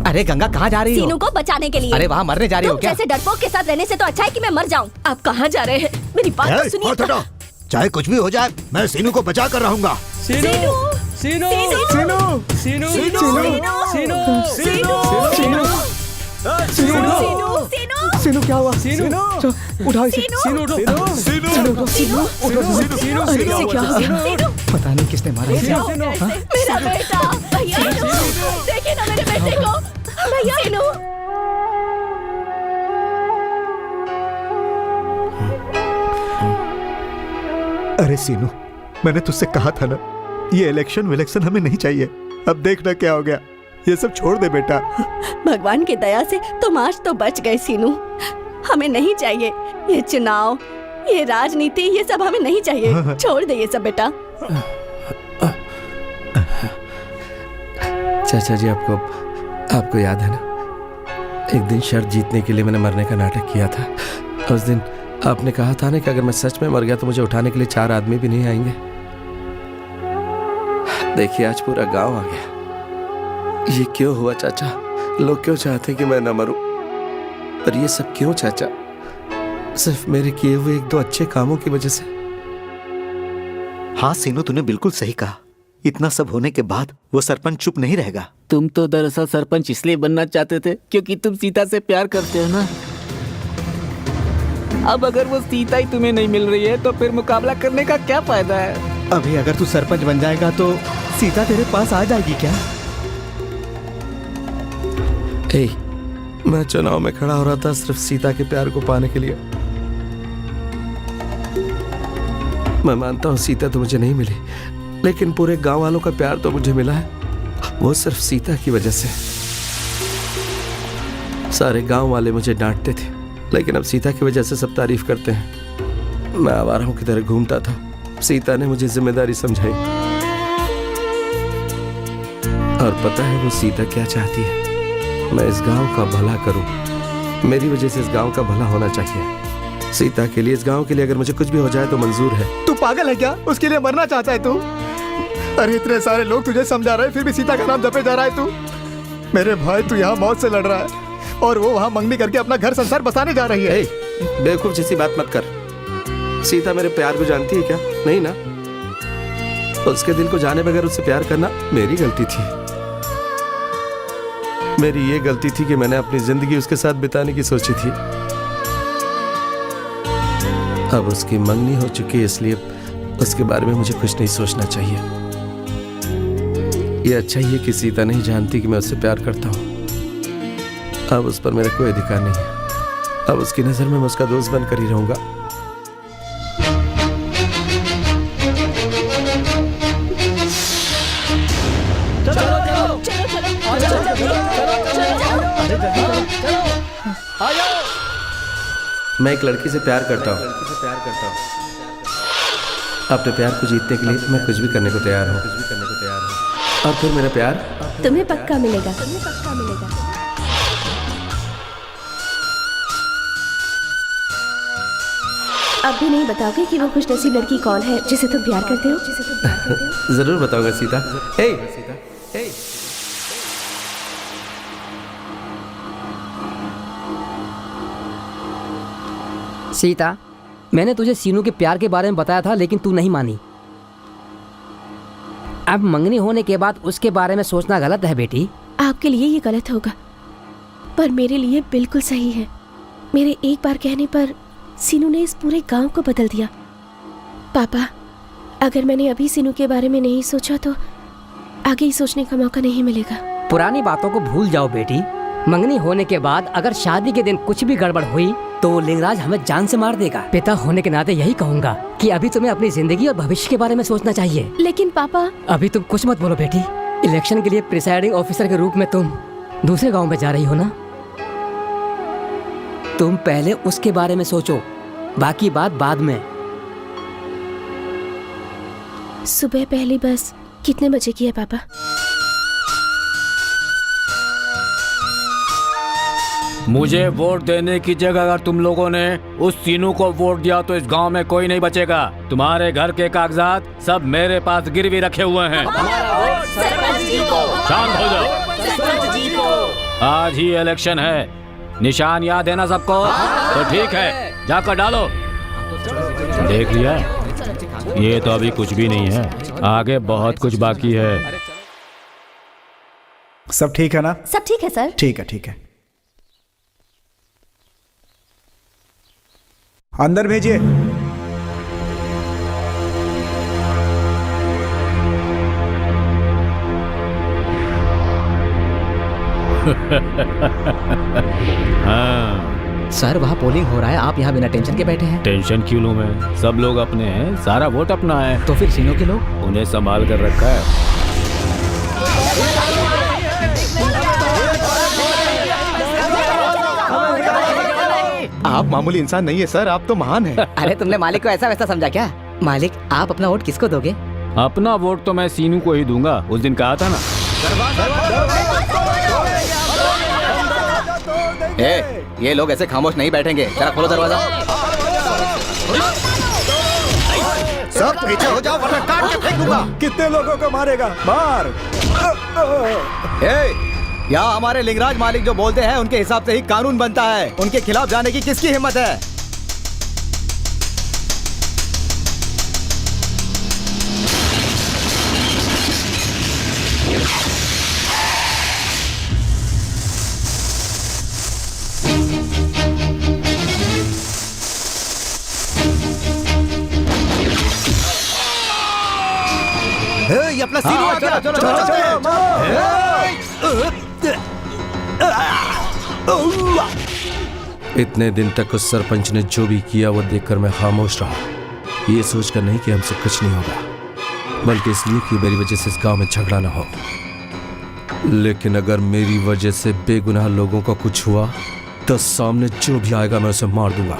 अरे गंगा कहाँ जा रही हो? सीनू को बचाने के लिए। अरे वहाँ मरने जा रही हो क्या? जैसे डरपोक के साथ रहने से तो अच्छा है कि मैं मर जाऊँ। आप कहाँ जा रहे हैं? मेरी बात तो सुनिए। चाहे कुछ भी हो जाए, मैं सीनू को बचा कर रहूंगा। सीनू सीनू सीनू सीनू सीनू सीनू सीनू क्या हुआ? सीनू उठाओ इसे। सीनू उठो। पता नहीं किसने मारा इसे। मेरा बेटा भैया, देखिए ना मेरे बेटे को भैया। सीनू अरे सीनू, मैंने तुझसे कहा था ना, ये इलेक्शन हमें नहीं चाहिए। अब देखना क्या हो गया। ये सब छोड़ दे बेटा। भगवान की दया से तुम आज तो बच गए सीनू। हमें नहीं चाहिए ये चुनाव, ये राजनीति, ये सब हमें नहीं चाहिए। छोड़ दे ये सब बेटा। चाचा जी, आपको याद है ना, एक दिन शर्त जीतने के लिए मैंने मरने का नाटक किया था। उस दिन आपने कहा था ना कि अगर मैं सच में मर गया तो मुझे उठाने के लिए 4 आदमी भी नहीं आएंगे। देखिए आज पूरा गांव आ गया। ये क्यों हुआ चाचा? लोग क्यों चाहते हैं कि मैं न मरूं? पर ये सब क्यों चाचा? सिर्फ मेरे किए हुए 1-2 अच्छे कामों की वजह से। हाँ सीनू, तूने बिल्कुल सही कहा। इतना सब होने के बाद वो सरपंच चुप नहीं रहेगा। तुम तो दरअसल सरपंच इसलिए बनना चाहते थे क्योंकि तुम सीता से प्यार करते हो ना। अब अगर वो सीता ही तुम्हें नहीं मिल रही है तो फिर मुकाबला करने का क्या फायदा है? अभी अगर तू सरपंच बन जाएगा तो सीता तेरे पास आ जाएगी क्या? मैं चुनाव में खड़ा हो रहा था सिर्फ सीता के प्यार को पाने के लिए। मैं मानता हूँ सीता तो मुझे नहीं मिली, लेकिन पूरे गांव वालों का प्यार तो मुझे मिला है, वो सिर्फ सीता की वजह से। सारे गांव वाले मुझे डांटते थे, लेकिन अब सीता की वजह से सब तारीफ करते हैं। मैं आवाराओं की तरह घूमता था, सीता ने मुझे जिम्मेदारी समझाई। और पता है वो सीता क्या चाहती है? मैं इस गांव का भला करूं। मेरी वजह से इस गांव का भला होना चाहिए। सीता के लिए, इस गांव के लिए अगर मुझे कुछ भी हो जाए तो मंजूर है। तू पागल है क्या? उसके लिए मरना चाहता है तू? अरे इतने सारे लोग तुझे समझा रहे हैं, फिर भी सीता का नाम जपे जा रहा है तू। मेरे भाई, तू यहाँ मौत से लड़ रहा है और वो वहाँ मंगनी करके अपना घर संसार बसाने जा रही है। बेवकूफ जैसी बात मत कर। सीता मेरे प्यार को जानती है क्या? नहीं ना। उसके दिल को जाने बगैर उससे प्यार करना मेरी गलती थी। मेरी ये गलती थी कि मैंने अपनी जिंदगी उसके साथ बिताने की सोची थी। अब उसकी मंगनी हो चुकी है, इसलिए उसके बारे में मुझे कुछ नहीं सोचना चाहिए। ये अच्छा ही है कि सीता नहीं जानती कि मैं उससे प्यार करता हूँ। अब उस पर मेरा कोई अधिकार नहीं है। अब उसकी नजर में मैं उसका दोस्त बनकर ही रहूंगा। मैं एक लड़की से प्यार करता हूँ। अपने प्यार को जीतने के लिए मैं कुछ भी करने को तैयार हूँ। और फिर मेरा प्यार तुम्हें पक्का मिलेगा। अब भी नहीं बताओगे कि वो खुशनसीब लड़की कौन है जिसे तुम प्यार करते हो? जरूर बताऊंगा सीता। सीता, मैंने तुझे सीनू के प्यार के बारे में बताया था, लेकिन तू नहीं मानी। अब मंगनी होने के बाद उसके बारे में सोचना गलत है बेटी। आपके लिए ये गलत होगा, पर मेरे लिए बिल्कुल सही है। मेरे एक बार कहने पर सीनू ने इस पूरे गांव को बदल दिया। पापा, अगर मैंने अभी सीनू के बारे में नहीं सोचा तो आगे ही सोचने का मौका नहीं मिलेगा। पुरानी बातों को भूल जाओ बेटी। मंगनी होने के बाद अगर शादी के दिन कुछ भी गड़बड़ हुई तो लिंगराज हमें जान से मार देगा। पिता होने के नाते यही कहूँगा कि अभी तुम्हें अपनी जिंदगी और भविष्य के बारे में सोचना चाहिए। लेकिन पापा, अभी तुम कुछ मत बोलो बेटी। इलेक्शन के लिए प्रिसाइडिंग ऑफिसर के रूप में तुम दूसरे गांव में जा रही हो ना। तुम पहले उसके बारे में सोचो, बाकी बात बाद में। सुबह पहली बस कितने बजे की है पापा? मुझे वोट देने की जगह अगर तुम लोगों ने उस सीनू को वोट दिया तो इस गांव में कोई नहीं बचेगा। तुम्हारे घर के कागजात सब मेरे पास गिरवी रखे हुए हैं। शांत हो जाओ। आज ही इलेक्शन है, निशान याद है ना सबको? तो ठीक है, जाकर डालो। देख लिया, ये तो अभी कुछ भी नहीं है, आगे बहुत कुछ बाकी है। सब ठीक है ना? सब ठीक है सर। ठीक है, ठीक है। अंदर भेजिए। हाँ। सर, वहाँ पोलिंग हो रहा है, आप यहाँ बिना टेंशन के बैठे हैं। टेंशन क्यों लूं मैं? सब लोग अपने हैं, सारा वोट अपना है। तो फिर सीनू के लोग? उन्हें संभाल कर रखा है। आप मामूली इंसान नहीं है सर, आप तो महान हैं। अरे तुमने मालिक को ऐसा वैसा समझा क्या? मालिक, आप अपना वोट किसको दोगे? अपना वोट तो मैं सीनू को ही दूंगा, उस दिन कहा था ना। ये लोग ऐसे खामोश नहीं बैठेंगे, जरा खोलो दरवाजा। सब पीछे हो जाओ वरना काट के फेंक दूंगा। कितने लोगों को मारेगा? मार। यहाँ हमारे लिंगराज मालिक जो बोलते हैं उनके हिसाब से ही कानून बनता है। उनके खिलाफ जाने की किसकी हिम्मत है? ये अपना सीनू आ गया। चलो इतने दिन तक उस सरपंच ने जो भी किया वो देखकर मैं खामोश रहा, ये सोचकर नहीं कि हमसे कुछ नहीं होगा, बल्कि इसलिए कि मेरी वजह से इस गांव में झगड़ा ना हो। लेकिन अगर मेरी वजह से बेगुनाह लोगों का कुछ हुआ तो सामने जो भी आएगा मैं उसे मार दूंगा।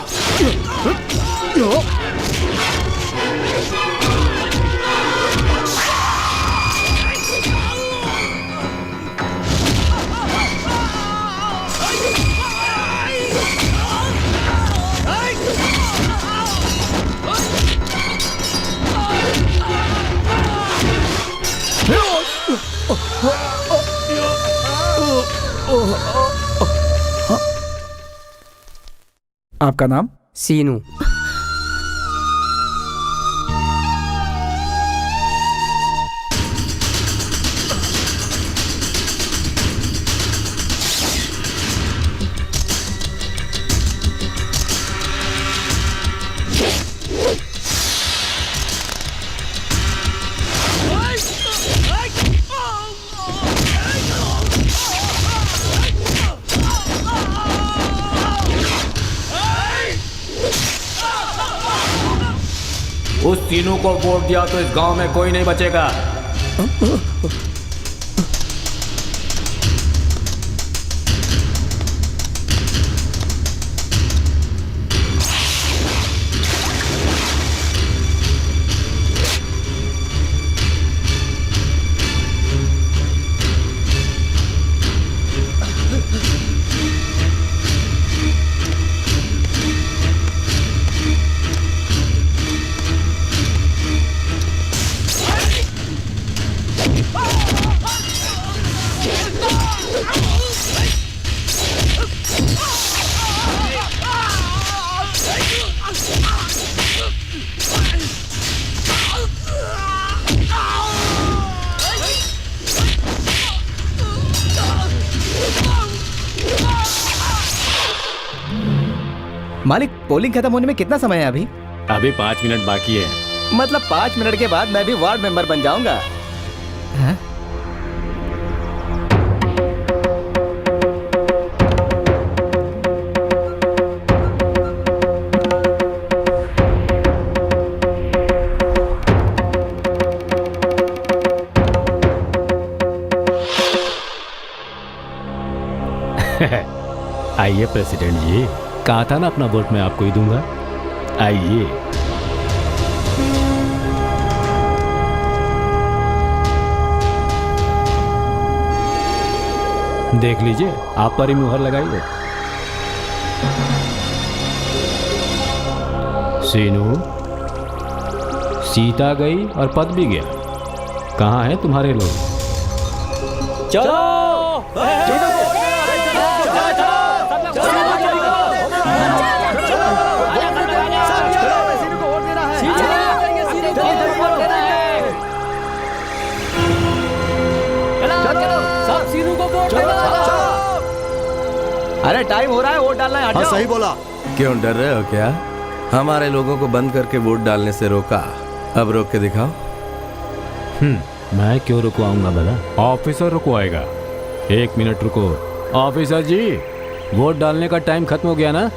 आपका नाम? सीनू। उस तीनों को वोट दिया तो इस गांव में कोई नहीं बचेगा। मालिक, पोलिंग खत्म होने में कितना समय है अभी? अभी 5 मिनट बाकी है। मतलब 5 मिनट के बाद मैं भी वार्ड मेंबर बन जाऊंगा। हाँ? आइए प्रेसिडेंट जी, कहा था ना अपना वोट मैं आपको ही दूंगा। आइए। देख लीजिए, आप पर ही मुहर लगाइए। सीनू, सीता गई और पद भी गया। कहाँ हैं तुम्हारे लोग? चलो अरे टाइम हो रहा है, वोट डालना है। हाँ, सही बोला। क्यों डर रहे हो क्या? हमारे लोगों को बंद करके वोट डालने से रोका, अब रोक के दिखाओ। मैं क्यों रुकवाऊंगा भला? ऑफिसर रुकवाएगा। 1 मिनट रुको। ऑफिसर जी, वोट डालने का टाइम खत्म हो गया ना?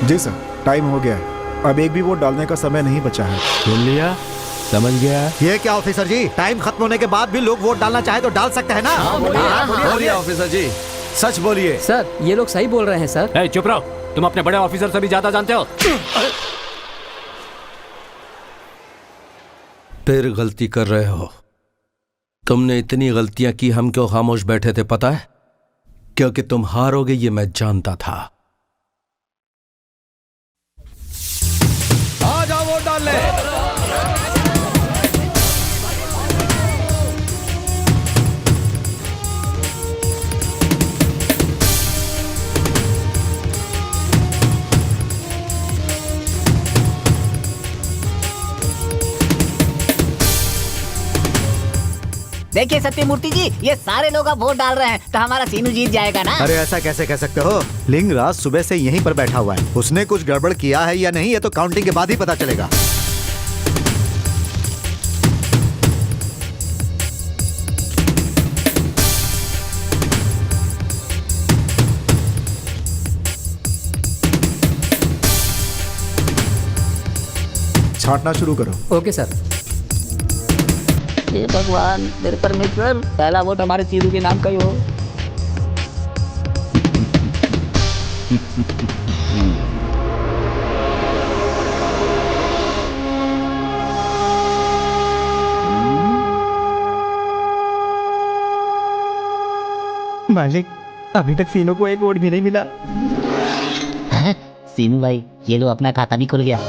जी सर, टाइम हो गया है। अब एक भी वोट डालने का समय नहीं बचा है। सुन लिया? समझ गया? ये क्या ऑफिसर जी, टाइम खत्म होने के बाद भी लोग वोट डालना चाहे तो डाल सकते हैं ना? बोलिए ऑफिसर जी, सच बोलिए। सर, ये लोग सही बोल रहे हैं सर। ए, चुप रहो, तुम अपने बड़े ऑफिसर से भी ज्यादा जानते हो। फिर गलती कर रहे हो। तुमने इतनी गलतियां की, हम क्यों खामोश बैठे थे पता है? क्योंकि तुम हारोगे ये मैं जानता था। आ जाओ वोट डालने। देखिए सत्यमूर्ति जी, ये सारे लोग अब वोट डाल रहे हैं तो हमारा सीनू जीत जाएगा ना? अरे ऐसा कैसे कह सकते हो? लिंगराज सुबह से यहीं पर बैठा हुआ है। उसने कुछ गड़बड़ किया है या नहीं, ये तो काउंटिंग के बाद ही पता चलेगा। छांटना शुरू करो। Okay sir. हे भगवान, मेरे परमेश्वर, पहला वोट हमारे सीनू के नाम का ही हो। मालिक, अभी तक सीनू को एक वोट भी नहीं मिला। सीनू भाई, ये लो अपना खाता भी खुल गया।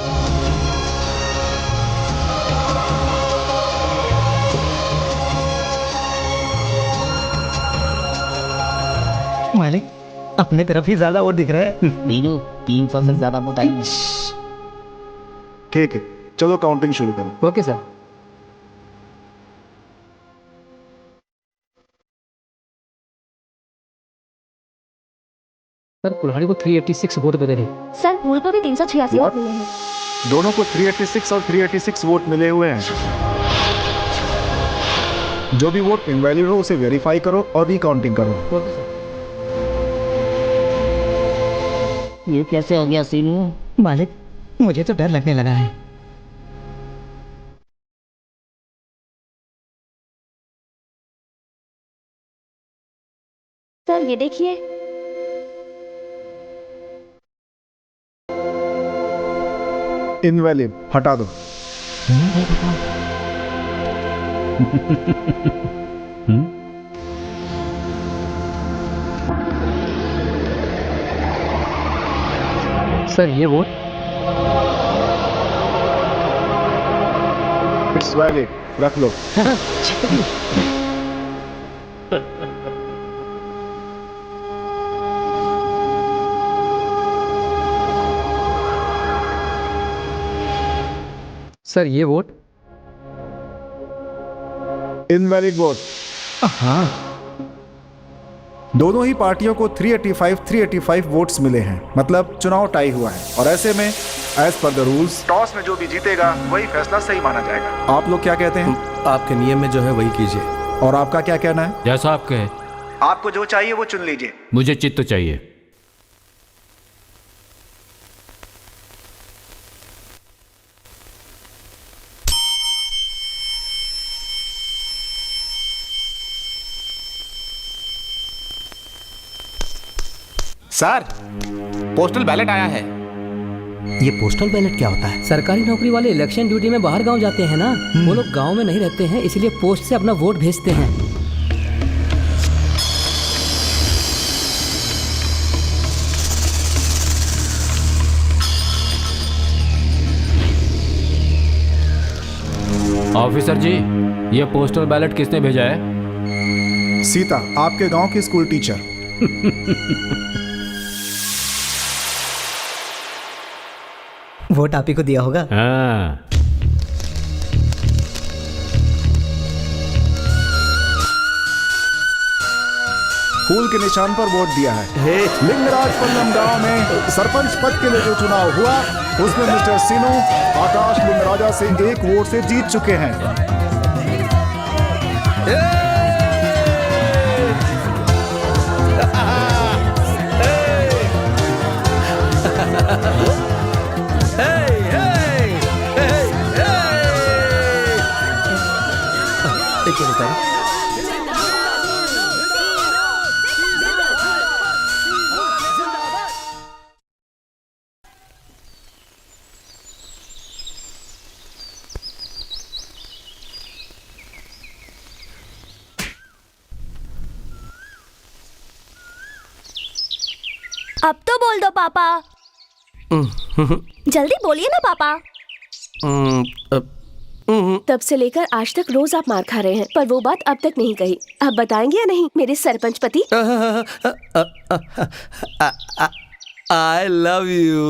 मालिक, अपने तरफ ही ज्यादा वोट दिख रहा है। मीनू, 300 से ज्यादा मोटाई है। ठीक है, चलो काउंटिंग शुरू करो। Okay sir. सर कुल्हाड़ी को 386 वोट मिले हैं। सर फूल को भी 386 वोट मिले हैं। दोनों को 386 और 386 वोट मिले हुए हैं। जो भी वोट इनवैलिड हो उसे वेरीफाई करो और रीकाउंटिंग करो। Okay sir. ये कैसे हो गया सीनू? मालिक, मुझे तो डर लगने लगा है। सर ये देखिए। इनवैलिड, हटा दो। सर ये वोट इट्स वैलिड, रख लो। सर ये वोट इनवैलिड वोट। हाँ, दोनों ही पार्टियों को 385 वोट्स मिले हैं, मतलब चुनाव टाई हुआ है। और ऐसे में as per the rules toss में जो भी जीतेगा वही फैसला सही माना जाएगा। आप लोग क्या कहते हैं? आपके नियम में जो है वही कीजिए। और आपका क्या कहना है? जैसा आप कहे। आपको जो चाहिए वो चुन लीजिए। मुझे चित्त चाहिए। सर, पोस्टल बैलेट आया है। ये पोस्टल बैलेट क्या होता है? सरकारी नौकरी वाले इलेक्शन ड्यूटी में बाहर गांव जाते हैं ना, वो लोग गांव में नहीं रहते हैं, इसलिए पोस्ट से अपना वोट भेजते हैं। ऑफिसर जी, ये पोस्टल बैलेट किसने भेजा है? सीता, आपके गांव की स्कूल टीचर। वोट आप ही को दिया होगा। हाँ। फूल के निशान पर वोट दिया है। लिंगराजपल्लम गांव में सरपंच पद के लिए जो चुनाव हुआ उसमें मिस्टर सीनू आकाश लिंगराजा से 1 वोट से जीत चुके हैं। अब तो बोल दो पापा। जल्दी बोलिए ना पापा। तब से लेकर आज तक रोज आप मार खा रहे हैं, पर वो बात अब तक नहीं कही। आप बताएंगे या नहीं मेरे सरपंच पति? I love you.